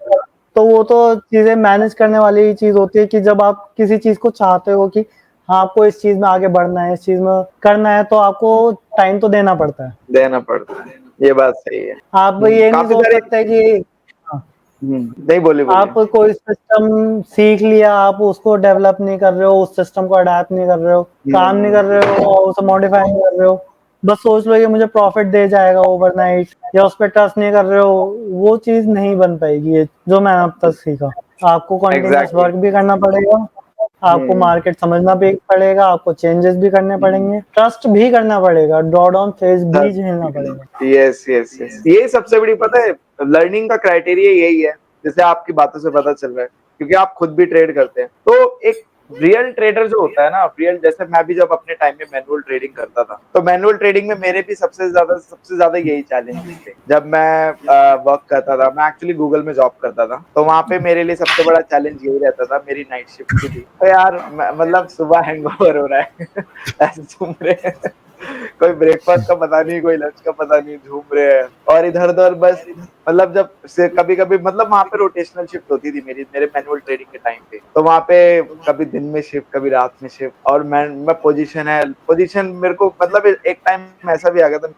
तो वो तो चीजें मैनेज करने वाली चीज होती है कि जब आप किसी चीज को चाहते हो कि हाँ आपको इस चीज में आगे बढ़ना है, इस चीज में करना है, तो आपको टाइम तो देना पड़ता है। देना पड़ता है, ये बात सही है। आप ये नहीं काफी सोच सारे सकते कि हाँ, नहीं, बोलिए आप बोलिए। कोई सिस्टम सीख लिया, आप उसको डेवलप नहीं कर रहे हो, उस सिस्टम को अडेप्ट नहीं कर रहे हो, काम नहीं कर रहे हो और उसे मॉडिफाई नहीं कर रहे हो, बस सोच लो ये मुझे प्रॉफिट दे जाएगा ओवरनाइट, या उस पर ट्रस्ट नहीं कर रहे हो, वो चीज नहीं बन पाएगी। ये जो मैंने अब तक सीखा, आपको कंटिन्यूअस एग्जैक्टली। वर्क भी करना पड़ेगा, आपको मार्केट समझना भी पड़ेगा, आपको चेंजेस भी करने पड़ेंगे, ट्रस्ट भी करना पड़ेगा, ड्रॉ डाउन फेज भी झेलना पड़ेगा। यस यस यस, ये सबसे बड़ी पता है लर्निंग का क्राइटेरिया यही है, जैसे आपकी बातों से पता चल रहा है, क्योंकि आप खुद भी ट्रेड करते हैं। तो एक रियल ट्रेडर जो होता है ना, रियल, जैसे मैं भी जब अपने टाइम में मैनुअल ट्रेडिंग करता था, तो मैनुअल ट्रेडिंग में मेरे भी सबसे ज्यादा यही चैलेंजेस थे। जब मैं वर्क करता था, मैं एक्चुअली गूगल में जॉब करता था, तो वहां पे मेरे लिए सबसे बड़ा चैलेंज यही रहता था, मेरी नाइट शिफ्ट की थी। तो यार मतलब सुबह हैंगओवर हो रहा है ऐसे घूम रहे हैं, कोई ब्रेकफास्ट का पता नहीं, कोई लंच का पता नहीं, झूम रहे हैं और इधर उधर बस। मतलब जब से कभी कभी, मतलब वहां पे रोटेशनल शिफ्ट होती थी मेरे मैनुअल ट्रेडिंग के टाइम पे, तो वहां पे कभी दिन में शिफ्ट, कभी रात में शिफ्ट, और मैं पोजीशन मेरे को, मतलब एक टाइम ऐसा भी आ गया था,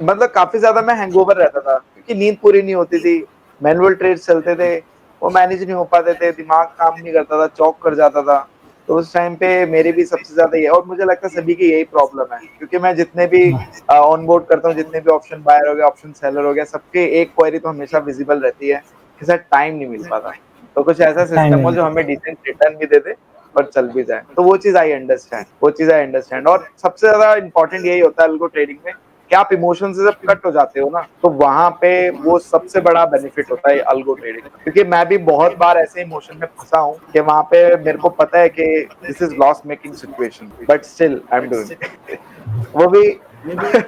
मतलब काफी ज्यादा मैं हैंगओवर रहता था, क्योंकि नींद पूरी नहीं होती थी, मैनुअल ट्रेड चलते थे, वो मैनेज नहीं हो पाते थे, दिमाग काम नहीं करता था, चौक कर जाता था। तो उस टाइम पे मेरी भी सबसे ज्यादा ये, और मुझे लगता है सभी की यही प्रॉब्लम है, क्योंकि मैं जितने भी ऑन बोर्ड करता हूँ, जितने भी ऑप्शन बायर हो गया, ऑप्शन सेलर हो गया, सबके एक क्वेरी तो हमेशा विजिबल रहती है कि सर टाइम नहीं मिल पाता। तो कुछ ऐसा सिस्टम हो जो हमें डिसेंट रिटर्न भी दे दे और चल भी जाए, तो वो चीज आई अंडरस्टैंड। और सबसे ज्यादा इंपॉर्टेंट यही होता है अल्गो ट्रेडिंग में कि आप इमोशन से जब कट हो जाते हो ना, तो वहां पे वो सबसे बड़ा बेनिफिट होता है अल्गो ट्रेडिंग का। क्योंकि मैं भी बहुत बार ऐसे इमोशन में फंसा हूँ कि वहां पे मेरे को पता है कि this is loss making situation, but still I am doing वो भी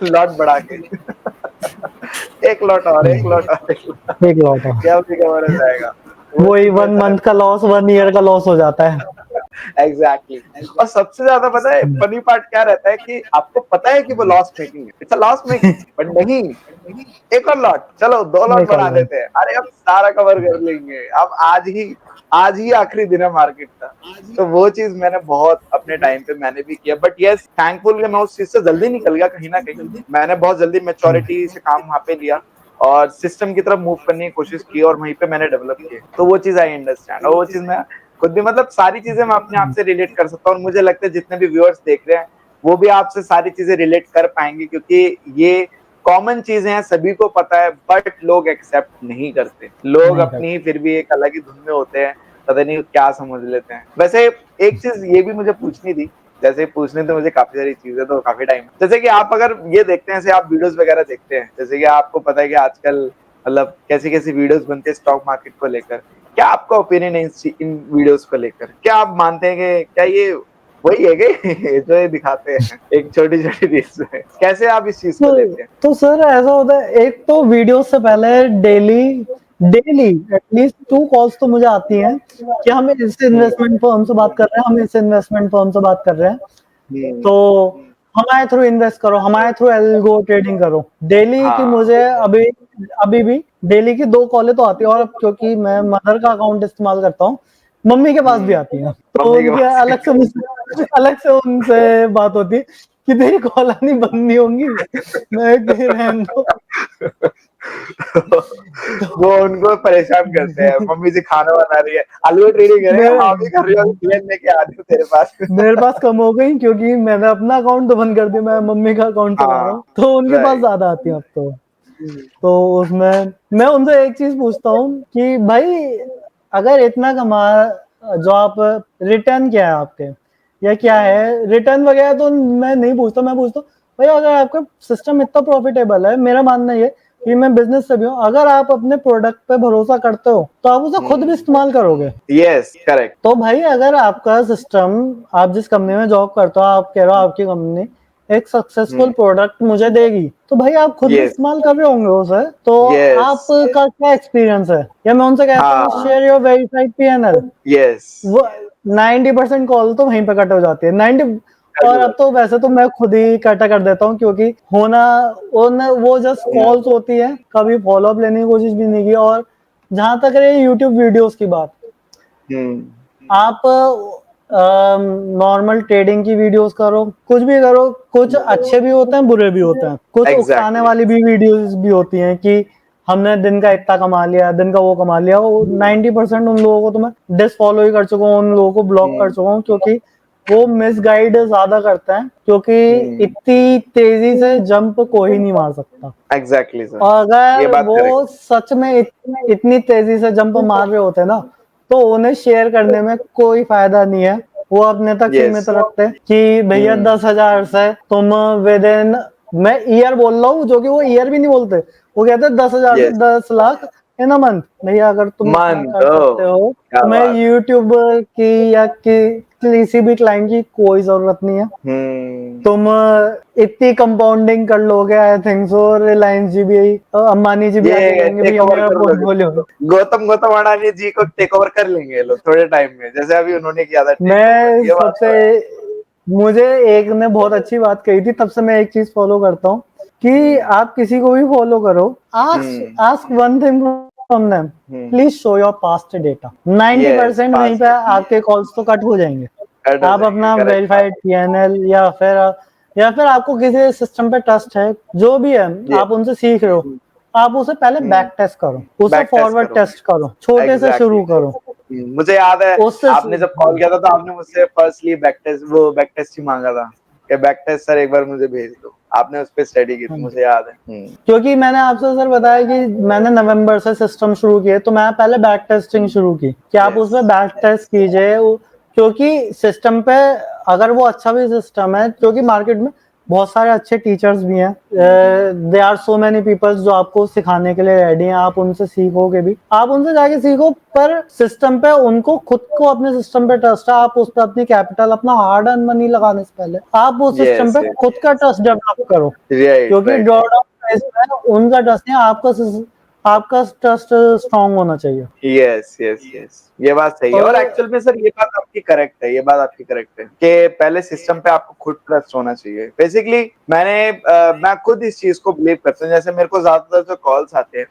लॉट बढ़ा के एक लॉट और, एक लॉट और, एक लॉट, एक लॉट जल्दी कवर हो जाएगा। वो वही चीजें 1 मंथ का लॉस 1 ईयर का लॉस हो जाता है। Exactly exactly. और सबसे ज्यादा पता है फनी पार्ट क्या रहता है कि आपको पता है कि वो लॉस मेकिंग है, it's a loss making, but नहीं, एक और लॉट, चलो 2 लॉट एक और बढ़ा लॉट देते हैं, अरे अब सारा कवर कर लेंगे, अब आज ही आखिरी दिन है मार्केट का। तो वो चीज मैंने बहुत अपने टाइम पे मैंने भी किया, बट यस थैंकफुल कि मैं उस चीज से जल्दी निकल गया, कहीं ना कहीं मैंने बहुत जल्दी मेच्योरिटी से काम वहां पे लिया और सिस्टम की तरफ मूव करने की कोशिश की, और वहीं पे मैंने डेवलप किया। तो वो चीज आई अंडरस्टैंड, और वो चीज मैं खुद भी, मतलब सारी चीजें मैं अपने आप से रिलेट कर सकता हूँ, और मुझे लगता है जितने भी व्यूअर्स देख रहे हैं वो भी आपसे सारी चीजें रिलेट कर पाएंगे, क्योंकि ये कॉमन चीजें हैं, सभी को पता है, बट लोग एक्सेप्ट नहीं करते। लोग नहीं अपनी फिर भी एक अलग ही धुन में होते हैं, पता नहीं क्या समझ लेते हैं। वैसे एक चीज ये भी मुझे पूछनी थी, जैसे पूछने तो मुझे काफी सारी चीजें, तो काफी टाइम, जैसे कि आप अगर ये देखते हैं, जैसे आप वीडियोस वगैरह देखते हैं, जैसे कि आपको पता है कि आजकल मतलब कैसी कैसी वीडियोस बनती है स्टॉक मार्केट को लेकर, क्या आपका ओपिनियन है इन वीडियोस को लेकर? क्या आप मानते हैं कि क्या ये वही है कि जो ये दिखाते हैं एक छोटी छोटी रील्स में? कैसे आप इस चीज को लेते हैं? तो सर ऐसा होता है, एक तो वीडियो से पहले डेली डेली एटलीस्ट 2 कॉल्स तो मुझे आती हैं कि हम इस इन्वेस्टमेंट फर्म से बात कर रहे हैं, हम इस इन्वेस्टमेंट फर्म से बात कर रहे हैं, तो हमारे थ्रू इन्वेस्ट करो, हमारे थ्रू एल्गो ट्रेडिंग करो। डेली की हाँ मुझे अभी अभी भी डेली की 2 कॉलें तो आती है, और अब क्योंकि मैं मदर का अकाउंट इस्तेमाल करता हूँ, मम्मी के पास भी आती है, तो मम्मी के उनके पास अलग से उनसे बात होती है कि तेरी कॉल नहीं बंद नहीं होंगी। मैं कह रहने दो। वो उनको परेशान करते हैं, मम्मी जी खाना बना रही है, आलू ट्रेडिंग करें, हाँ भी कर रही हो, लेके आ रही हूँ तेरे पास। मेरे पास कम हो गई क्योंकि मैंने अपना अकाउंट तो बंद कर दिया, मैं मम्मी का अकाउंट चला रहा हाँ हूँ, तो उनके पास राइट। ज्यादा आती है अब तो। तो उसमें मैं उनसे एक चीज पूछता हूँ कि भाई अगर इतना कमा, जो आप रिटर्न क्या है आपके या क्या है रिटर्न वगैरह तो मैं नहीं पूछता, मैं पूछता हूँ भाई अगर आपका सिस्टम इतना प्रॉफिटेबल है, मेरा मानना ये कि मैं बिजनेस से भी हूँ, अगर आप अपने प्रोडक्ट पे भरोसा करते हो तो आप उसे खुद भी इस्तेमाल करोगे। Yes correct. तो भाई अगर आपका सिस्टम, आप जिस कंपनी में जॉब करते हो, आप कह रहे हो आपकी कंपनी एक सक्सेसफुल प्रोडक्ट मुझे देगी, तो भाई आप खुद भी यस इस्तेमाल कर रहे होंगे उसे, तो यस आपका क्या एक्सपीरियंस है? या मैं उनसे कहता हूँ हाँ share your verified PNL, yes वो 90% कॉल तो वहीं पे कट हो जाती है 90। और अब तो वैसे तो मैं खुद ही कट कर देता हूँ क्योंकि होना वो जस्ट कॉल्स होती है, कभी फॉलो अप लेने की कोशिश भी नहीं की। और जहां तक रही यूट्यूब वीडियोस की बात, आप नॉर्मल ट्रेडिंग की वीडियोस करो, कुछ भी करो, कुछ अच्छे भी होते हैं बुरे भी होते हैं, कुछ उकसाने एग्जैक्टली वाली भी वीडियोस भी होती हैं कि हमने दिन का इतना कमा लिया, दिन का वो कमा लिया। वो 90% उन लोगों को तो मैं डिसफॉलो ही कर चुका हूँ, उन लोगों को ब्लॉक कर चुका हूँ क्योंकि वो मिसगाइड ज्यादा करते हैं, क्योंकि इतनी तेजी से जंप कोई नहीं मार सकता। एग्जैक्टली सर, और ये अगर बात वो करेक्ट। सच में इतनी तेजी से जंप मार रहे होते ना, तो उन्हें शेयर करने में कोई फायदा नहीं है। वो अपने तक यस सीमित रखते हैं कि भैया 10,000 से तुम विद इन, मैं ईयर बोल रहा हूँ जो कि वो ईयर भी नहीं बोलते, वो कहते हैं 10,000 से yes 10 lakh in a month. भैया अगर तुम इतना मन कर तो सकते हो, क्या तुम्हें बात। यूट्यूब की या किसी भी क्लाइंट की कोई जरूरत नहीं है। तुम इतनी कंपाउंडिंग कर लोगे, आई थिंक सो रिलायंस जी भी, अंबानी जी भी आके ये कहेंगे टेक भैया ओवर मेरा कर लोगे पोर्टफोलियो। तुम तो। गौतम अडानी जी को टेक ओवर कर लेंगे ये लोग थोड़े टाइम में, जैसे अभी उन्होंने किया था टेक ओवर, मैं ये बात सबसे, तो है। मुझे एक ने बहुत अच्छी बात कही थी, तब से मैं एक चीज फॉलो करता हूँ कि आप किसी को भी फॉलो करो, ask ask one thing from them, please show your past data. Yes 90% वहीं पास पे आपके कॉल्स तो कट हो जाएंगे। कट हो आप जाएंगे, अपना करेक्ट बात। वेरीफाइड पीएनएल या फिर आपको किसी सिस्टम पे ट्रस्ट है, जो भी है, ये आप उनसे सीख रहे हो, आप उसे पहले बैक टेस्ट करो, उसे बैक टेस्ट फॉरवर्ड करो। टेस्ट करो, छोटे से एग्जैक्टली शुरू करो। मुझे याद है उससे आपने जब कॉल किया था तो आपने मुझसे फर्स्टली बैक टेस्ट ही मांगा था कि बैक टेस्ट सर एक बार मुझे भेज दो, आपने उस पर स्टडी की थी, मुझे याद है। क्योंकि मैंने आपसे सर बताया कि मैंने नवंबर से सिस्टम शुरू किए, तो मैं पहले बैक टेस्टिंग शुरू की कि आप यस उसमें बैक टेस्ट कीजिए, क्योंकि सिस्टम पे अगर वो अच्छा भी सिस्टम है, क्योंकि मार्केट में बहुत सारे अच्छे टीचर्स भी हैं, they are so many peoples जो आपको सिखाने के लिए रेडी हैं, आप उनसे सीखोगे भी, आप उनसे जाके सीखो, पर सिस्टम पे उनको खुद को अपने सिस्टम पे ट्रस्ट है, आप उस पर अपनी कैपिटल, अपना हार्ड अर्न मनी लगाने से पहले आप उस सिस्टम यस पे खुद का ट्रस्ट डेवलप करो, राइट क्योंकि राइट ड्रॉडाउन फेज में उनका ट्रस्ट नहीं, आपका ट्रस्ट स्ट्रांग होना चाहिए। यस यस यस, ये बात सही है। और और एक्चुअल में सर ये बात आपकी करेक्ट है, ये बात आपकी करेक्ट है कि पहले सिस्टम पे आपको खुद ट्रस्ट होना चाहिए। बेसिकली मैं खुद इस चीज को बिलीव करता हूँ। जैसे मेरे को ज्यादातर जो कॉल्स आते हैं,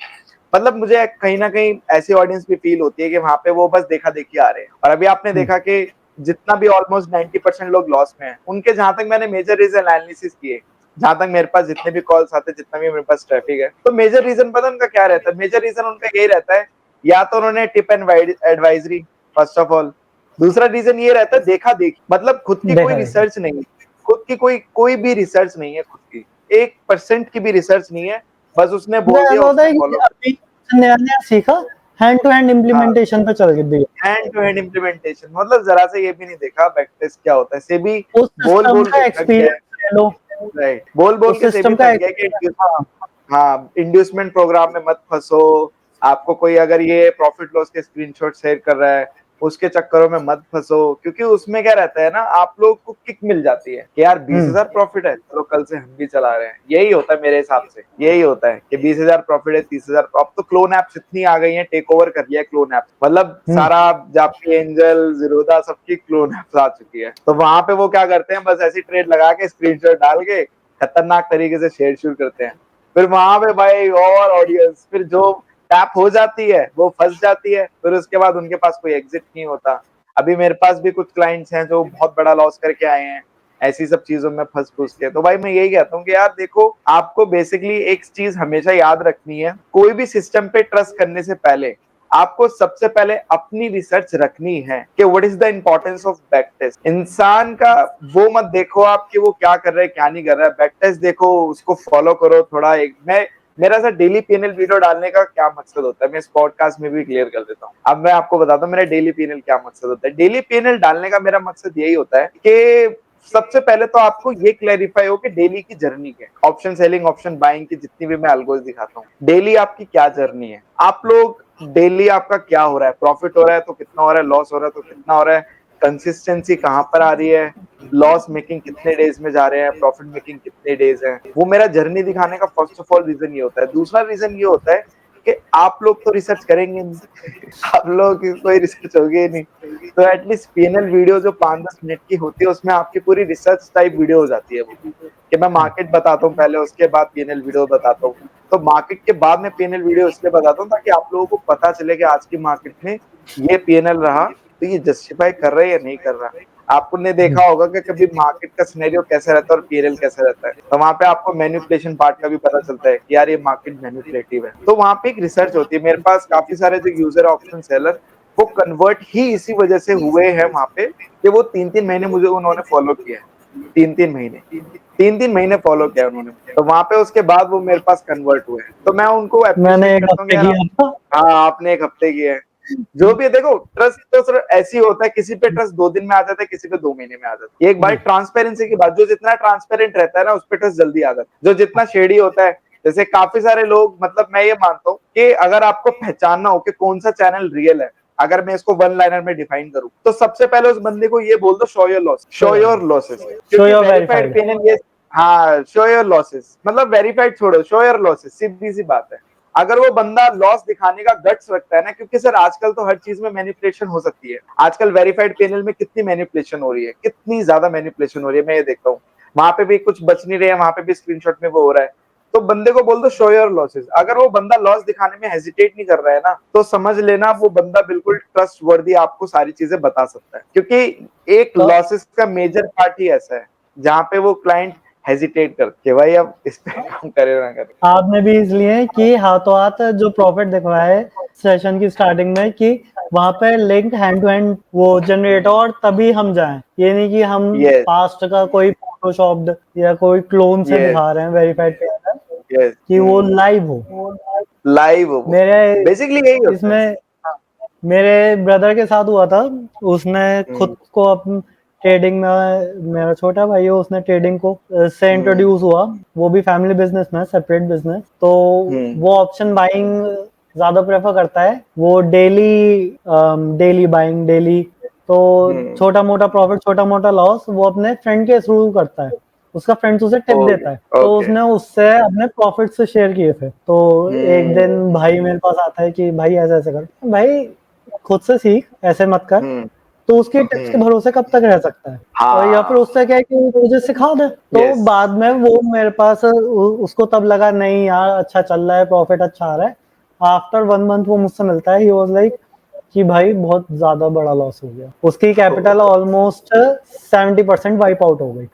मतलब मुझे कहीं ना कहीं ऐसी ऑडियंस भी फील होती है कि वहां पे वो बस देखा देखी आ रहे हैं। और अभी आपने देखा कि जितना भी ऑलमोस्ट 90% लोग लॉस में हैं, उनके जहां तक मैंने मेजर रीजन एनालिसिस किए, जहां तक मेरे पास जितने भी कॉल्स आते हैं, जितना भी मेरे पास ट्रैफिक है, तो मेजर रीजन पता उनका क्या रहता है? मेजर रीजन उनका यही रहता है, या तो उन्होंने tip and advisory, first of all. दूसरा रीजन ये रहता है देखा देखी, मतलब खुद की कोई देखा देखा रिसर्च नहीं, खुद की कोई भी रिसर्च नहीं है, खुद की 1% की भी रिसर्च नहीं है, बस उसने मुझे बोल दिया, ऐसा होता उसने है कि फॉलो। अभी नया नया सीखा, हैंड टू हैंड हाँ इम्प्लीमेंटेशन पे चल दिया, हैंड टू हैंड इम्प्लीमेंटेशन, मतलब जरा से ये भी नहीं देखा बैक टेस्ट क्या होता है। सेबी उस बोल सिस्टम बोल का के थक गया है। एक्सपीरियंस ले लो, राइट, बोल बोल उस के सेबी सिस्टम का थक गया कि हाँ, हाँ इंड्यूसमेंट प्रोग्राम में मत फंसो, आपको कोई अगर ये प्रॉफिट लॉस के स्क्रीनशॉट शेयर कर रहा है उसके चक्करों में मत फंसो, क्योंकि उसमें क्या रहता है ना, आप लोगों को किक मिल जाती है कि यार 20,000 प्रॉफिट है, चलो कल से हम भी चला रहे हैं। यही होता है मेरे हिसाब से, यही होता है कि 20,000 प्रॉफिट है, 30,000। अब तो क्लोन एप्स इतनी आ गई हैं, टेक ओवर कर लिया है क्लोन एप्स, मतलब सारा जापी एंजल जीरोधा सबकी क्लोन एप्स आ चुकी है। तो वहां पे वो क्या करते हैं, बस ऐसी ट्रेड लगा के स्क्रीनशॉट डाल के खतरनाक तरीके से शेयर शुरू करते हैं। फिर वहां पे भाई और ऑडियंस, फिर जो टैप हो जाती है वो फंस जाती है, फिर उसके बाद उनके पास कोई एग्जिट नहीं होता। अभी मेरे पास भी कुछ क्लाइंट्स हैं जो बहुत बड़ा लॉस करके आए हैं, ऐसी सब चीजों में फंस फूस के। तो भाई मैं यही कहता हूँ कि यार देखो, आपको बेसिकली एक चीज हमेशा याद रखनी है, कोई भी सिस्टम पे ट्रस्ट करने से पहले आपको सबसे पहले अपनी रिसर्च रखनी है कि what is the importance of back test. इंसान का वो मत देखो आप कि वो क्या कर रहा है क्या नहीं कर रहा है, बैक टेस्ट देखो, उसको फॉलो करो थोड़ा। एक मैं मेरा सर डेली पीएनएल वीडियो डालने का क्या मकसद होता है, मैं इस पॉडकास्ट में भी क्लियर कर देता हूँ। अब मैं आपको बताता हूँ मेरा डेली पीएनएल क्या मकसद होता है। डेली पीएनएल डालने का मेरा मकसद यही होता है कि सबसे पहले तो आपको ये क्लैरिफाई हो कि डेली की जर्नी क्या है, ऑप्शन सेलिंग ऑप्शन बाइंग की जितनी भी मैं अलगोज दिखाता हूँ, डेली आपकी क्या जर्नी है। आप लोग डेली आपका क्या हो रहा है, प्रॉफिट हो रहा है तो कितना हो रहा है, लॉस हो रहा है तो कितना हो रहा है, कंसिस्टेंसी कहाँ पर आ रही है, लॉस मेकिंग कितने डेज में जा रहे हैं, प्रॉफिट मेकिंग कितने डेज है। वो मेरा जर्नी दिखाने का फर्स्ट ऑफ ऑल रीजन ये होता है। दूसरा रीजन ये होता है कि आप लोग तो रिसर्च करेंगे नहीं आप लोग की कोई रिसर्च होगी ही नहीं, तो एटलीस्ट पीएनएल वीडियो जो 5-10 मिनट की होती है उसमें आपकी पूरी रिसर्च टाइप वीडियो हो जाती है वो, कि मैं मार्केट बताता हूँ पहले, उसके बाद पीएनएल वीडियो बताता हूँ। तो मार्केट के बाद में पीएनएल वीडियो इसलिए बताता हूँ ताकि आप लोगों को पता चले कि आज की मार्केट में ये पीएनएल रहा तो ये जस्टिफाई कर रहा है या नहीं कर रहा। आपने देखा होगा कि कभी मार्केट का सिनेरियो कैसे रहता है और पीएनएल कैसे रहता है, तो वहां पे आपको मैनिपुलेशन पार्ट का भी पता चलता है कि यार ये मार्केट मैनिपुलेटिव है। तो वहां पे एक रिसर्च होती है। मेरे पास काफी सारे जो यूजर ऑप्शन सेलर वो कन्वर्ट ही इसी वजह से हुए हैं वहां पे कि वो 3-3 महीने मुझे उन्होंने फॉलो किया है। 3-3 महीने फॉलो किया उन्होंने, तो वहां पे उसके बाद वो मेरे पास कन्वर्ट हुए हैं। तो मैं उनको मैंने अप्रिशिएट एक करता हूँ हफ्ते यार किया था। हाँ आपने एक हफ्ते किया है। जो भी है देखो, ट्रस्ट तो सर ऐसी होता है, किसी पे ट्रस्ट 2 दिन में आ जाता है, किसी पे 2 महीने में आ जाता है। एक भाई ट्रांसपेरेंसी की बात, जो जितना ट्रांसपेरेंट रहता है ना उस पे ट्रस्ट जल्दी आ जाता है। जो जितना शेडी होता है, जैसे काफी सारे लोग, मतलब मैं ये मानता हूँ कि अगर आपको पहचानना हो कि कौन सा चैनल रियल है, अगर मैं इसको वन लाइनर में डिफाइन करूं तो सबसे पहले उस बंदे को ये बोल दो show your loss, show your losses, show क्योंकि योर वेरीफाइड वेरीफाइड। पेनल ये हाँ शो योर लॉसेस मतलब वेरीफाइड छोड़ो, शो योर लॉसेस, सीधी सी बात है। अगर वो बंदा लॉस दिखाने का गट्स रखता है ना, क्योंकि सर आजकल तो हर चीज में मैनिपुलेशन हो सकती है। आजकल वेरीफाइड पेनल में कितनी मैनिपुलेशन हो रही है, कितनी ज्यादा मैनिपुलेशन हो रही है, मैं ये देखता हूँ। वहां पे भी कुछ बच नहीं रहे हैं, वहां पे भी स्क्रीनशॉट में वो हो रहा है। तो बंदे को बोल दो शो योर लॉसेस। अगर वो बंदा लॉस दिखाने में हेजिटेट नहीं कर रहा है ना, तो समझ लेना वो बंदा बिल्कुल ट्रस्ट वर्दी आपको सारी चीजें बता सकता है। क्योंकि एक तो लॉसेस का मेजर पार्ट ही ऐसा है जहां पे वो क्लाइंट हेजिटेट करते भाई अब इस पे काम करे ना करे। आपने भी इसलिए कि हाथों हाथ जो प्रॉफिट दिखवाए सेशन की स्टार्टिंग में कि वहां पे लिंक हैंड टू हैंड वो जनरेट हो और तभी हम जाएं। ये नहीं कि हम यस पास्ट का कोई फोटोशॉप्ड या कोई क्लोन से यस दिखा रहे हैं वेरीफाइड पेज यस कि वो लाइव हो। लाइव हो, मेरे बेसिकली यही होता है। इसमें मेरे ब्रदर के साथ हुआ था। उसने खुद को अपन ट्रेडिंग में, मेरा छोटा भाई है, उसने ट्रेडिंग को से इंट्रोड्यूस हुआ। वो भी फैमिली बिजनेस में, सेपरेट बिजनेस। तो वो ऑप्शन बाइंग ज्यादा प्रेफर करता है। वो डेली बाइंग डेली। तो छोटा मोटा प्रॉफिट छोटा मोटा लॉस वो अपने फ्रेंड के थ्रू करता है। उसका फ्रेंड्स उसे टिप देता है, तो ओके उसने उससे अपने प्रॉफिट से शेयर किए थे। तो एक दिन भाई मेरे पास आता है कि भाई ऐसे ऐसे कर। भाई खुद से सीख, ऐसे मत कर। तो उसके टिप्स के भरोसे कब तक रह सकता है। और या फिर हाँ उससे क्या है कि मुझे सिखा दे। तो यस बाद में वो मेरे पास उसको तब लगा नहीं यार अच्छा चल रहा है, प्रॉफिट अच्छा आ रहा है। आफ्टर 1 मंथ वो मुझसे मिलता है, ही वाज लाइक कि भाई बहुत ज्यादा बड़ा लॉस हो गया। उसकी कैपिटल ऑलमोस्ट 70% वाइप आउट हो गई।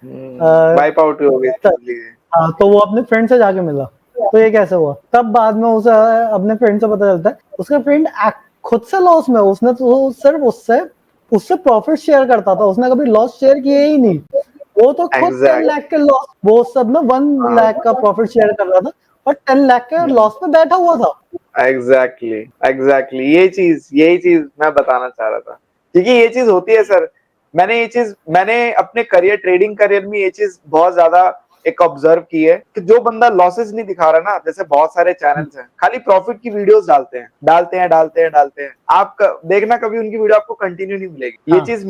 वाइप आउट हो गई समझ लीजिए। हाँ, तो वो अपने फ्रेंड से जाके मिला। तो ये कैसे हुआ, तब बाद में उसे अपने फ्रेंड से पता चलता है उसका फ्रेंड खुद से लॉस में। उसने तो सिर्फ उससे उससे प्रॉफिट शेयर करता था, उसने कभी लॉस शेयर किए ही नहीं। वो तो खुद 10 एग्जैक्ट लाख के लॉस, वो सब में 1 लाख का प्रॉफिट शेयर कर रहा था और 10 लाख के लॉस में बैठा हुआ था। एग्जैक्टली एग्जैक्टली यही चीज मैं बताना चाह रहा था, क्योंकि ये चीज होती है सर। मैंने अपने ट्रेडिंग करियर में ये चीज बहुत ज्यादा एक ऑब्जर्व की है कि जो बंदा लॉसेस नहीं दिखा रहा ना, जैसे बहुत सारे चैनल्स हैं खाली प्रॉफिट की वीडियोस डालते हैं। आप देखना कभी उनकी वीडियो आपको कंटिन्यू नहीं मिलेगी। ये हाँ। चीज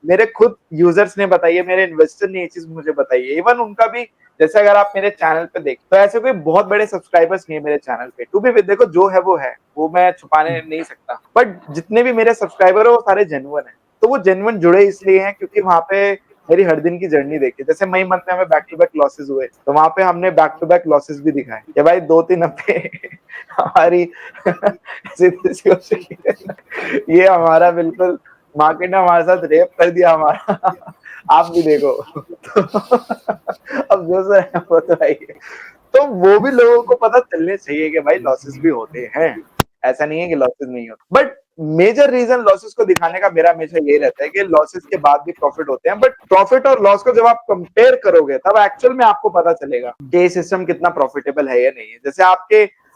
मेरे खुद यूजर्स ने बताई है, मेरे इन्वेस्टर ने ये चीज मुझे बताई है। इवन उनका भी, जैसे अगर आप मेरे चैनल पे देख तो ऐसे कोई बहुत बड़े सब्सक्राइबर्स नहीं है मेरे चैनल पे। टू बी देखो जो है वो मैं छुपाने नहीं सकता, बट जितने भी मेरे सब्सक्राइबर है वो सारे जेन्युइन है। तो वो जेन्युइन जुड़े इसलिए हैं क्योंकि वहां पे मेरी हर दिन की जर्नी देखी। जैसे मई मंथ में हमें बैक टू बैक लॉसेस हुए, तो वहां पे हमने बैक टू बैक लॉसेस भी दिखाए कि भाई 2-3 हफ्ते हमारी ये हमारा बिल्कुल मार्केट ने हमारे साथ रेप कर दिया हमारा आप भी देखो। अब जो सर है वो तो है ही है। तो वो भी लोगों को पता चलने चाहिए कि भाई लॉसेस भी होते हैं, ऐसा नहीं है कि लॉसेस नहीं होते। बट मेजर रीजन लॉसेस को दिखाने का मेरा हमेशा ये रहता है कि लॉसेस के बाद भी प्रॉफिट होते हैं, बट प्रॉफिट और लॉस को जब आप कंपेयर करोगे तब एक्चुअल में आपको पता चलेगा कि ये सिस्टम कितना प्रॉफिटेबल है या नहीं है। जैसे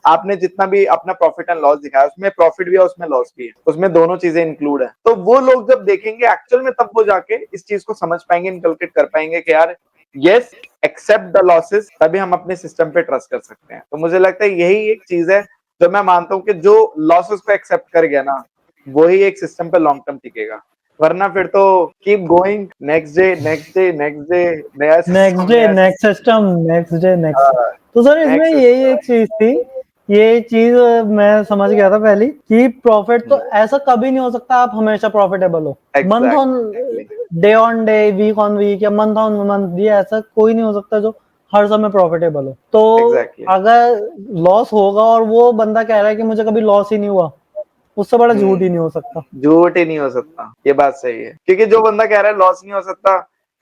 आपने जितना भी अपना प्रॉफिट एंड लॉस दिखाया उसमें प्रॉफिट भी है उसमें लॉस भी है, उसमें दोनों चीजें इंक्लूड है। तो वो लोग जब देखेंगे एक्चुअल में तब वो जाके इस चीज को समझ पाएंगे, इनकलकेट कर पाएंगे कि यार यस एक्सेप्ट द लॉसेस, तभी हम अपने सिस्टम पे ट्रस्ट कर सकते हैं। तो मुझे लगता है यही एक चीज है जो मैं मानता हूँ कि जो लॉसेस को एक्सेप्ट कर गया ना वही एक सिस्टम पे लॉन्ग टर्म टिकेगा, वरना फिर तो keep going, next day next day next day नया नेक्स्ट सिस्टम डे नया next system, next day next. हाँ, तो सर इसमें नेक्स्ट यही एक चीज थी, ये चीज मैं समझ गया था पहली कि प्रॉफिट तो ऐसा कभी नहीं हो सकता आप हमेशा प्रॉफिटेबल हो। Month on day on day, week on week या मंथ ऑन मंथ, ये ऐसा कोई नहीं हो सकता जो हर समय प्रॉफिटेबल हो। तो Exactly. अगर लॉस होगा और वो बंदा कह रहा है कि मुझे कभी लॉस ही नहीं हुआ, उससे बड़ा झूठ ही नहीं हो सकता। झूठ ही नहीं हो सकता, ये बात सही है। क्योंकि जो बंदा कह रहा है लॉस नहीं हो सकता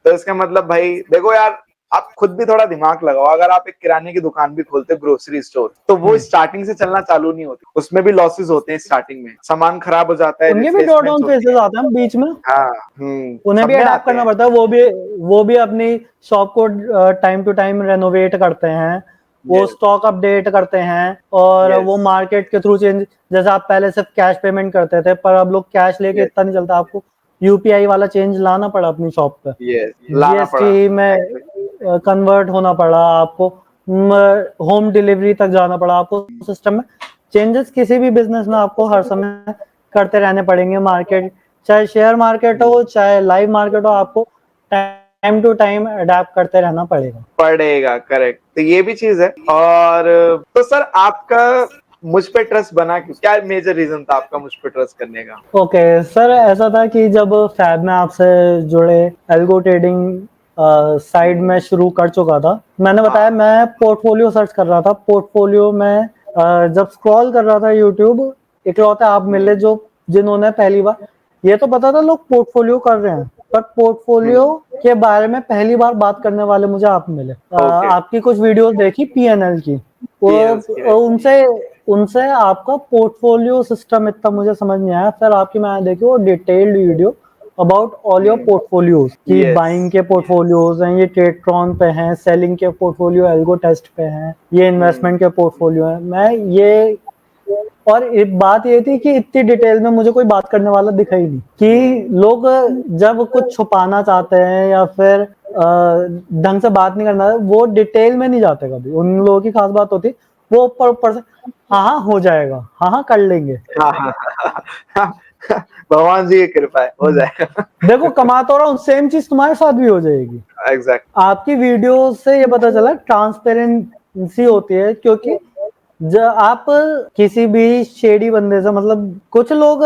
तो इसका मतलब भाई देखो यार, आप खुद भी थोड़ा दिमाग लगाओ। अगर आप एक किराने की दुकान भी खोलते, ग्रोसरी स्टोर, तो वो स्टार्टिंग से चलना चालू नहीं होती, उसमें भी लॉसेस होते हैं स्टार्टिंग में, सामान खराब हो जाता है, उनके भी ड्रॉ डाउन फेजेस आते हैं बीच में, हाँ उन्हें सब भी में अडेप्ट आते करना हैं। पड़ता है। वो भी अपनी शॉप को टाइम टू टाइम रेनोवेट करते हैं, वो Yes, स्टॉक अपडेट करते हैं, और yes, वो मार्केट के थ्रू चेंज। जैसे आप पहले सिर्फ कैश पेमेंट करते थे, पर अब लोग कैश लेके yes, इतना नहीं चलता, आपको यूपीआई वाला चेंज लाना पड़ा अपनी शॉप पे, yes, लाना पड़ा। जीएसटी में कन्वर्ट होना पड़ा आपको, होम डिलीवरी तक जाना पड़ा आपको। सिस्टम में चेंजेस किसी भी बिजनेस में आपको हर समय करते रहने पड़ेंगे। मार्केट चाहे शेयर मार्केट हो चाहे लाइव मार्केट हो, आपको टाइम टू टाइम अडेप्ट करते रहना पड़ेगा। करेक्ट। तो ये भी चीज है। और तो सर आपका मुझ पे ट्रस्ट बना क्यों? क्या मेजर रीजन था आपका मुझ पे ट्रस्ट करने का? ओके सर, ऐसा था कि जब फैब में आपसे जुड़े, एल्गो ट्रेडिंग साइड में शुरू कर चुका था। मैंने बताया मैं पोर्टफोलियो सर्च कर रहा था, पोर्टफोलियो में जब स्क्रॉल कर रहा था यूट्यूब, इकलौते आप मिले जो जिन्होंने पहली बार, ये तो पता था लोग पोर्टफोलियो कर रहे हैं, पर पोर्टफोलियो के बारे में पहली बार बात करने वाले मुझे आप मिले। आपकी कुछ वीडियोस देखी पीएनएल की, वो उनसे आपका पोर्टफोलियो सिस्टम इतना मुझे समझ नहीं आया। फिर आपकी मैंने देखी वो detailed video about all your portfolios, कि बाइंग के पोर्टफोलियोज हैं, ये ट्रेडट्रॉन पे हैं, सेलिंग के पोर्टफोलियो एल्गो टेस्ट पे हैं, ये इन्वेस्टमेंट के पोर्टफोलियो हैं। मैं ये, और एक बात ये थी कि इतनी डिटेल में मुझे कोई बात करने वाला दिखा ही नहीं। कि लोग जब कुछ छुपाना चाहते हैं या फिर ढंग से बात नहीं करना, वो डिटेल में नहीं जाते कभी। उन लोगों की खास बात होती, वो ऊपर ऊपर से हाँ हो जाएगा, हाँ कर लेंगे, भगवान जी की कृपा है, हो जाएगा। देखो कमा तो रहा हूँ, सेम चीज तुम्हारे साथ भी हो जाएगी। एग्जैक्ट। आपकी वीडियो से ये पता चला ट्रांसपेरेंसी होती है, क्योंकि जब आप किसी भी शेडी बंदे से, मतलब कुछ लोग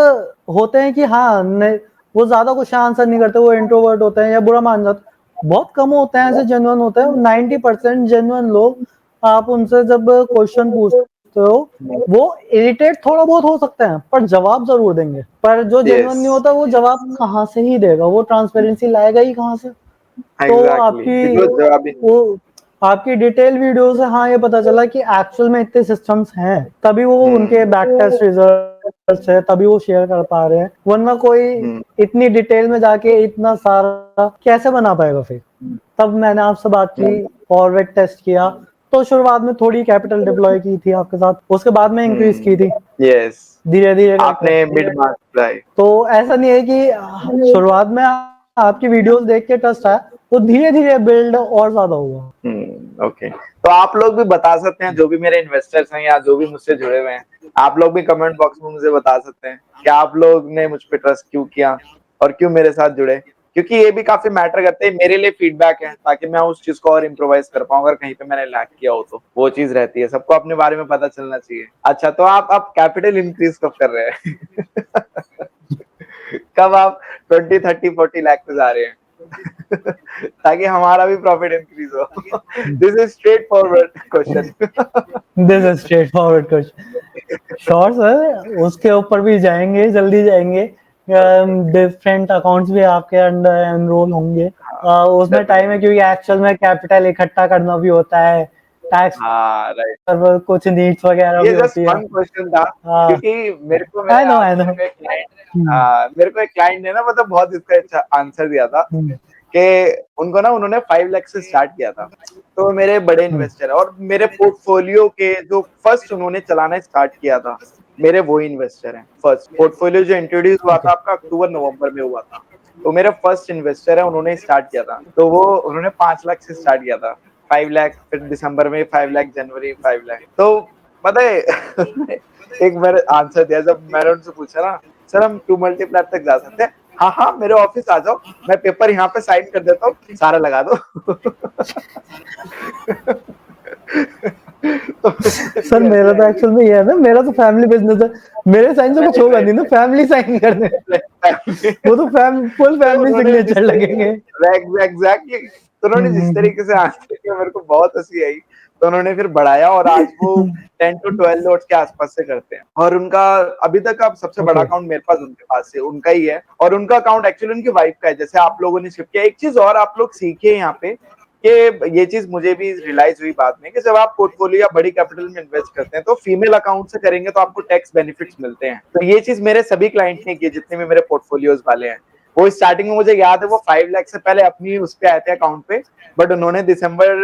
होते हैं कि हाँ वो ज्यादा कुछ आंसर नहीं करते, वो इंट्रोवर्ट होते हैं या बुरा मान जाते, बहुत कम होते हैं ऐसे जेन्युइन होते हैं। 90% जेन्युइन लोग, आप उनसे जब क्वेश्चन पूछते हो, वो इरिटेट थोड़ा बहुत हो सकते हैं पर जवाब जरूर देंगे। पर जो जेन्युइन नहीं होता वो जवाब कहाँ से ही देगा, वो ट्रांसपेरेंसी लाएगा ही कहाँ से। तो आपकी डिटेल वीडियो से हाँ ये पता चला कि एक्चुअल में इतने सिस्टम्स हैं, तभी वो उनके बैक टेस्ट रिजल्ट्स है, तभी वो शेयर कर पा रहे हैं, वरना कोई इतनी डिटेल में जाके इतना सारा कैसे बना पाएगा फिर। तब मैंने आपसे बात की, फॉरवर्ड टेस्ट किया, तो शुरुआत में थोड़ी कैपिटल डिप्लॉय की थी आपके साथ, उसके बाद में इंक्रीज की थी धीरे धीरे आपने मिड मार्क। तो ऐसा नहीं है कि शुरुआत में आपकी वीडियोस देख के ट्रस्ट आया, तो धीरे धीरे बिल्ड और ज्यादा हुआ। ओके। तो आप लोग भी बता सकते हैं, जो भी मेरे इन्वेस्टर्स हैं या जो भी मुझसे जुड़े हुए हैं, आप लोग भी कमेंट बॉक्स में मुझे बता सकते हैं कि आप लोग ने मुझ पे ट्रस्ट क्यों किया और क्यों मेरे साथ जुड़े, क्योंकि ये भी काफी मैटर करते हैं। मेरे लिए फीडबैक है ताकि मैं उस चीज को और इम्प्रोवाइज कर पाऊँ, अगर कहीं पे मैंने लैग किया हो तो वो चीज रहती है। सबको अपने बारे में पता चलना चाहिए। अच्छा, तो आप कैपिटल इंक्रीज कब कर रहे हैं? कब आप 20, 30, 40 लाख पे जा रहे हैं? ताकि हमारा भी प्रॉफिट इंक्रीज हो। This is straight forward question. This is straight forward question. Sure sir, उसके ऊपर भी जाएंगे, जल्दी जाएंगे। डिफरेंट अकाउंट्स भी आपके अंडर एनरोल होंगे, उसमें टाइम है क्योंकि एक्चुअल में कैपिटल इकट्ठा करना भी होता है, टैक्स हाँ राइट। पर कुछ नीड्स वगैरह ये भी जस्ट होती है। फन क्वेश्चन था, हाँ, क्योंकि मेरे को आई नो आई मेरे नो। को एक क्लाइंट मेरे को एक क्लाइंट ने ना मतलब बहुत इसका अच्छा आंसर दिया था कि उनको ना उन्होंने 5 लाख से स्टार्ट किया था। तो वो मेरे बड़े इन्वेस्टर है और मेरे पोर्टफोलियो के जो फर्स्ट उन्होंने चलाना स्टार्ट किया था, मेरे वो इन्वेस्टर हैं। फर्स्ट पोर्टफोलियो जो इंट्रोड्यूस हुआ था आपका अक्टूबर नवंबर में हुआ था, तो मेरे फर्स्ट इन्वेस्टर है, उन्होंने स्टार्ट किया था। तो वो उन्होंने 5 लाख से स्टार्ट किया था, 5 लाख, फिर दिसंबर में 5 लाख, जनवरी 5 लाख। तो पता है एक मैंने आंसर दिया जब मैंने उनसे पूछा ना, सर हम 2 मल्टीप्लायर तक जा सकते हैं? हाँ हाँ मेरे ऑफिस आ जाओ, मैं पेपर यहाँ पे साइन कर देता हूँ, सारा लगा दो। तो सर मेरा तो एक्चुअल में ये है ना, मेरा तो फैमिली बिजनेस है, मेरे साइन से कुछ होगा नहीं ना, फैमिली साइन कर दे, वो तो फुल तो फैमिली उन्होंने जिस सिग्नेचर लगेंगे। एग्जैक्टली, तो उन्होंने जिस हम्म, तरीके से आंसर किया मेरे को बहुत हंसी आई। तो उन्होंने फिर बढ़ाया और आज वो 10 to 12 लोड्स के आसपास से करते हैं। और उनका अभी तक अब सबसे बड़ा ओके अकाउंट मेरे पास उनके पास है, उनका ही है। और उनका अकाउंट एक्चुअली उनकी वाइफ का है, जैसे आप लोगों ने शिफ्ट किया। एक चीज और आप लोग सीखे यहाँ पे कि ये चीज मुझे भी रियलाइज हुई बाद में कि जब आप पोर्टफोलियो या बड़ी कैपिटल में इन्वेस्ट करते हैं तो फीमेल अकाउंट से करेंगे तो आपको टैक्स बेनिफिट्स मिलते हैं। तो ये चीज मेरे सभी क्लाइंट ने की, जितने भी मेरे पोर्टफोलियोज वाले हैं। वो स्टार्टिंग में मुझे याद है वो 5 लाख से पहले अपनी उस पे आए थे अकाउंट पे, बट उन्होंने दिसंबर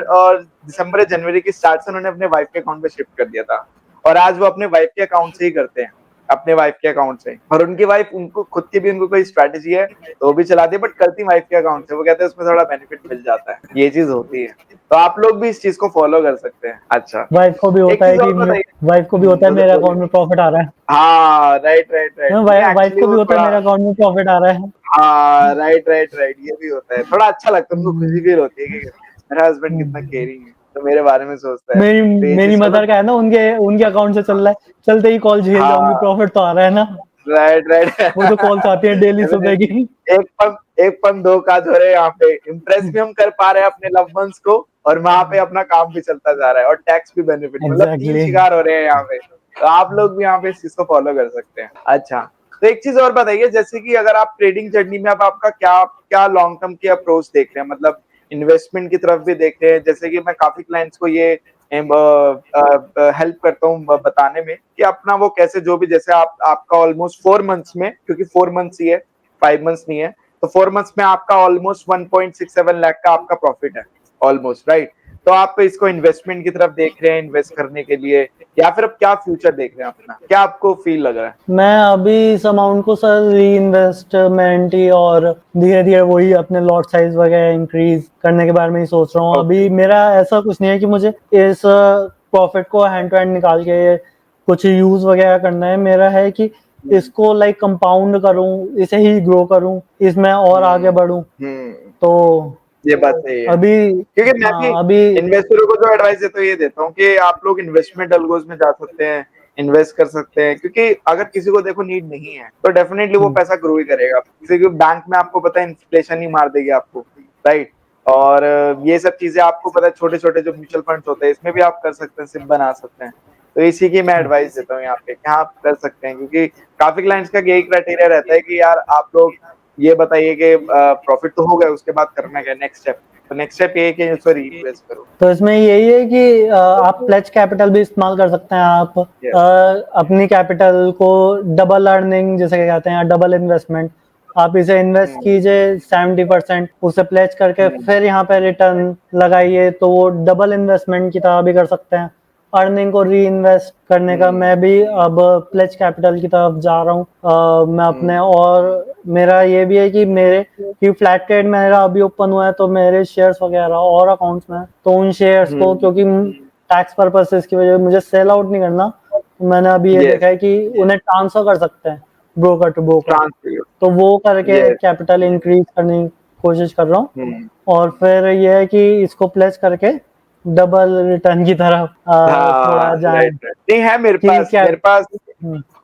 या जनवरी की स्टार्ट से उन्होंने अपने वाइफ के अकाउंट पे शिफ्ट कर दिया था। और आज वो अपने वाइफ के अकाउंट से ही करते हैं, अपने वाइफ के अकाउंट से। और उनकी वाइफ, उनको खुद की भी उनको कोई स्ट्रैटेजी है तो वो भी चलाती है, बट करती वाइफ के अकाउंट से। वो कहते हैं उसमें थोड़ा बेनिफिट मिल जाता है, ये चीज होती है। तो आप लोग भी इस चीज को फॉलो कर सकते हैं। अच्छा, वाइफ को भी एक होता है चीज कि और बताइए। वाइफ को भी होता है बोलिए मेरे बोलिए। अकाउंट में प्रॉफिट आ रहा है, हाँ राइट राइट राइट, नहीं वाइफ एक्चुअली को भी वो होता है थोड़ा, मेरे अकाउंट में प्रॉफिट आ रहा है। हाँ राइट राइट राइट, ये भी होता है। थोड़ा अच्छा लगता है, उनको खुशी हम्म, फील होती है कि मेरा हस्बैंड कितना हम्म। केयरिंग है, तो मेरे बारे में सोचता है। मेरी तो ये मेरी चीज मदर मतलब, का है ना, उनके उनके अकाउंट से चल रहा है, चलते ही कॉल झेल जाऊंगी, हाँ प्रॉफिट तो आ रहा है ना। Right right. वो तो कॉल्स आती है डेली सुबह की। एक पन दो काज हो रहे हैं यहाँ पे, इम्प्रेस भी हम कर पा रहे हैं अपने लव वंस को, और वहां पे अपना काम भी चलता जा रहा है, और टैक्स भी बेनिफिट, मतलब तीन एग्जैक्टली। शिकार हो रहे हैं यहाँ पे। तो आप लोग भी यहाँ पे इस चीज को फॉलो कर सकते हैं। अच्छा, तो एक चीज और बताइए, जैसे कि अगर आप ट्रेडिंग जर्नी में, अब आपका क्या क्या लॉन्ग टर्म की अप्रोच देख रहे हैं, मतलब इन्वेस्टमेंट की तरफ भी देख रहे हैं? जैसे कि मैं काफी क्लाइंट्स को ये हेल्प करता हूँ बताने में कि अपना वो कैसे, जो भी, जैसे आपका ऑलमोस्ट 4 मंथ्स में, क्योंकि 4 मंथ्स ही है, 5 मंथ्स नहीं है, तो 4 मंथ्स में आपका ऑलमोस्ट 1.67 लाख का आपका प्रॉफिट है, ऑलमोस्ट राइट। तो आप इसको इन्वेस्टमेंट की तरफ देख रहे हैं, इन्वेस्ट करने के लिए, या फिर अब क्या फ्यूचर देख रहे हैं अपना, क्या आपको फील लग रहा है? मैं अभी इस अमाउंट को सर री इन्वेस्टमेंट ही और धीरे धीरे वही अपने लॉट साइज वगैरह इंक्रीज करने के बारे में ही सोच रहा हूँ। ओके। अभी मेरा ऐसा कुछ नहीं है कि मुझे इस प्रॉफिट को हैंड टू हैंड निकाल के कुछ यूज वगैरह करना है। मेरा है कि इसको लाइक कंपाउंड करूं, इसे ही ग्रो करूं, इसमें और आगे बढ़ूं। हम्म, तो ये बात सही है, अभी, क्योंकि मैं भी हाँ अभी, इन्वेस्टरों को जो एडवाइस देता हूँ ये देता हूँ कि आप लोग इन्वेस्टमेंट अलगोज में जा सकते हैं, इन्वेस्ट कर सकते हैं। क्योंकि अगर किसी को देखो नीड नहीं है तो डेफिनेटली वो पैसा ग्रो ही करेगा, क्योंकि बैंक में आपको पता है इन्फ्लेशन ही मार देगी आपको, राइट। और ये सब चीजें आपको पता है, छोटे छोटे जो म्यूचुअल फंड्स होते हैं इसमें भी आप कर सकते हैं, सिप बना सकते हैं। तो इसी की मैं एडवाइस देता हूँ यहाँ पे कि हाँ आप कर सकते हैं, क्योंकि काफी क्लाइंट्स का यही क्राइटेरिया रहता है कि यार आप लोग ये बताइए कि प्रॉफिट तो हो गया, उसके बाद करना क्या, नेक्स्ट स्टेप। तो नेक्स्ट स्टेप ये है कि उसको रीइन्वेस्ट करो। तो इसमें यही है कि आप प्लेज कैपिटल भी इस्तेमाल कर सकते हैं। आप यस। अपनी कैपिटल को डबल अर्निंग जैसे क्या कहते हैं, डबल इन्वेस्टमेंट, आप इसे इन्वेस्ट कीजिए 70%, उसे प्लेज करके फिर यहाँ पे रिटर्न लगाइए, तो वो डबल इन्वेस्टमेंट की तरह भी कर सकते हैं। अर्निंग को री इन्वेस्ट करने का मैं भी अब प्लेज कैपिटल की तरफ जा रहा हूँ। मैं अपने, और मेरा ये भी है कि मेरे कि फ्लैट ट्रेड मेरा अभी ओपन हुआ है, तो मेरे शेयर्स वगैरह और अकाउंट्स में, तो उन शेयर्स को, क्योंकि टैक्स पर्पसेस की वजह से मुझे सेल आउट नहीं करना, तो मैंने अभी ये देखा है कि उन्हें ट्रांसफर कर सकते हैं ब्रोकर टू ब्रोकर, ट्रांसफर। तो वो करके यस। कैपिटल इंक्रीज करने की कोशिश कर रहा हूँ। और फिर ये है कि इसको प्लेस करके डबल रिटर्न की तरफ हाँ थोड़ा जाए राइट राइट, नहीं है मेरे कि पास, क्या। मेरे पास,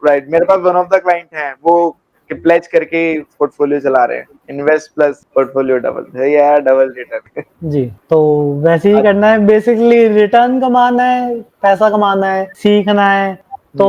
राइट, मेरे पास वन ऑफ द क्लाइंट है वो प्लेज करके पोर्टफोलियो चला रहे हैं, इन्वेस्ट प्लस पोर्टफोलियो डबल, ये है डबल रिटर्न। जी, तो वैसे ही करना है बेसिकली, रिटर्न कमाना है, पैसा कमाना है, सीखना है, तो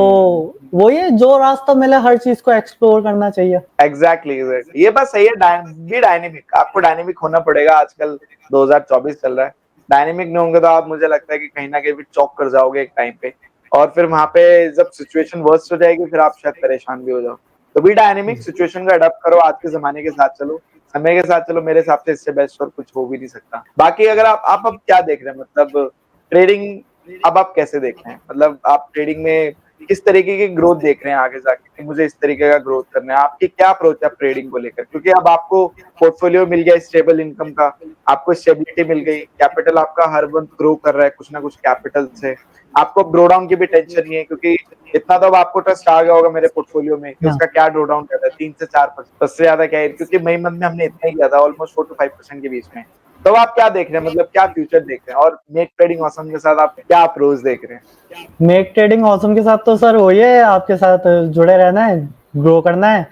वो ये जो रास्ता मिले हर चीज को एक्सप्लोर करना चाहिए। एग्जैक्टली ये बात सही है। बी डायनेमिक, आपको डायनेमिक होना पड़ेगा। आजकल 2024 चल रहा है, डायनेमिक नहीं होंगे तो आप, मुझे लगता है कि कहीं ना कहीं भी चौक कर जाओगे एक टाइम पे, और फिर वहां पे जब सिचुएशन वर्स्ट हो जाएगी फिर आप शायद परेशान भी हो जाओ। तो बी डायनेमिक, सिचुएशन को अडॉप्ट करो, आज के जमाने के साथ चलो, समय के साथ चलो। मेरे हिसाब से इससे बेस्ट और कुछ हो भी नहीं सकता। बाकी अगर आप अब क्या देख रहे हैं, मतलब ट्रेडिंग अब आप कैसे देख रहे हैं? मतलब आप ट्रेडिंग में किस तरीके की ग्रोथ देख रहे हैं आगे जाके कि मुझे इस तरीके का ग्रोथ करना है? आपकी क्या अप्रोच है ट्रेडिंग को लेकर? क्योंकि अब आपको पोर्टफोलियो मिल गया स्टेबल इनकम का, आपको स्टेबिलिटी मिल गई, कैपिटल आपका हर मंथ ग्रो कर रहा है कुछ ना कुछ कैपिटल से, आपको ड्रो डाउन की भी टेंशन नहीं है, क्योंकि इतना तो अब आपको ट्रस्ट आ गया होगा मेरे पोर्टफोलियो में कि हाँ। उसका क्या ड्रो डाउन कर रहा है, 3 से 4%, उससे ज्यादा क्या है, क्योंकि मई मंथ में हमने इतना ही किया था, ऑलमोस्ट 4 to 5% के बीच में। तो आप क्या देख रहे हैं, मतलब क्या फ्यूचर देख रहे हैं, और मेक ट्रेडिंग ऑसम के साथ आप क्या अप्रोच देख रहे हैं? मेक ट्रेडिंग ऑसम के साथ तो सर वही है, आपके साथ जुड़े रहना है, ग्रो करना है,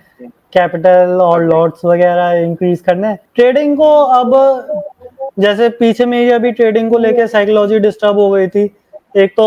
कैपिटल और लॉट्स वगैरह इंक्रीज करने हैं। ट्रेडिंग को अब जैसे पीछे मेरी अभी ट्रेडिंग को लेके साइकोलॉजी डिस्टर्ब हो गई थी। एक तो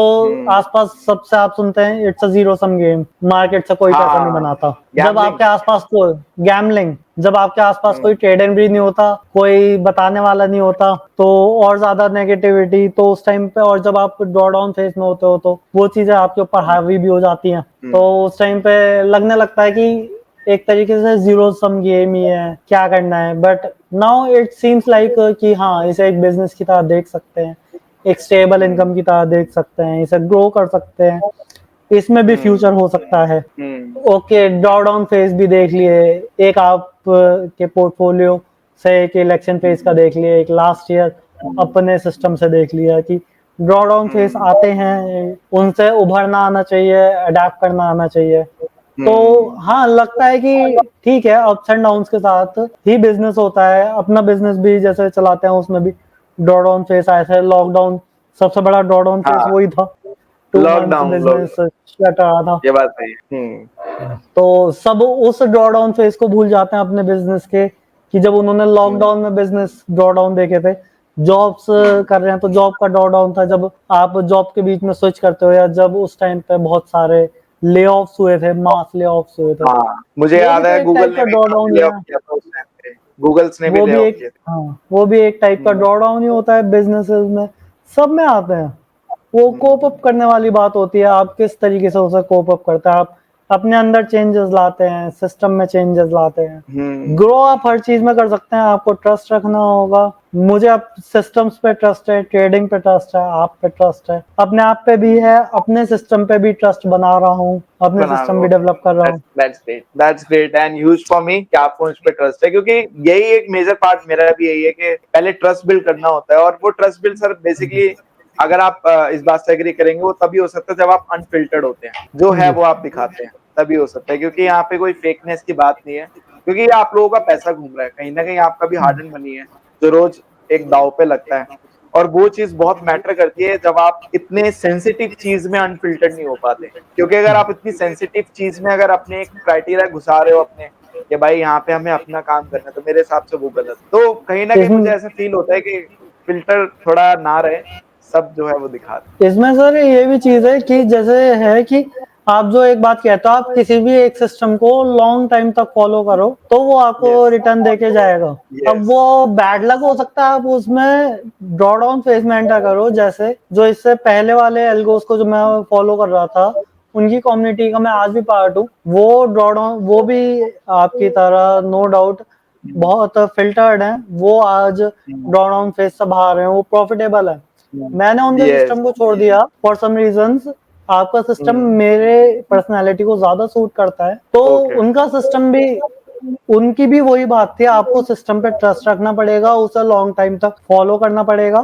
आसपास सबसे आप सुनते हैं it's a zero sum game, market से कोई पैसा नहीं बनाता। जब Gambling। आपके आसपास कोई गैम्बलिंग, जब आपके आसपास कोई ट्रेडर भी नहीं होता, कोई बताने वाला नहीं होता, तो और ज्यादा नेगेटिविटी, तो उस टाइम पे, और जब आप ड्रॉ डाउन फेज में होते हो तो वो चीजें आपके ऊपर हावी भी हो जाती हैं। तो उस टाइम पे लगने लगता है कि एक तरीके से जीरो सम गेम ही है, क्या करना है। But now it seems like कि हाँ, इसे एक बिजनेस की तरह देख सकते हैं, एक स्टेबल इनकम की तरह देख सकते हैं, इसे ग्रो कर सकते हैं, इसमें भी फ्यूचर हो सकता है। ओके, ड्रॉ डाउन फेज भी देख लिए, एक आप के पोर्टफोलियो से एक इलेक्शन फेज का देख लिए, एक लास्ट ईयर अपने सिस्टम से देख लिया कि ड्रॉ डाउन फेज आते हैं, उनसे उभरना आना चाहिए, अडेप्ट करना आना चाहिए। तो हाँ, लगता है कि ठीक है, अप्स एंड डाउन्स के साथ ही बिजनेस होता है। अपना बिजनेस भी जैसे चलाते हैं, उसमें भी ड्रॉ डाउन फेज आए थे, लॉकडाउन सबसे बड़ा ड्रॉ डाउन फेज वही था, 2 months बिजनेस शट रहा था। ये बात सही है। तो सब उस ड्रॉ डाउन फेज को भूल जाते हैं अपने बिजनेस के, कि जब उन्होंने लॉकडाउन में बिजनेस ड्रॉ डाउन देखे थे। जॉब्स कर रहे हैं तो जॉब का ड्रॉ डाउन था, जब आप जॉब के बीच में स्विच करते हो, या जब उस टाइम पे बहुत सारे ले ऑफ्स हुए थे, मास ले ऑफ्स हुए थे। मुझे वो याद भी तो है एक गूगल टाइप ने का भी ड्रॉ काफी डाउन ले ही ऑफ है। किया था उस टाइम पे, गूगल्स ने भी वो ले भी ऑफ एक, किया था। हाँ, वो भी एक टाइप का ड्रॉ डाउन ही होता है। बिजनेसेस में सब में आते हैं। वो कोप अप करने वाली बात होती है, आप किस तरीके से उसे कोप अप करते हैं। आप अपने अंदर चेंजेस लाते हैं, सिस्टम में चेंजेस लाते हैं। ग्रो आप हर चीज में कर सकते हैं, आपको ट्रस्ट रखना होगा। मुझे अब सिस्टम्स पे ट्रस्ट है, ट्रेडिंग पे ट्रस्ट है, आप पे ट्रस्ट है, अपने आप पे भी है, अपने सिस्टम पे भी ट्रस्ट बना रहा हूँ, अपने बना सिस्टम लो। भी डेवलप कर रहा हूँ। That's great and huge for me कि आपको उस पे ट्रस्ट है, क्योंकि यही एक मेजर पार्ट मेरा भी यही है कि पहले ट्रस्ट बिल्ड करना होता है। और वो ट्रस्ट बिल्ड सर बेसिकली, अगर आप इस बात से एग्री करेंगे, वो तभी हो सकता है जब आप अनफिल्टर्ड होते हैं, जो है वो आप दिखाते हैं, तभी हो सकता है। क्योंकि यहाँ पे कोई फेकनेस की बात नहीं है, क्योंकि आप लोगों का पैसा घूम रहा है, कहीं ना कहीं आपका भी हार्ड एंड मनी है जो रोज एक दाव पे लगता है। और वो चीज बहुत मैटर करती है जब आप इतने सेंसिटिव चीज में अनफिल्टर्ड नहीं हो पाते। क्योंकि अगर आप इतनी सेंसिटिव चीज में अगर अपने एक क्राइटेरिया घुसा रहे हो अपने, कि भाई यहाँ पे हमें अपना काम करना है, तो मेरे हिसाब से वो गलत। तो कहीं ना कहीं मुझे ऐसा फील होता है कि फिल्टर थोड़ा ना रहे, सब जो है वो दिखा दे। इसमें सर ये भी चीज है कि जैसे है कि आप जो एक बात कहते हो, आप किसी भी एक सिस्टम को लॉन्ग टाइम तक फॉलो करो तो वो आपको रिटर्न देके जाएगा। अब वो बैड लक हो सकता है, आप उसमें ड्रॉ डाउन फेज में एंटर करो। जैसे जो इससे पहले वाले एल्गोस को जो मैं फॉलो कर रहा था, उनकी कम्युनिटी का मैं आज भी पार्ट हूँ। वो ड्रॉ डाउन, वो भी आपकी तरह नो डाउट बहुत फिल्टर्ड है। वो आज ड्रॉ डाउन फेज से बाहर है, वो प्रॉफिटेबल है। मैंने उनके सिस्टम को छोड़ दिया फॉर सम रीजंस। आपका सिस्टम मेरे पर्सनालिटी को ज्यादा सूट करता है, तो उनका सिस्टम भी, उनकी भी वही बात थी, आपको सिस्टम पे ट्रस्ट रखना पड़ेगा, उसे लॉन्ग टाइम तक फॉलो करना पड़ेगा,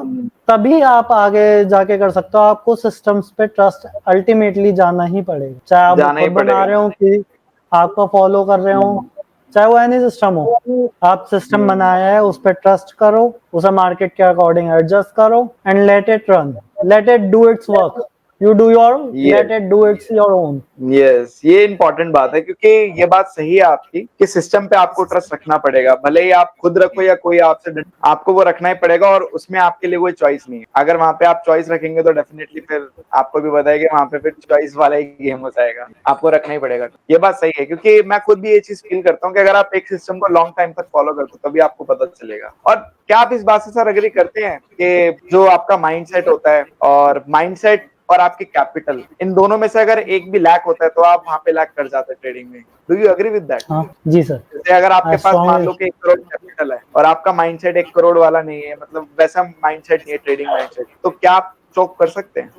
तभी आप आगे जाके कर सकते हो। आपको सिस्टम्स पे ट्रस्ट अल्टीमेटली जाना ही पड़ेगा, चाहे आप खुद बना रहे हो कि आपका फॉलो कर रहे हो, चाहे वो एनी सिस्टम हो। आप सिस्टम बनाया है, उस पर ट्रस्ट करो, उसे मार्केट के अकॉर्डिंग एडजस्ट करो and let it run, let it do it's work. You do your, Yes. let it do its your own. Yes, ये इंपॉर्टेंट बात है, क्योंकि ये बात सही है आपकी कि सिस्टम पे आपको ट्रस्ट रखना पड़ेगा, भले ही आप खुद रखो या कोई आपसे, आपको वो रखना ही पड़ेगा, और उसमें आपके लिए कोई चॉइस नहीं है। अगर वहां पे आप चॉइस रखेंगे तो डेफिनेटली फिर आपको भी बताएगा, वहां पे फिर चॉइस वाला ही गेम हो जाएगा, आपको रखना ही पड़ेगा। ये बात सही है, क्योंकि मैं खुद भी ये चीज फील करता हूँ कि अगर आप एक सिस्टम को लॉन्ग टाइम तक फॉलो करते हो तभी आपको पता चलेगा। और क्या आप इस बात से सर एग्री करते हैं कि जो आपका माइंडसेट होता है, और माइंडसेट और आपकी कैपिटल, इन दोनों में से अगर एक भी लैक होता है तो आप वहां पे लैक कर जाते हैं ट्रेडिंग में? Do you agree with that? हाँ जी सर। जैसे अगर आपके I पास मान लो strongly, कि 1 करोड़ कैपिटल है और आपका माइंडसेट 1 करोड़ वाला नहीं है, मतलब वैसा माइंडसेट नहीं है ट्रेडिंग माइंडसेट, तो क्या आप चौक कर सकते हैं?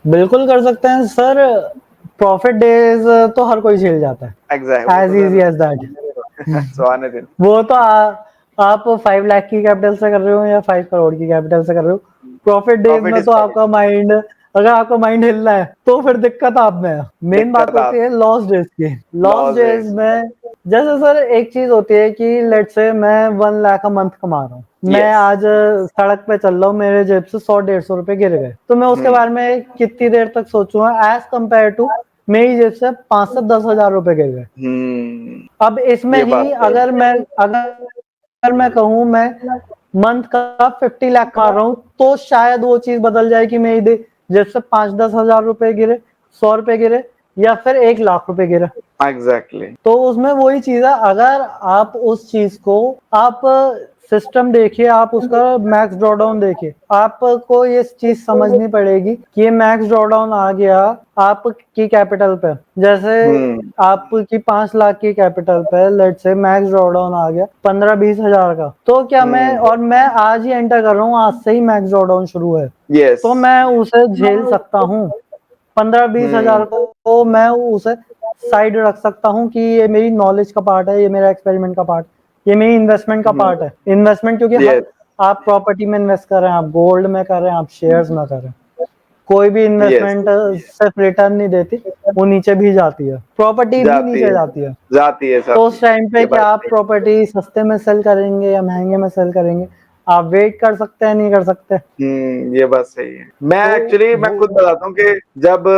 बिल्कुल कर सकते हैं सर। प्रॉफिट डेज तो हर कोई झेल जाता है, exact, as easy as that. So आने दिन। वो तो आप 5 लाख की कैपिटल से कर रहे हो या 5 करोड़ की कैपिटल से कर रहे हो, प्रॉफिट डेज प्रॉफिट में इज तो प्रॉफिट, आपका माइंड, अगर आपका माइंड हिल रहा है तो फिर दिक्कत आप में है। मेन बात दिक्कत आप, होती है लॉस डेज की। लॉस लॉस है। डेज में जैसे सर एक चीज होती है कि लेट्स से मैं 1 लाख अ मंथ कमा रहा हूँ, मैं यस, आज सड़क पे चल रहा हूँ, मेरे जेब से 100-150 रुपए गिर गए, तो मैं उसके बारे में कितनी देर तक सोचूंगा एज कम्पेयर टू मेरी जेब से 5 से 10 हजार रुपए गिर गए। अब इसमें ये बात ही तो है। अगर मैं कहूँ मैं मंथ का 50 लाख कमा रहा हूँ, तो शायद वो चीज बदल जाए कि मेरी जेब से 5-10 हजार रुपए गिरे, 100 रुपए गिरे, या फिर 1 लाख रुपए गिरे। एग्जैक्टली, तो उसमें वही चीज है, अगर आप उस चीज को, आप सिस्टम देखिए, आप उसका मैक्स ड्रॉडाउन देखिए, आपको ये चीज समझनी पड़ेगी कि ये मैक्स ड्रॉडाउन आ गया आपकी कैपिटल पे। जैसे आपकी 5 लाख की कैपिटल पे लेट्स से मैक्स ड्रॉडाउन आ गया 15-20 हजार का, तो क्या मैं आज ही एंटर कर रहा हूँ, आज से ही मैक्स ड्रॉडाउन शुरू है, यस, तो मैं उसे झेल सकता हूँ। 15-20 हजार को मैं उसे साइड रख सकता हूँ कि ये मेरी नॉलेज का पार्ट है, ये मेरा एक्सपेरिमेंट का पार्ट, ये मेरी इन्वेस्टमेंट का पार्ट है। इन्वेस्टमेंट क्योंकि यस, आप प्रॉपर्टी में इन्वेस्ट कर रहे हैं, आप गोल्ड में कर रहे हैं, आप शेयर्स में कर रहे हैं, कोई भी यस, इन्वेस्टमेंट सिर्फ रिटर्न नहीं देती, वो नीचे भी जाती है, प्रॉपर्टी भी जाती नीचे है, जाती है। जाती है, तो जाती उस है। टाइम पे ये क्या बात आप सही है। प्रॉपर्टी सस्ते में सेल करेंगे या महंगे में सेल करेंगे, आप वेट कर सकते हैं, नहीं कर सकते। ये बात सही है। मैं तो एक्चुअली मैं खुद बताता हूँ कि जब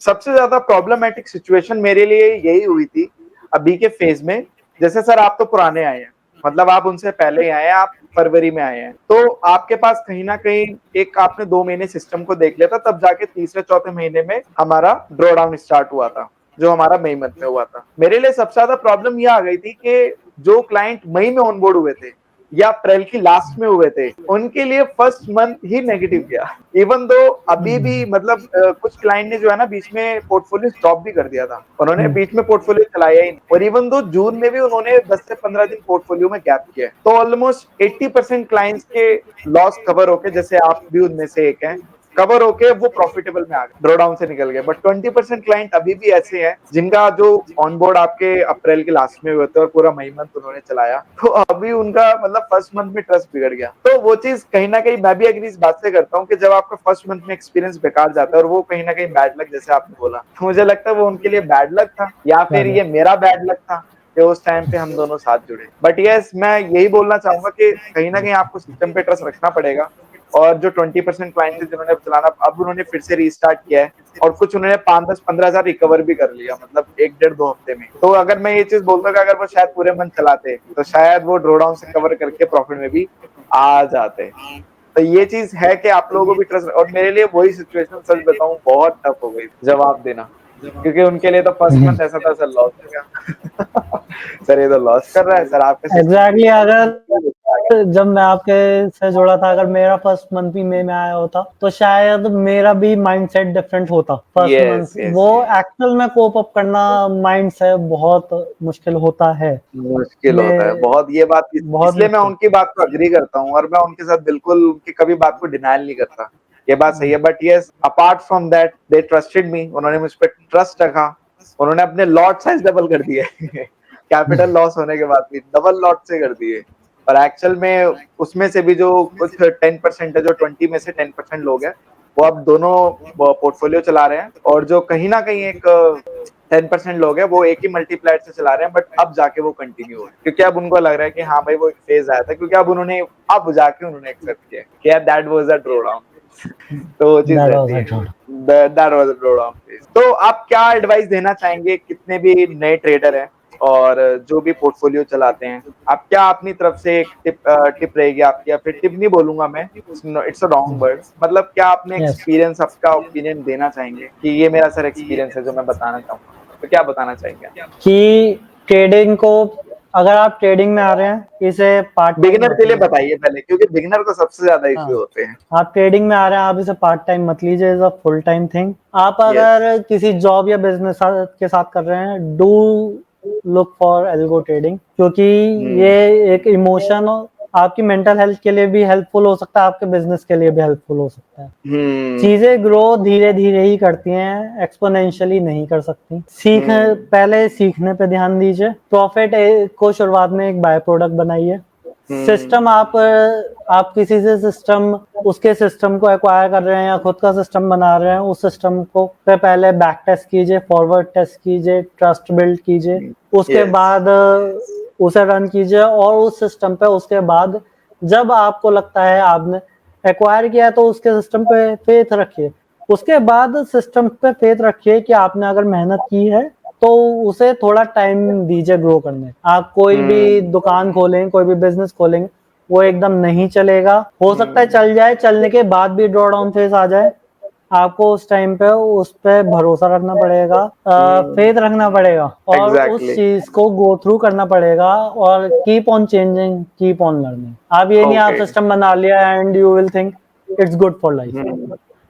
सबसे ज्यादा प्रॉब्लमेटिक सिचुएशन मेरे लिए यही हुई थी अभी के फेज में। जैसे सर आप तो पुराने आए हैं, मतलब आप उनसे पहले ही आए हैं, आप फरवरी में आए हैं, तो आपके पास कहीं ना कहीं एक आपने 2 महीने सिस्टम को देख लिया था, तब जाके तीसरे चौथे महीने में हमारा ड्रॉ डाउन स्टार्ट हुआ था, जो हमारा मई मंथ में हुआ था। मेरे लिए सबसे ज्यादा प्रॉब्लम यह आ गई थी कि जो क्लाइंट मई में ऑनबोर्ड हुए थे या अप्रैल की लास्ट में हुए थे, उनके लिए फर्स्ट मंथ ही नेगेटिव गया। इवन दो अभी भी मतलब कुछ क्लाइंट ने जो है ना बीच में पोर्टफोलियो स्टॉप भी कर दिया था, उन्होंने बीच में पोर्टफोलियो चलाया ही नहीं, और इवन दो जून में भी उन्होंने 10 से 15 दिन पोर्टफोलियो में गैप किया। तो ऑलमोस्ट 80% क्लाइंट्स के लॉस कवर होके, जैसे आप भी उनमें से एक हैं, कवर होके वो प्रॉफिटेबल में आ गए, ड्रॉ डाउन से निकल गए। बट 20% क्लाइंट अभी भी ऐसे हैं जिनका जो ऑनबोर्ड आपके अप्रैल के लास्ट में हुए थे और पूरा मई मंथ उन्होंने चलाया, तो अभी उनका मतलब फर्स्ट मंथ में ट्रस्ट बिगड़ गया। तो वो चीज कहीं ना कहीं मैं भी एग्री इस बात से करता हूँ कि जब आपका फर्स्ट मंथ में एक्सपीरियंस बेकार जाता है, और वो कहीं ना कहीं बैड लक जैसे आपने बोला, तो मुझे लगता है वो उनके लिए बैड लक था, या फिर ये मेरा बैड लक था कि उस टाइम पे हम दोनों साथ जुड़े। बट यस, मैं यही बोलना चाहूंगा कि कहीं ना कहीं आपको सिस्टम पे ट्रस्ट रखना पड़ेगा। और जो 20% क्लाइंट थे जिन्होंने चलाना, अब उन्होंने फिर से रीस्टार्ट किया है, और कुछ उन्होंने 5-10-15 हजार रिकवर भी कर लिया, मतलब 1-1.5-2 हफ्ते में। तो अगर मैं ये चीज बोलता हूँ कि अगर वो शायद पूरे मंथ चलाते तो शायद वो ड्रॉ डाउन से कवर करके प्रॉफिट में भी आ जाते। तो ये चीज है कि आप लोगों को भी ट्रस्ट, और मेरे लिए वही सिचुएशन सच बताऊं बहुत टफ हो गई जवाब देना, क्योंकि उनके लिए तो फर्स्ट मंथ ऐसा था, सर लॉस हो गया। सर ये तो लॉस कर रहा है सर आपके एग्जैक्टली अगर जब मैं आपके से जुड़ा था, अगर मेरा फर्स्ट मंथ भी मई में आया होता तो शायद मेरा भी माइंडसेट डिफरेंट होता। फर्स्ट यस, मंथ यस, वो एक्चुअल में कोप अप करना माइंड से बहुत मुश्किल होता है, मुश्किल होता है बहुत। ये बात बहुत इसलिए मैं मुश्किल। उनकी बात को अग्री करता हूँ, और मैं उनके साथ बिल्कुल उनकी कभी बात को डिनायल नहीं करता, ये बात सही है। But yes, apart from that they trusted me, उन्होंने मुझ पर ट्रस्ट रखा, उन्होंने अपने लॉट साइज डबल कर दिए। कैपिटल लॉस होने के बाद भी डबल लॉट से कर दिए। और एक्चुअल में उसमें से भी जो कुछ 10% है, जो 20 में से 10% लोग हैं, वो अब दोनों पोर्टफोलियो चला रहे हैं, और जो कहीं ना कहीं एक 10% लोग हैं वो एक ही मल्टीप्लायर से चला रहे हैं। बट अब जाके वो कंटिन्यू हो रहे हैं, क्योंकि अब उनको लग रहा है कि हाँ भाई वो एक फेज आया था, क्योंकि अब जाके उन्होंने एक्सेप्ट किया कि यार that was a draw down. तो वो चीज That was रहती a है। joke. That was bro on face. तो आप क्या एडवाइस देना चाहेंगे कितने भी नए ट्रेडर हैं और जो भी पोर्टफोलियो चलाते हैं, आप क्या अपनी तरफ से एक टिप रहेगी आपकी, या फिर टिप नहीं बोलूंगा मैं, इट्स अ रॉन्ग वर्ड, मतलब क्या आपने Yes. एक्सपीरियंस, आपका ओपिनियन देना चाहेंगे कि ये मेरा सर एक्सपीरियंस है जो मैं बताना चाहूंगा, तो क्या बताना चाहेंगे? कि ट्रेडिंग को, अगर आप ट्रेडिंग में आ रहे हैं, इसे पार्ट टाइम बिगिनर मत के लिए लीजिए। बताइए पहले, क्योंकि बिगिनर को सबसे ज्यादा इश्यू हाँ, होते हैं। आप ट्रेडिंग में आ रहे हैं, आप इसे पार्ट टाइम मत लीजिए, is a full time thing. आप यस। अगर किसी जॉब या बिजनेस के साथ कर रहे हैं, do look for algo trading, क्योंकि ये एक इमोशन आपकी मेंटल हेल्थ के लिए भी हेल्पफुल हो सकता है, आपके बिजनेस के लिए भी हेल्पफुल हो सकता है। चीजें ग्रो धीरे धीरे ही करती हैं, एक्सपोनेंशियली नहीं कर सकती। पहले सीखने पे ध्यान दीजिए। प्रॉफिट को शुरुआत में एक बाय प्रोडक्ट बनाइए। सिस्टम, आप किसी से सिस्टम, उसके सिस्टम को एक्वायर कर रहे हैं या खुद का सिस्टम बना रहे हैं, उस सिस्टम को पे पहले बैक टेस्ट कीजिए, फॉरवर्ड टेस्ट कीजिए, ट्रस्ट बिल्ड कीजिए, उसके बाद उसे रन कीजिए, और उस सिस्टम पे उसके बाद जब आपको लगता है आपने एक्वायर किया है तो उसके सिस्टम पे फेथ रखिए। उसके बाद सिस्टम पे फेथ रखिए कि आपने अगर मेहनत की है तो उसे थोड़ा टाइम दीजिए ग्रो करने। आप कोई भी दुकान खोलें, कोई भी बिजनेस खोलेंगे, वो एकदम नहीं चलेगा। हो सकता है चल जाए, चलने के बाद भी ड्रॉ डाउन फेज आ जाए। आपको उस टाइम पे उस पे भरोसा रखना पड़ेगा, फेथ रखना पड़ेगा, और उस एग्जैक्टली। चीज को गो थ्रू करना पड़ेगा, और keep on changing, keep on learning. आप ये नहीं आप ओके। सिस्टम बना लिया and you will think it's good for life.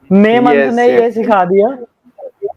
May month yes ने यस। ये सिखा दिया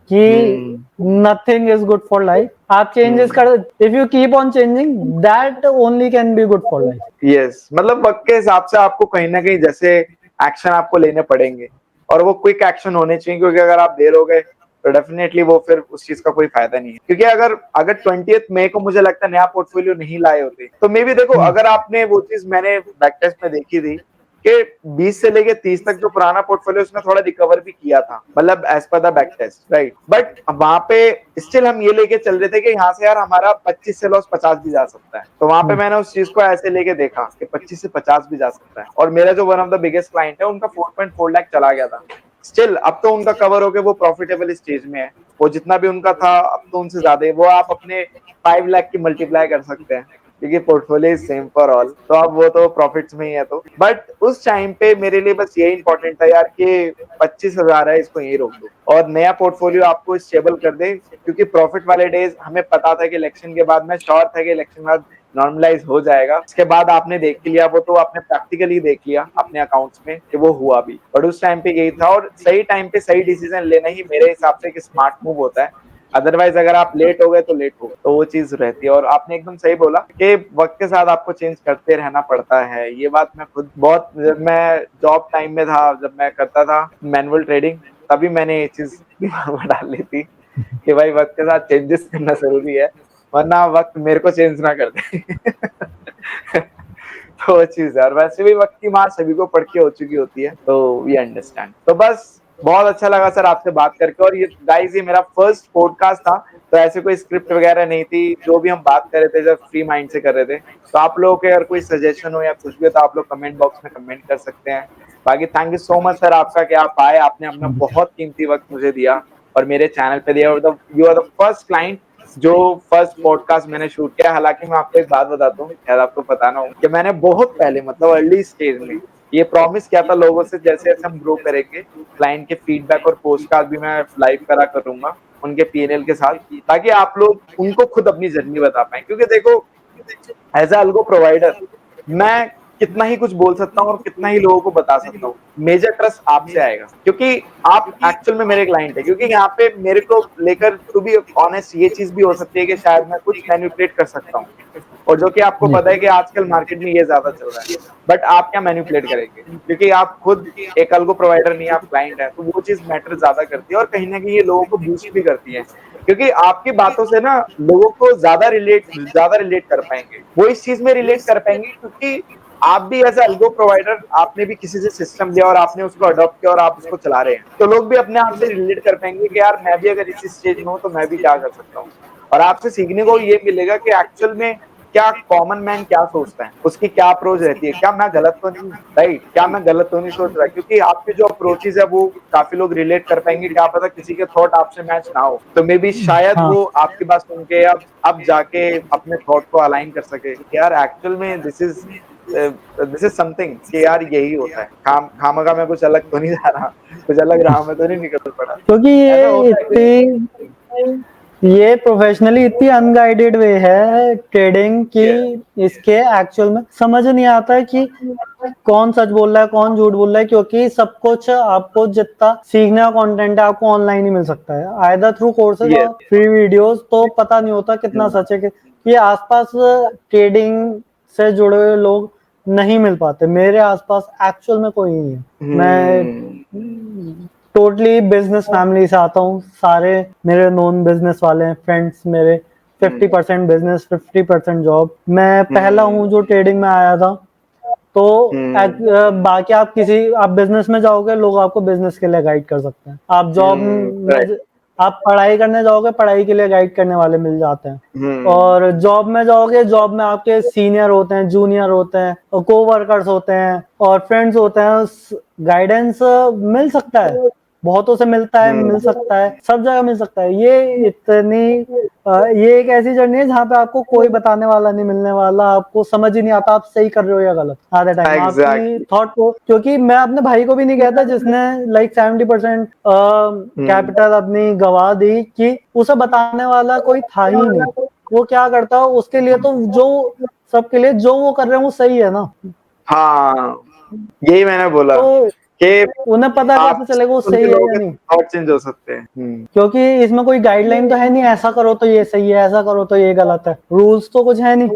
कि nothing is good for life. आप चेंजेस कर, if you keep on changing, that only can be good for life. Yes, मतलब वक्त के हिसाब से आपको कहीं ना कहीं जैसे एक्शन आपको लेने पड़ेंगे, और वो क्विक एक्शन होने चाहिए, क्योंकि अगर आप देर हो गए तो डेफिनेटली वो फिर उस चीज का कोई फायदा नहीं है। क्योंकि अगर अगर 20th मई को मुझे लगता है नया पोर्टफोलियो नहीं लाए होते, तो मे भी देखो, अगर आपने वो चीज मैंने बैक टेस्ट में देखी थी कि 20 से लेके 30 तक जो पुराना पोर्टफोलियो उसने थोड़ा रिकवर भी किया था, मतलब as per the back test, right. But वहां पे स्टिल हम ये लेके चल रहे थे कि यहाँ से यार हमारा 25 से लॉस 50 भी जा सकता है। तो वहां पे मैंने उस चीज को ऐसे लेके देखा कि 25 से 50 भी जा सकता है। और मेरा जो one of the biggest client है, उनका 4.4 लाख चला गया था। स्टिल अब तो उनका कवर हो गया, वो प्रॉफिटेबल स्टेज में है। वो जितना भी उनका था अब तो उनसे ज्यादा है। वो आप अपने 5 लाख की मल्टीप्लाई कर सकते हैं, क्योंकि पोर्टफोलियो सेम फॉर ऑल, तो अब वो तो प्रॉफिट्स में ही है। तो बट उस टाइम पे मेरे लिए बस यही इंपॉर्टेंट था यार कि 25,000 है, इसको यही रोक दो और नया पोर्टफोलियो आपको स्टेबल कर दे। क्योंकि प्रॉफिट वाले डेज हमें पता था कि इलेक्शन के बाद, मैं श्योर था कि इलेक्शन के बाद नॉर्मलाइज हो जाएगा। इसके बाद आपने देख लिया, वो तो आपने प्रैक्टिकली देख लिया अपने अकाउंट्स में कि वो हुआ भी। बट उस टाइम पे यही था, और सही टाइम पे सही डिसीजन लेना ही मेरे हिसाब से एक स्मार्ट मूव होता है। अदरवाइज अगर आप लेट हो गए तो लेट हो गए, तो वो चीज रहती है। और आपने एकदम सही बोला कि वक्त के साथ आपको चेंज करते रहना पड़ता है। ये बात मैं खुद बहुत, जब मैं जॉब टाइम में था, जब मैं करता था मैनुअल ट्रेडिंग, तभी मैंने ये चीज दिमाग में डाल ली थी कि भाई वक्त के साथ चेंजेस करना जरूरी है, वरना वक्त मेरे को चेंज ना कर दे। तो वो चीज है। और वैसे भी वक्त की मार सभी को पढ़ के हो चुकी होती है, तो वी अंडरस्टैंड। तो बस बहुत अच्छा लगा सर आपसे बात करके। और ये गाइस, ये मेरा फर्स्ट पॉडकास्ट था, तो ऐसे कोई स्क्रिप्ट वगैरह नहीं थी, जो भी हम बात कर रहे थे जब फ्री माइंड से कर रहे थे। तो आप लोगों के अगर कोई सजेशन हो या कुछ भी हो, तो आप लोग कमेंट बॉक्स में कमेंट कर सकते हैं। बाकी thank you so much sir आपका कि आप आए, आपने अपना बहुत कीमती वक्त मुझे दिया और मेरे चैनल पे दिया। और you are the first client जो फर्स्ट पॉडकास्ट मैंने शूट किया। हालांकि मैं आपको एक बात बताता हूँ, शायद आपको पता ना हो, कि मैंने बहुत पहले, मतलब अर्ली स्टेज में ये प्रॉमिस किया था लोगों से, जैसे जैसे हम ग्रो करेंगे, क्लाइंट के फीडबैक और पोस्टकास्ट भी मैं लाइव करा करूंगा उनके पीएनएल के साथ, ताकि आप लोग उनको खुद अपनी जर्नी बता पाए। क्योंकि देखो, एज ए अल्गो प्रोवाइडर मैं कितना ही कुछ बोल सकता हूँ और कितना ही लोगों को बता सकता हूँ, मेजर ट्रस्ट आपसे आएगा, क्योंकि आप एक्चुअल में मेरे क्लाइंट है। क्योंकि यहाँ पे मेरे को लेकर, टू बी ऑनेस्ट, ये चीज भी हो सकती है कि शायद मैं कुछ मैनिपुलेट कर सकता हूँ, और जो कि आपको पता है कि आजकल मार्केट में ये ज्यादा चल रहा है। बट आप क्या मैनिपुलेट करेंगे, क्योंकि आप खुद एक अल्गो प्रोवाइडर नहीं, आप क्लाइंट है। तो वो चीज मैटर ज्यादा करती है, और कहीं ना कहीं ये लोगों को बूस्ट भी करती है। क्योंकि आपकी बातों से ना लोगों को ज्यादा रिलेट कर पाएंगे, वो इस चीज में रिलेट कर पाएंगे, क्योंकि आप भी एज अल्गो प्रोवाइडर, आपने भी किसी से सिस्टम लिया और आपने उसको अडॉप्ट किया और आप उसको चला रहे हैं। तो लोग भी अपने आप से रिलेट कर पाएंगे कि यार मैं भी अगर इसी स्टेज में हूँ तो मैं भी क्या कर सकता हूँ। और आपसे सीखने को ये मिलेगा कि एक्चुअल में क्या कॉमन मैन क्या सोचता है, उसकी क्या अप्रोच रहती है, क्या मैं गलत तो नहीं, राइट, क्या मैं गलत तो नहीं सोच रहा, क्योंकि आपके जो अप्रोचेज है वो काफी लोग रिलेट कर पाएंगे, क्या पता किसी के थॉट आपसे मैच ना हो, तो मे बी शायद हाँ वो आपकी बात सुन के अब जाके अपने थॉट को अलाइन कर सके कि यार एक्चुअल में दिस इज समथिंग, कि यार यही होता है, खामखा मैं कुछ अलग तो नहीं जा रहा, कुछ अलग राह में तो नहीं निकल पड़ा। क्योंकि ऐसा ये होता है ये प्रोफेशनली इतनी अनगाइडेड वे है ट्रेडिंग की, कि इसके एक्चुअल में समझ नहीं आता है कि कौन सच बोल रहा है कौन झूठ बोल रहा है, क्योंकि सब कुछ आपको जितना सीखने का कंटेंट है आपको ऑनलाइन ही मिल सकता है, आइदर थ्रू कोर्सेज ये और फ्री वीडियोस, तो पता नहीं होता कितना सच है कि आसपास ट्रेडिंग से जुड़े हुए लोग नहीं मिल पाते। मेरे आसपास एक्चुअल में कोई नहीं है। मैं टोटली बिजनेस फैमिली से आता हूँ, सारे मेरे नॉन बिजनेस वाले हैं, फ्रेंड्स मेरे 50% बिजनेस 50% जॉब। मैं पहला हूँ जो ट्रेडिंग में आया था। तो बाकी आप बिजनेस में जाओगे, लोग आपको बिजनेस के लिए गाइड कर सकते हैं। आप जॉब में, आप पढ़ाई करने जाओगे, पढ़ाई के लिए गाइड करने वाले मिल जाते हैं। और जॉब में जाओगे, जॉब में आपके सीनियर होते हैं, जूनियर होते हैं, कोवर्कर्स होते हैं और फ्रेंड्स होते हैं। गाइडेंस मिल सकता है, बहुतों से मिलता है, मिल सकता है, सब जगह मिल सकता है। ये एक ऐसी जर्नी है जहाँ पे आपको कोई बताने वाला नहीं मिलने वाला, आपको समझ ही नहीं आता आप सही कर रहे हो या गलत आधे टाइम आपकी थॉट को। क्योंकि मैं अपने भाई को भी नहीं कहता जिसने लाइक 70% कैपिटल अपनी गवा दी, कि उसे बताने वाला कोई था ही नहीं। वो क्या करता हो उसके लिए, तो जो सबके लिए जो वो कर रहे हैं वो सही है ना। हाँ, यही मैंने बोला तो कि उन्हें पता आप कैसे चलेगा वो उनके सही है लोगों या के नहीं, थॉट चेंज हो सकते हैं। क्योंकि इसमें कोई गाइडलाइन तो है नहीं, ऐसा करो तो ये सही है, ऐसा करो तो ये गलत है, रूल्स तो कुछ है नहीं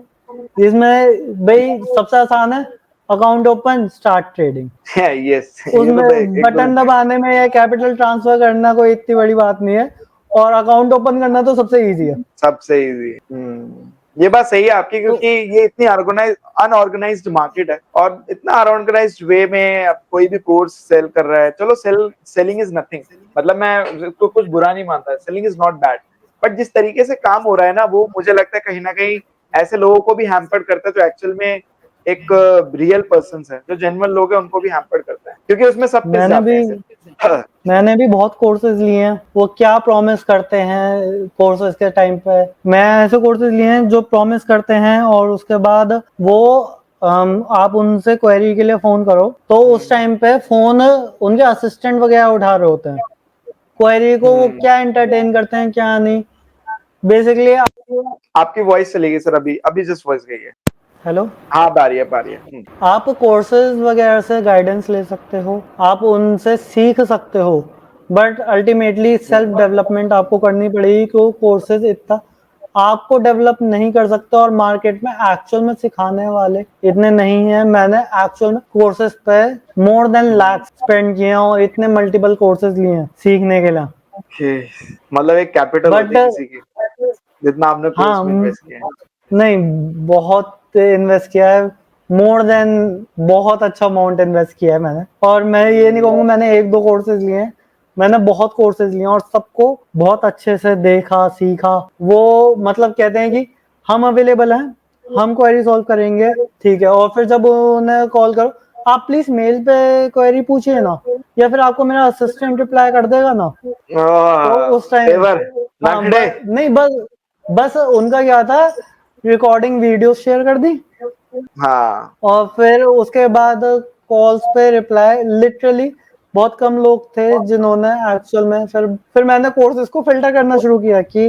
इसमें। भाई सबसे आसान है account open, start trading. Yes, ये तो उसमें एकदम बटन दबाने में या कैपिटल ट्रांसफर करना कोई इतनी बड़ी बात नहीं है, और अकाउंट ओपन करना तो सबसे इजी है। सबसे इजी। ये बात सही है आपकी, तो क्योंकि ये इतनी अनऑर्गेनाइज्ड मार्केट है, और इतना अनऑर्गेनाइज्ड वे में अब कोई भी कोर्स सेल कर रहा है। चलो, सेलिंग इज नथिंग, मतलब मैं तो कुछ बुरा नहीं मानता, selling is not bad, but जिस तरीके से काम हो रहा है ना, वो मुझे लगता है कहीं ना कहीं ऐसे लोगों को भी हैम्पर्ड करता है जो एक्चुअल में एक रियल पर्सन है, जो जेन्युइन लोग हैं, उनको भी हैम्पर्ड करता है, क्योंकि उसमें सब पिस मैंने जाते भी हैं। मैंने भी बहुत कोर्सेज लिए हैं, वो क्या प्रॉमिस करते हैं कोर्सेज के टाइम पे। मैं ऐसे कोर्सेज लिए हैं जो प्रॉमिस करते हैं और उसके बाद वो आप उनसे क्वेरी के लिए फोन करो तो उस टाइम पे फोन उनके असिस्टेंट वगैरह उठा रहे होते हैं। क्वेरी को वो क्या एंटरटेन करते हैं क्या नहीं, बेसिकली। आपकी वॉइस चली गई सर, अभी अभी जस्ट वॉइस गई है। हेलो, हाँ, अब आ रही है, अब आ रही है। आप कोर्सेज वगैरह से गाइडेंस ले सकते हो, आप उनसे सीख सकते हो, बट अल्टीमेटली सेल्फ डेवलपमेंट आपको करनी पड़ेगी, क्योंकि कोर्सेज इतना आपको डेवलप नहीं कर सकते और मार्केट में एक्चुअल में सिखाने वाले इतने नहीं है। मैंने एक्चुअल में कोर्सेज पे मोर देन लाख स्पेंड किए हैं और इतने मल्टीपल कोर्सेज लिए हैं सीखने के लिए। ओके, मतलब एक कैपिटल बट होती है किसी की, जितना आपने कोर्स हाँ, में इन्वेस्ट किया है। नहीं, बहुत इन्वेस्ट किया है, मोर देन बहुत अच्छा अमाउंट इन्वेस्ट किया है मैंने। और मैं ये नहीं कहूँगा मैंने एक दो कोर्सेज लिए हैं, मैंने बहुत कोर्सेज लिए हैं और सबको बहुत अच्छे से देखा सीखा। वो मतलब कहते हैं कि हम अवेलेबल हैं, हम क्वेरी सॉल्व करेंगे, ठीक है। और फिर जब उन्हें कॉल करो, आप प्लीज मेल पे क्वेरी पूछिए ना, या फिर आपको मेरा असिस्टेंट रिप्लाई कर देगा ना। तो उस टाइम तेवर, हाँ, नखड़े। नहीं, बस बस उनका क्या था, रिकॉर्डिंग वीडियो शेयर कर दी हाँ, और फिर उसके बाद कॉल्स पे रिप्लाई। लिटरली बहुत कम लोग थे जिन्होंने एक्चुअल में, फिर मैंने कोर्सेज को फिल्टर करना शुरू किया कि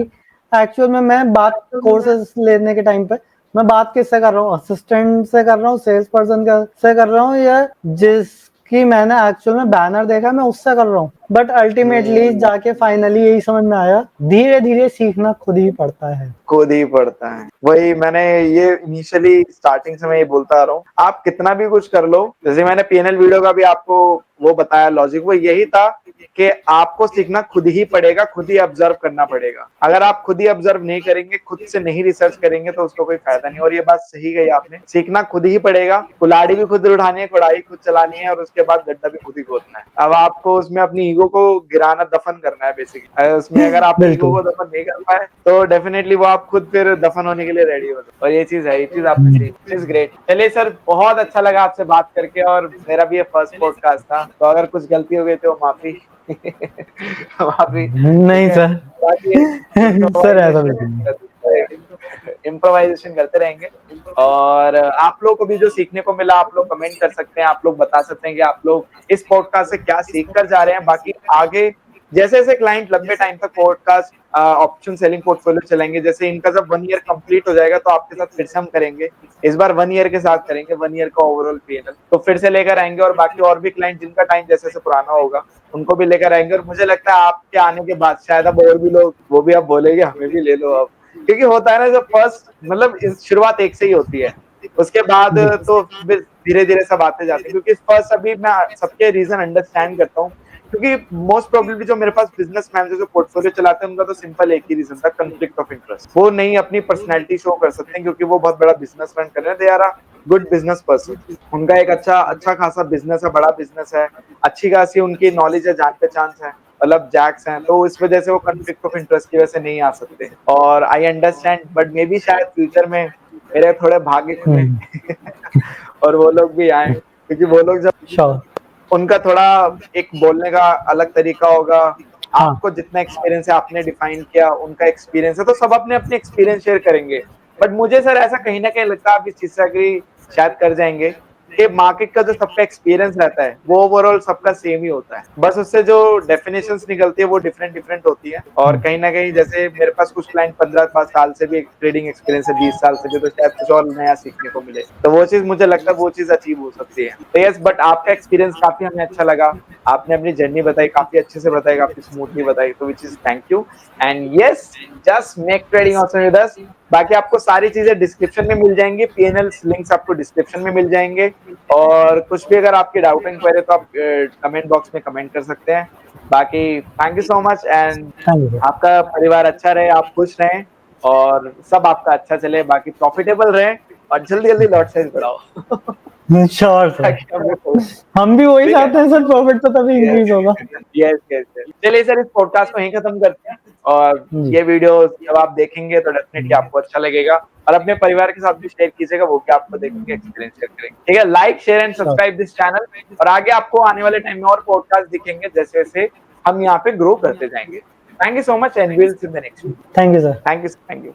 एक्चुअल में मैं बात कोर्सेज लेने के टाइम पे मैं बात किससे कर रहा हूँ, असिस्टेंट से कर रहा हूँ, सेल्स पर्सन से कर रहा हूँ, या जिसकी मैंने एक्चुअल में बैनर देखा मैं उससे कर रहा हूँ। बट अल्टीमेटली जाके फाइनली यही समझ में आया, धीरे धीरे सीखना खुद ही पड़ता है। खुद ही पड़ता है। वही मैंने ये इनिशियली स्टार्टिंग से मैं ये बोलता आ रहा हूँ, आप कितना भी कुछ कर लो, जैसे मैंने पीएनएल वीडियो का भी आपको वो बताया, लॉजिक वो यही था कि आपको सीखना खुद ही पड़ेगा, खुद ही ऑब्जर्व करना पड़ेगा। अगर आप खुद ही ऑब्जर्व नहीं करेंगे, खुद से नहीं रिसर्च करेंगे, तो उसका कोई फायदा नहीं। और ये बात सही गई आपने, सीखना खुद ही पड़ेगा, कुल्हाड़ी भी खुद उठानी है, कुड़ाई खुद चलानी है, और उसके बाद गड्ढा भी खुद ही खोदना है। अब आपको उसमें अपनी ईगो ईगो को गिराना, दफन करना है बेसिकली। उसमें अगर आप ईगो को दफन नहीं कर पाए तो डेफिनेटली वो आप खुद फिर दफन होने के लिए रेडी हो। और ये चीज है, ये चीज आपने सही, इज ग्रेट। चलिए सर, बहुत अच्छा लगा आपसे बात करके, और मेरा भी ये फर्स्ट पॉडकास्ट था, तो अगर कुछ गलती हो गई तो माफी। माफी नहीं सर। सर ऐसा इम्प्रोवाइजेशन करते रहेंगे। और आप लोग को भी जो सीखने को मिला, आप लोग कमेंट कर सकते हैं, आप लोग बता सकते हैं कि आप लोग इस पॉडकास्ट से क्या सीख कर जा रहे हैं। बाकी आगे जैसे जैसे क्लाइंट लंबे टाइम तक पॉडकास्ट ऑप्शन सेलिंग पोर्टफोलियो चलेंगे, जैसे इनका जब 1 ईयर कंप्लीट हो जाएगा तो आपके साथ फिर से हम करेंगे। इस बार 1 ईयर के साथ करेंगे, 1 ईयर का ओवरऑल पीएनएल तो फिर से लेकर आएंगे। और बाकी और भी क्लाइंट जिनका टाइम जैसे जैसे पुराना होगा उनको भी लेकर आएंगे। और मुझे लगता है आपके आने के बाद शायद अब और भी लोग, वो भी अब बोलेंगे हमें भी ले लो अब, क्योंकि होता है ना, जब फर्स्ट मतलब शुरुआत एक से ही होती है, उसके बाद तो धीरे धीरे सब आते जाते हैं। क्योंकि फर्स्ट अभी मैं सबके रीजन अंडरस्टैंड करता हूँ, क्योंकि मोस्ट प्रोबेबली जो मेरे पास बिजनेसमैन जो पोर्टफोलियो चलाते हैं उनका तो सिंपल एक ही रीजन था, कॉन्फ्लिक्ट ऑफ इंटरेस्ट। वो नहीं अपनी पर्सनैलिटी शो कर सकते हैं क्योंकि वो बहुत बड़ा बिजनेस रन कर रहे हैं, they are a good business person, उनका एक अच्छा खासा बिजनेस है, बड़ा बिजनेस है, अच्छी खासी उनकी नॉलेज है, जान पहचान है, मतलब जैक्स हैं, तो इस वजह से वो कॉन्फ्लिक्ट ऑफ इंटरेस्ट की वजह से नहीं आ सकते। और I understand, but may be शायद फ्यूचर में मेरे थोड़े भाग्य खुले और वो लोग भी आए, क्योंकि वो लोग जब उनका थोड़ा एक बोलने का अलग तरीका होगा। आपको जितना एक्सपीरियंस है आपने डिफाइन किया, उनका एक्सपीरियंस है, तो सब अपने अपने एक्सपीरियंस शेयर करेंगे। बट मुझे सर ऐसा कहीं ना कहीं लगता है, आप इस चीज से एग्री शायद कर जाएंगे कि मार्केट का जो सबका एक्सपीरियंस रहता है वो ओवरऑल सबका सेम ही होता है, बस उससे जो डेफिनेशंस निकलती है वो डिफरेंट डिफरेंट होती है। और कहीं ना कहीं जैसे मेरे पास कुछ क्लाइंट 15 साल से भी ट्रेडिंग एक्सपीरियंस है, 20 साल से भी, तो शायद कुछ और नया सीखने को मिले, तो वो चीज मुझे लगता है वो चीज अचीव हो सकती है। तो यस, बट आपका एक्सपीरियंस काफी हमें अच्छा लगा, आपने अपनी जर्नी बताई, काफी अच्छे से बताई, काफी स्मूथली बताई, तो which is thank you. And yes, just make trading awesome with us. बाकी आपको सारी चीजें डिस्क्रिप्शन में मिल जाएंगी, पीएनएल लिंक्स आपको डिस्क्रिप्शन में मिल जाएंगे। और कुछ भी अगर आपकी डाउट इंक्वायरी तो आप कमेंट बॉक्स में कमेंट कर सकते हैं। बाकी thank you so much, and आपका परिवार अच्छा रहे, आप खुश रहें और सब आपका अच्छा चले, बाकी प्रॉफिटेबल रहें और जल्दी जल्दी लॉट साइज बढ़ाओ। श्योर सर, हम भी वही चाहते हैं सर, प्रॉफिट तो तभी इंक्रीज होगा। Yes yes. चलिए सर, इस पॉडकास्ट को यहीं खत्म करते हैं, और ये वीडियो जब आप देखेंगे तो डेफिनेटली आपको अच्छा लगेगा, और अपने परिवार के साथ भी शेयर कीजिएगा, वो क्या आपको देखेंगे, एक्सपीरियंस शेयर करेंगे। ठीक है, like share and subscribe this channel, और आगे आपको आने वाले टाइम में और पॉडकास्ट दिखेंगे जैसे जैसे हम यहाँ पे ग्रो करते जाएंगे। Thank you so much, and will see in the next. Thank you sir. Thank you.